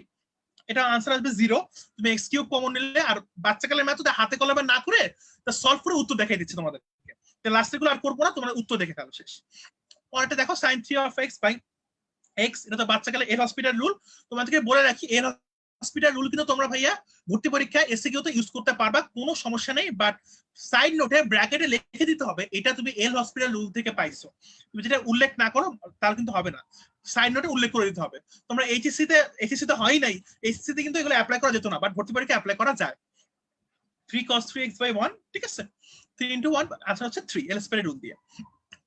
A: এটা আনসার আসবে 0। তুমি এক্স কিউব কমন নিলে, আর বাচ্চাকালের ম্যাথ হাতে কলমে না করে তা সলভ করে উত্তর দেখাই দিচ্ছি তোমাদেরকে, লাস্টে গুলো আর করবো না, তোমরা উত্তর দেখে ফেলো, শেষ। পরেরটা দেখো, sin 3 of x by x, এটা তো বাচ্চাকালে এল হসপিটাল রুল। তোমাদেরকে বলে রাখি, এল হসপিটাল রুল কিন্তু তোমরা ভাইয়া ভর্তি পরীক্ষায় এসিকিউতে ইউজ করতে পারবা, কোনো সমস্যা নেই, বাট সাইড নোটে ব্র্যাকেটে লিখে দিতে হবে এটা তুমি এল হসপিটাল রুল থেকে পাইছো। তুমি যেটা উল্লেখ না করো তাহলে কিন্তু হবে না, সাইড নোটে উল্লেখ করে দিতে হবে। তোমরা এইচএসসি তে হয় নাই, এইচএসসি তে কিন্তু এগুলো অ্যাপ্লাই করা যেত না, বাট ভর্তি পরীক্ষায় অ্যাপ্লাই করা যায়। 3 cos 3x by 1, ঠিক আছে, 3 into 1 আনসার হচ্ছে 3 এল হসপিটাল রুল দিয়ে।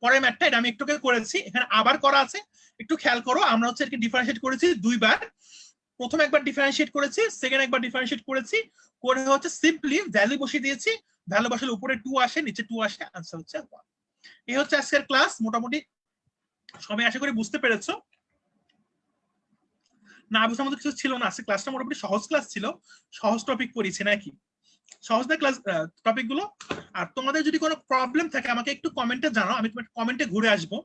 A: পরের ম্যাথটা এটা আমি একটু করেছি, এখানে আবার করা আছে, একটু খেয়াল করো। আমরা হচ্ছে এটাকে ডিফারেন্সিয়েট করেছি দুইবার, প্রথম একবার ডিফারেন্সিয়েট করেছি, সেকেন্ড একবার ডিফারেন্সিয়েট করেছি, করে হচ্ছে সিম্পলি ভ্যালু বসিয়ে দিয়েছি, ভ্যালু বসালে উপরে 2 আসে, নিচে 2 আসে, আনসার হচ্ছে 1। এই হচ্ছে আজকের ক্লাস, মোটামুটি সবাই আশা করি বুঝতে পেরেছো। না বুঝার মতো কিছু ছিল না, আজকে ক্লাসটা মোটামুটি সহজ ক্লাস ছিল, সহজ টপিক পড়িয়েছি নাকি, সহজ না ক্লাস টপিক গুলো? আর তোমাদের যদি কোনো প্রবলেম থাকে আমাকে একটু কমেন্টে জানাও, আমি তোমার কমেন্টে ঘুরে আসবো।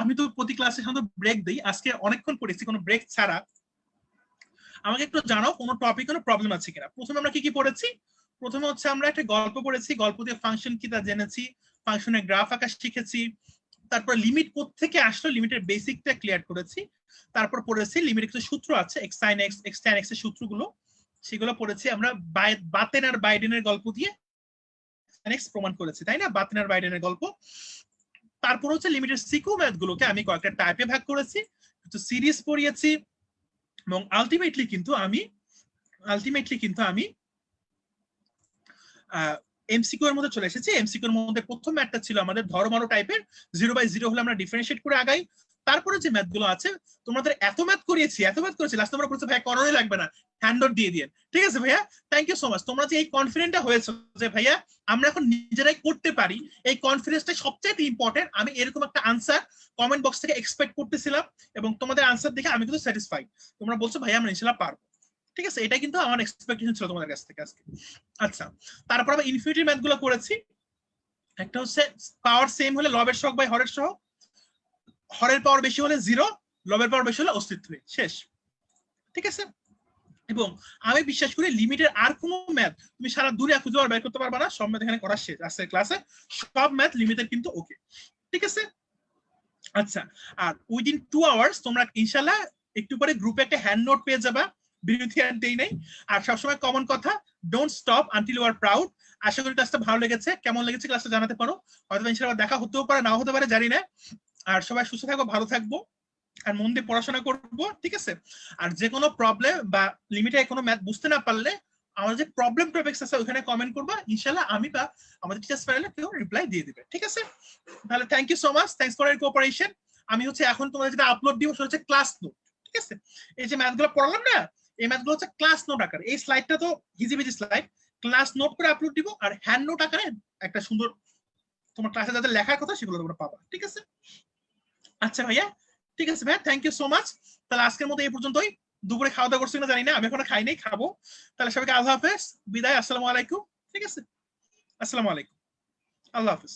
A: আমি তো প্রতি ক্লাসে সাধারণত ব্রেক দিই, আজকে অনেকক্ষণ পড়েছি কোনো ব্রেক ছাড়া। আমাকে একটু জানাও কোনো টপিক কোনো প্রবলেম আছে কিনা। প্রথমে আমরা কি কি পড়েছি? প্রথমে হচ্ছে আমরা একটা গল্প পড়েছি, গল্প দিয়ে ফাংশন কি তা জেনেছি, ফাংশনের গ্রাফ আঁকা শিখেছি, তারপর লিমিট কোত্থেকে আসলো লিমিটের বেসিকটা ক্লিয়ার করেছি, তারপর পড়েছি লিমিটের কিছু সূত্র আছে, x sin x x tan x এর সূত্রগুলো, সেগুলো পড়েছি আমরা। বাতেন আর বাইডেনের গল্প দিয়ে x প্রমাণ করেছি, তাই না, বাতেন আর বাইডেনের গল্প। তারপর হচ্ছে লিমিটের সিকিউ ম্যাথ গুলোকে আমি কয়েকটা টাইপে ভাগ করেছি, কিছু সিরিজ পড়িয়েছি, এবং আলটিমেটলি কিন্তু আমি এমসিকিউ এর মধ্যে চলে এসেছি। এমসিকিউ এর মধ্যে প্রথম ম্যাথটা ছিল আমাদের ধর্মারো টাইপের, 0/0 হলে আমরা ডিফারেন্সিয়েট করে আগাই। তারপরে যে ম্যাথগুলো আছে, তোমাদের এত ম্যাথ করিয়েছি লাস্ট আমরা বলছি ভাইয়া করানোই লাগবে না, হ্যান্ড আউট দিয়ে দিন। ঠিক আছে ভাইয়া, থ্যাংক ইউ সো মাচ। তোমরা যে এই কনফিডেন্টটা হয়েছে যে ভাইয়া আমরা এখন নিজেরাই করতে পারি, এই কনফিডেন্সটা সবচেয়ে ইম্পর্টেন্ট। আমি এরকম একটা আনসার কমেন্ট বক্স থেকে এক্সপেক্ট করতেছিলাম, এবং তোমাদের আনসার দেখে আমি কিন্তু স্যাটিসফাইড। তোমরা বলছো ভাইয়া আমরা ইনশাআল্লাহ পারবো, ঠিক আছে, এটা কিন্তু আমার এক্সপেকটেশন ছিল তোমাদের কাছ থেকে আজকে। আচ্ছা, তারপর আমরা ইনফিনিটি ম্যাথ গুলো করেছি। একটা হচ্ছে পাওয়ার সেম হলে লবের সহগ বাই হরের সহগ, হরের পাওয়ার বেশি হলে 0, লবের পাওয়ার বেশি হলে অস্তিত্ব, শেষ। ঠিক আছে, এবং আমি বিশ্বাস করি লিমিটের আর কোনো ম্যাথ তুমি সারা দূরে খুঁজে বের করতে পারবা না, সব ম্যাথ এখানে করা শেষ আজকের ক্লাসে, সব ম্যাথ লিমিটের কিন্তু ওকে, ঠিক আছে? আচ্ছা, আর উইদিন 2 আওয়ার্স তোমরা ইনশাল্লাহ একটু পরে গ্রুপে একটা হ্যান্ড নোট পেয়ে যাবা, বিরতি আর দেই নাই। আর সবসময় কমন কথা, don't stop until you are proud. আশা করি ক্লাসটা ভালো লেগেছে, কেমন লেগেছে ক্লাসটা জানাতে পারো, হয়তো ইনশাল্লাহ দেখা হতেও পারে নাও হতে পারে, জানি না। আর সবাই সুস্থ থাকবো, ভালো থাকবো, আর মন দিয়ে পড়াশোনা করবো, ঠিক আছে? আর যে কোনো প্রবলেম বা লিমিটে কোনো ম্যাথ বুঝতে না পারলে আমার যে প্রবলেম টপিকস আছে ওখানে কমেন্ট করবা, ইনশাল্লাহ আমি বা আমাদের টিচার্স প্যানেলে কেউ রিপ্লাই দিয়ে দিবে, ঠিক আছে? তাহলে thank you so much, thanks for your cooperation. আমি হচ্ছে এখন তোমাদের যেটা আপলোড দিব সেটা হচ্ছে ক্লাস নোট, ঠিক আছে? এই যে ম্যাথগুলো পড়ালাম না, এই ম্যাথগুলো হচ্ছে ক্লাস নোট আকারে, এই স্লাইডটা তো হিজিবিজি স্লাইড, ক্লাস নোট করে আপলোড দিব, আর হ্যান্ড নোট আকারে একটা সুন্দর তোমার ক্লাসে যাদের লেখার কথা সেগুলো তোমরা পাবা, ঠিক আছে? আচ্ছা ভাইয়া, ঠিক আছে ভাইয়া, থ্যাংক ইউ সো মাচ। তাহলে আজকের মতো এই পর্যন্তই। দুপুরে খাওয়া দাওয়া করছি না জানি না, আমি এখনো খাই নাই, খাবো। তাহলে সবাইকে আল্লাহ হাফেজ, বিদায়, আসসালামু আলাইকুম, ঠিক আছে? আসসালামু আলাইকুম, আল্লাহ হাফেজ।